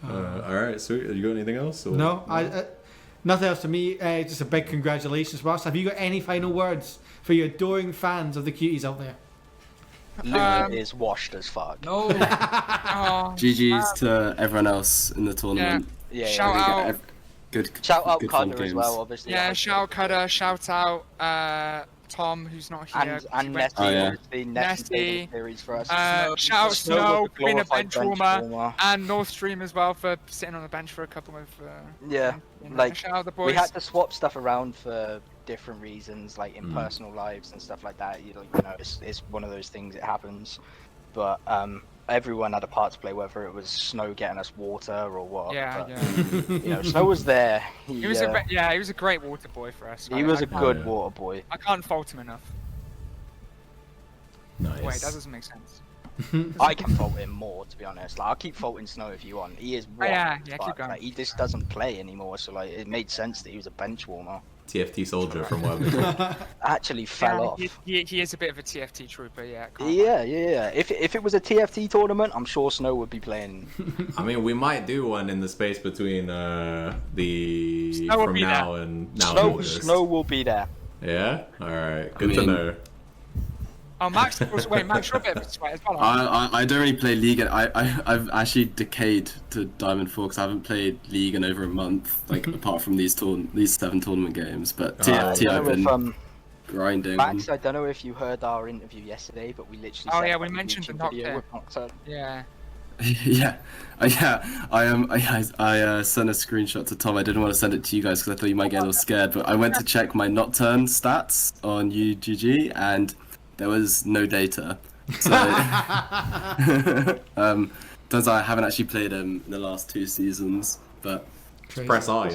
know. All right, sweet. You got anything else? Or? No, nothing else to me. Just a big congratulations, Ross. Have you got any final words for your adoring fans of the cuties out there? Luca is washed as fuck. No. Oh, GG's to everyone else in the tournament. Yeah. Shout yeah. out. Good. Shout out good fun Cudder as games. well, obviously. Yeah, shout out Cudder, shout out Tom, who's not here. And He went- Nessie, Oh, yeah. obviously. Nessie. Nessie series for us. shout out Snow, was a being a glorified bench warmer, warmer. and North Stream as well for sitting on the bench for a couple of. Yeah, you know, like, shout out the boys. We had to swap stuff around for different reasons, like in personal lives and stuff like that. You know, it's one of those things. It happens, but everyone had a part to play, whether it was Snow getting us water or what. Yeah, but, yeah. You know, Snow was there. He was he was a great water boy for us. he was a can't- good Yeah. water boy. I can't fault him enough. Nice. Wait, that doesn't make sense. I can fault him more, to be honest. Like, I'll keep faulting Snow if you want. He is Oh, yeah, rotten as yeah, fuck. keep going. Like, he just doesn't play anymore, so like it made sense that he was a bench warmer. TFT soldier from World. Actually fell off. He is a bit of a TFT trooper, yeah. can't lie. Yeah. If it was a TFT tournament, I'm sure Snow would be playing. I mean, we might do one in the space between the Snow will from be now there. and now. and August. Snow will be there. Yeah. All right. Good to mean- know. Oh, Max, Max, you're a bit of a sweat as well. I don't really play League. I've actually decayed to Diamond 4 because I haven't played League in over a month, like apart from these 7 tournament games. But TFT I I've don't know been if, grinding. Max, I don't know if you heard our interview yesterday, but we literally. Oh, said yeah, about we the mentioned the YouTube knock video there. with Nocturne. Yeah. Yeah, I sent a screenshot to Tom. I didn't want to send it to you guys because I thought you might get a little scared. But I went to check my Nocturne stats on UGG and there was no data. So turns out I haven't actually played him in the last 2 seasons. But Press I,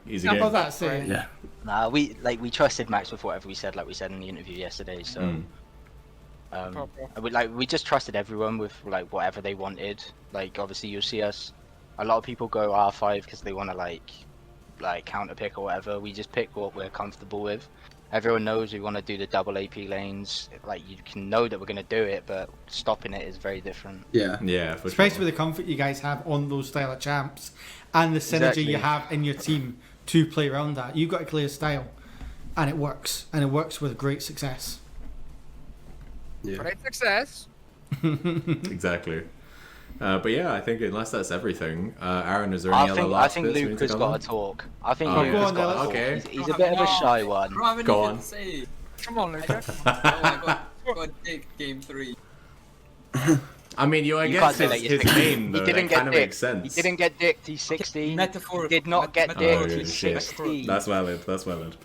easy How game. about that saying? yeah, Nah, we trusted Max with whatever we said, like we said in the interview yesterday. So. We just trusted everyone with like whatever they wanted. Like obviously you'll see us. A lot of people go R5 because they want to like counter pick or whatever. We just pick what we're comfortable with, Everyone knows we want to do the double AP lanes. Like, you can know that we're going to do it, but stopping it is very different. Yeah. Yeah, for Especially sure. with the comfort you guys have on those style of champs and the synergy Exactly. you have in your team to play around that. You've got a clear style, and it works with great success. Yeah. Great success. Exactly. But yeah, I think unless that's everything, Aaron, is there any other I last think bits we need Luke to has cover? got to talk. I think Oh, Luke yeah. has Go got on, to talk. okay. He's a bit of a shy one. I don't have Go anything on. to say. Come on, Luca. Oh, I got dick game 3. I mean, I You guess can't say his, that you're his 16. name, though, He didn't that get kind of makes dicked. sense. He didn't get dicked. He's 16. Metaphorical. He did not get Oh, dicked. He's shit. 16. That's valid, that's valid.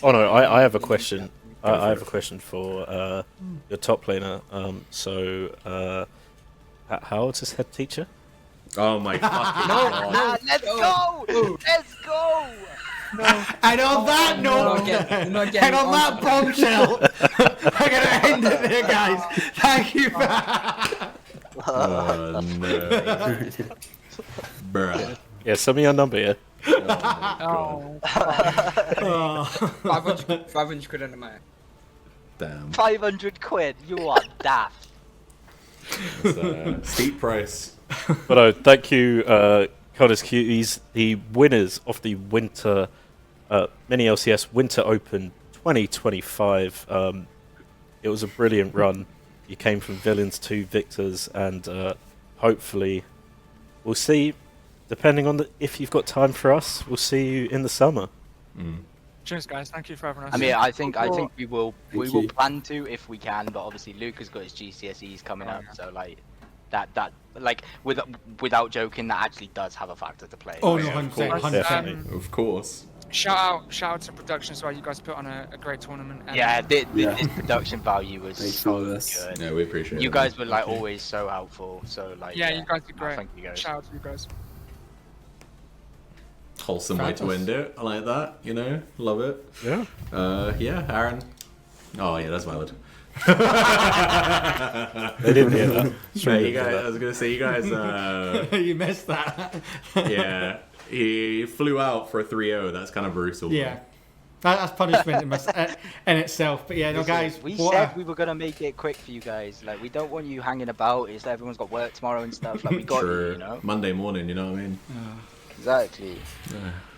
Oh no, I have a question. Go I for have it. a question for your top laner. How old's his head teacher? Oh my fucking god. Ah, let's go! Let's go! And on that note, You're not getting and on that on- bombshell, we're going to end it there, guys. Thank you for Oh no. Bruh. Yeah, send me your number. Yeah. Oh my god. Oh. 500 quid under my. Damn. 500 quid. You are daft. That's a steep price. But no, thank you, CUDDERS Cuties, the winners of the winter mini LCS Winter Open 2025. It was a brilliant run. You came from villains to victors, and hopefully, we'll see. Depending on if you've got time for us, we'll see you in the summer. Cheers, guys. Thank you for having us. I mean, I think we will Thank you. plan to if we can, but obviously Luke has got his GCSEs coming up, so like that like without joking, that actually does have a factor to play. Oh, no, Yeah, of 100%. course. 100%. Definitely. Of course. shout out to production as well. You guys put on a great tournament. And Yeah, Yeah. this production value was Thanks so for this. good. Yeah, we appreciate it. You guys were like Thank you. always so helpful. So like Yeah, you guys did no, great. thank you guys. Shout out to you guys. Wholesome way to Fabulous. end it. I like that, you know? Love it. Yeah. Yeah, Aaron. Oh, yeah, that's valid. They didn't hear that. Yeah, you guys, I was gonna say, you guys, You missed that. yeah, he flew out for a 3-0. That's kind of brutal. Yeah. That's punishment in itself. But yeah, no, Listen, guys. we what said a- we were gonna make it quick for you guys. Like, we don't want you hanging about. It's everyone's got work tomorrow and stuff. Like, we got True. you, you know. Monday morning, you know what I mean? Exactly.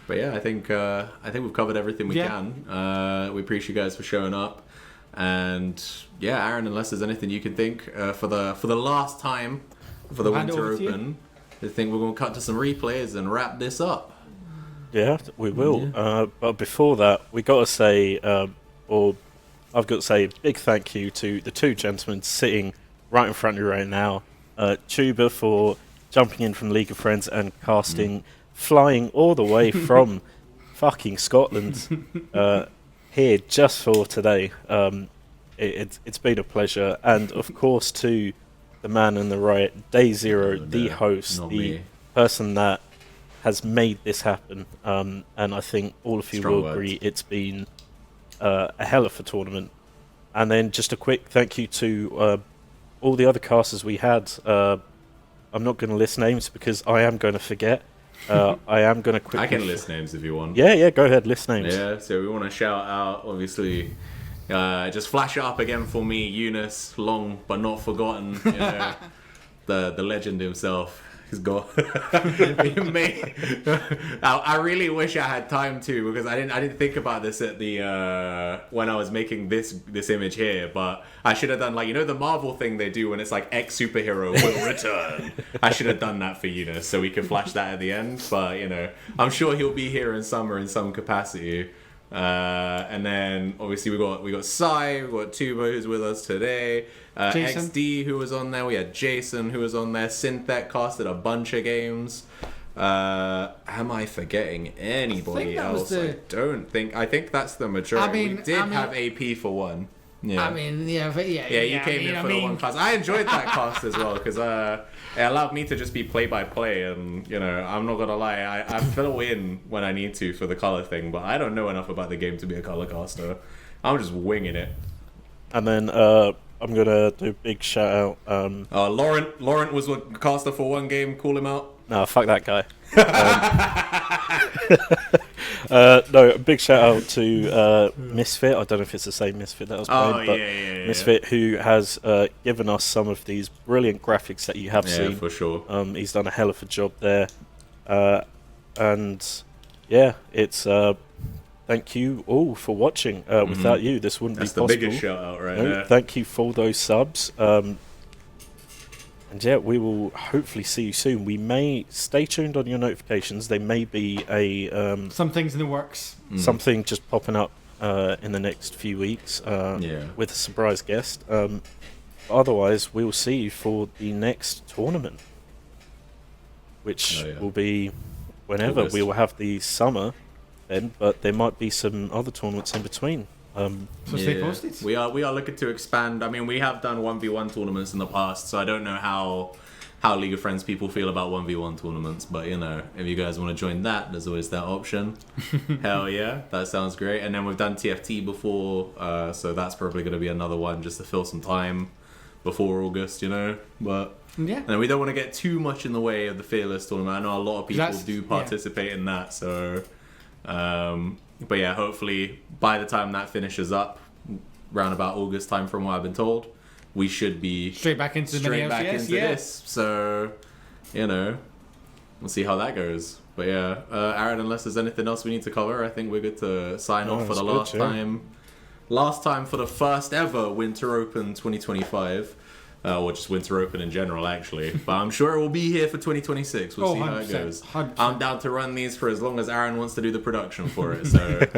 But yeah, I think we've covered everything we Yeah. can. We appreciate you guys for showing up. And yeah, Aaron, unless there's anything you can think for the last time for the Hand it Winter over to you. Open, I think we're going to cut to some replays and wrap this up. Yeah, we will. But before that, we got to say, or I've got to say, a big thank you to the two gentlemen sitting right in front of you right now. Tuba for jumping in from League of Friends and casting, flying all the way from fucking Scotland here just for today. It's been a pleasure, and of course to the man on the right, Day Zero, Oh, the no, host, not the me. person that has made this happen, and I think all of you Strong will words. agree it's been a hell of a tournament. And then just a quick thank you to all the other casters we had. I'm not going to list names because I am going to forget. I am going to quickly... I can list names if you want. Yeah, go ahead, list names. Yeah, so we want to shout out, obviously, just flash it up again for me, Eunice, long but not forgotten, you know, the legend himself. He's gone. Mate, I really wish I had time to, because I didn't think about this at the when I was making this image here, but I should have done, like, you know, the Marvel thing they do when it's like X superhero will return. I should have done that for Eunice so we could flash that at the end, but you know, I'm sure he'll be here in summer in some capacity. And then obviously we got Sai, we got Tubo who's with us today, Jason. XD who was on there, we had Jason who was on there, Synthet casted a bunch of games. Am I forgetting anybody that was else? the- I think that's the majority. I mean- we did I mean- have AP for one. Yeah. I mean, yeah, but yeah. Yeah, you came in for the one class. I enjoyed that cast as well because it allowed me to just be play by play, and you know, I'm not gonna lie, I fill in when I need to for the color thing, but I don't know enough about the game to be a color caster. I'm just winging it. And then I'm going to do a big shout out. Laurent was a caster for one game. Call him out. No, fuck that guy. No, a big shout out to Misfit. I don't know if it's the same Misfit that I was playing, Oh, but yeah. Misfit, who has given us some of these brilliant graphics that you have Yeah, seen. for sure. He's done a hell of a job there. And yeah, it's thank you all for watching. Without you, this wouldn't That's be the possible. biggest shout out right No, there. thank you for those subs. And yeah, we will hopefully see you soon. We may stay tuned on your notifications. There may be a Some things in the works. something just popping up in the next few weeks with a surprise guest. Otherwise, we will see you for the next tournament, which will be whenever. August. We will have the summer then, but there might be some other tournaments in between. So stay posted. We are looking to expand. I mean, we have done 1v1 tournaments in the past, so I don't know how League of Friends people feel about 1v1 tournaments, but you know, if you guys want to join that, there's always that option. Hell yeah, that sounds great. And then we've done TFT before, so that's probably going to be another one just to fill some time before August, you know. But Yeah. and we don't want to get too much in the way of the Fearless tournament. I know a lot of people do participate in that, so but yeah, hopefully by the time that finishes up, round about August time from what I've been told, we should be Straight back into the mini LCS, this. So, you know, we'll see how that goes. But yeah, Aaron, unless there's anything else we need to cover, I think we're good to sign off for the last time. Last time for the first ever Winter Open 2025. Or just Winter Open in general, actually. But I'm sure it will be here for 2026. We'll see how it goes. 100%. I'm down to run these for as long as Aaron wants to do the production for it. So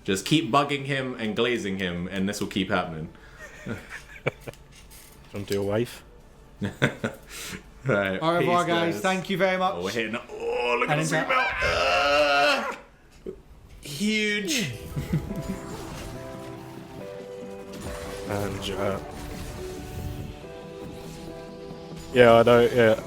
just keep bugging him and glazing him, and this will keep happening. Don't do a wave. Right, Au revoir, peace, guys. Thank you very much. Oh, we're hitting. Oh, look at And the zoom out. Huge. And yeah, I know. Yeah.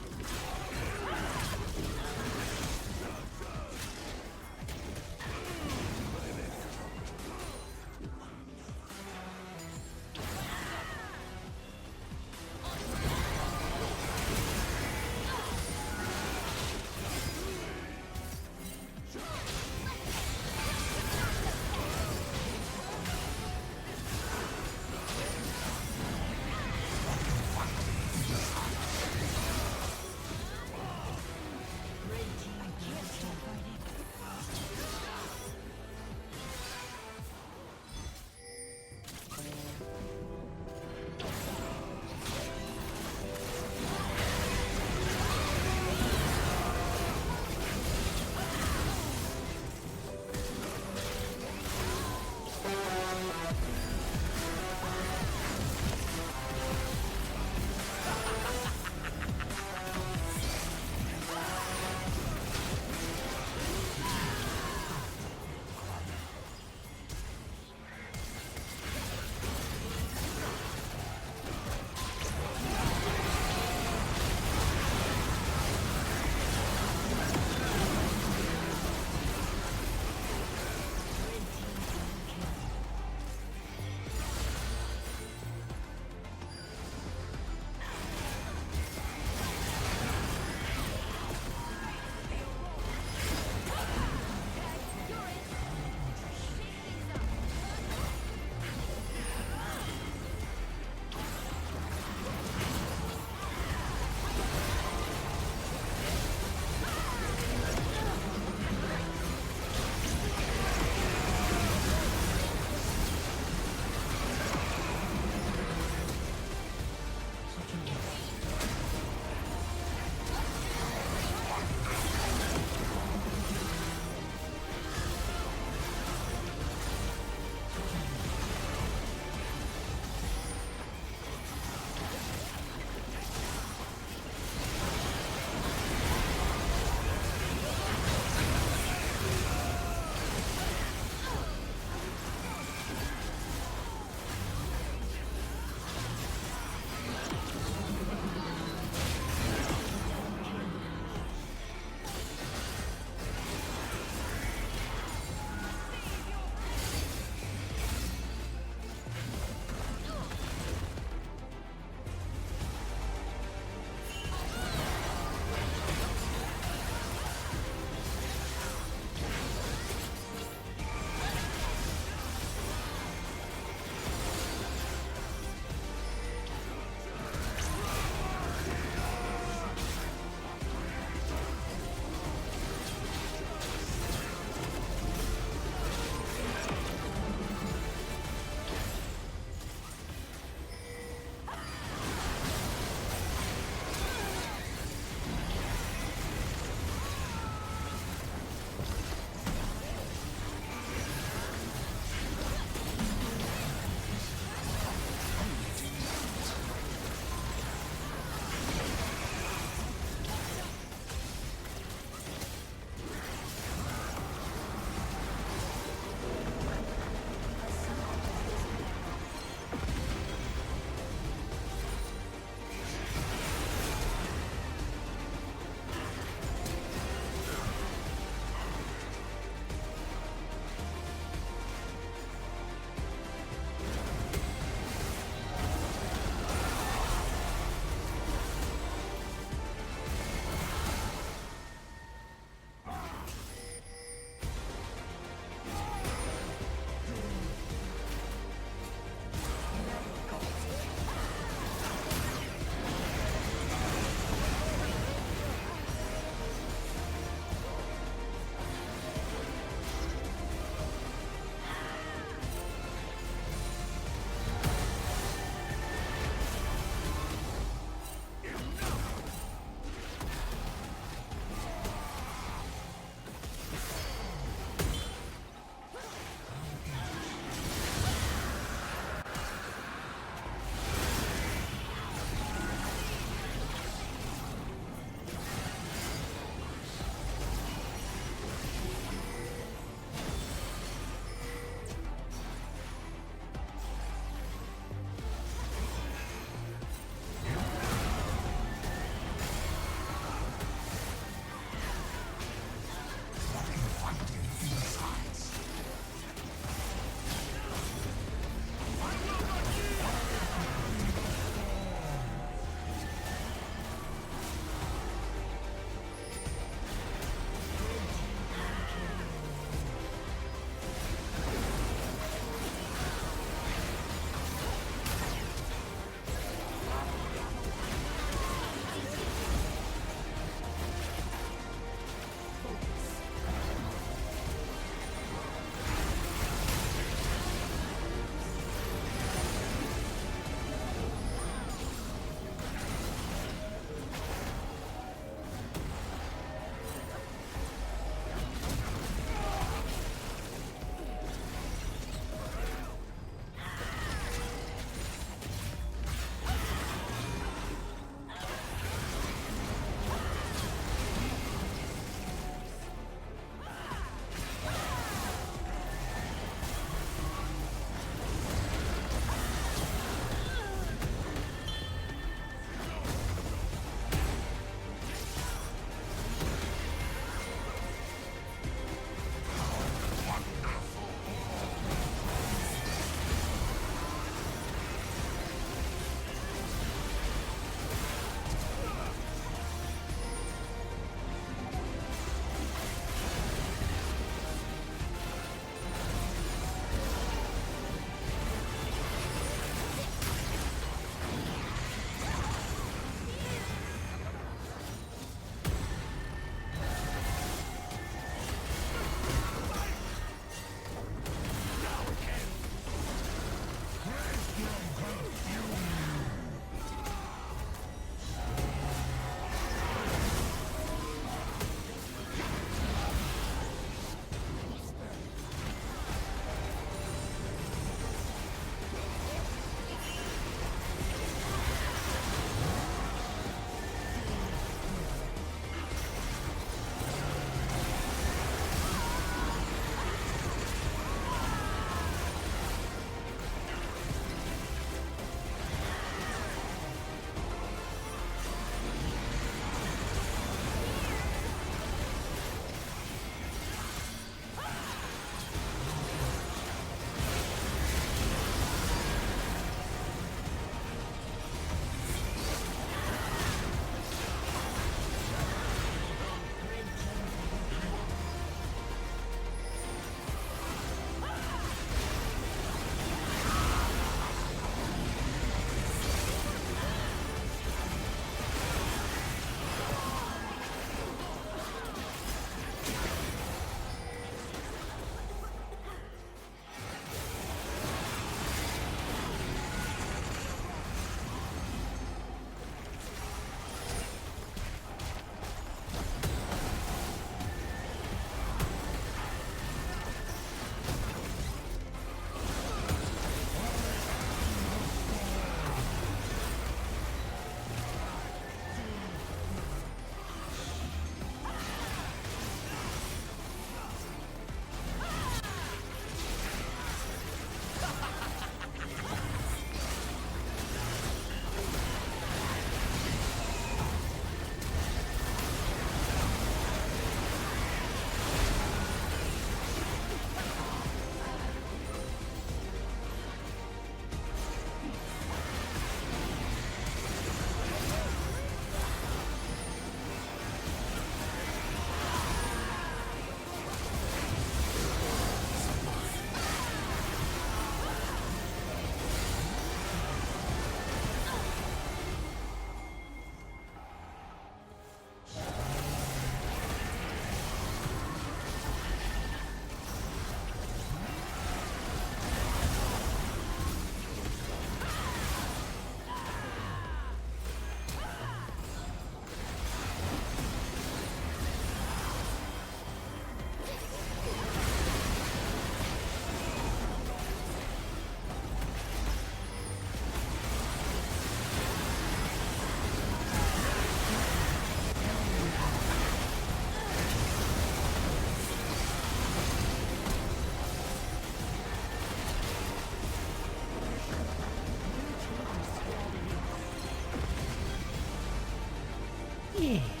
me.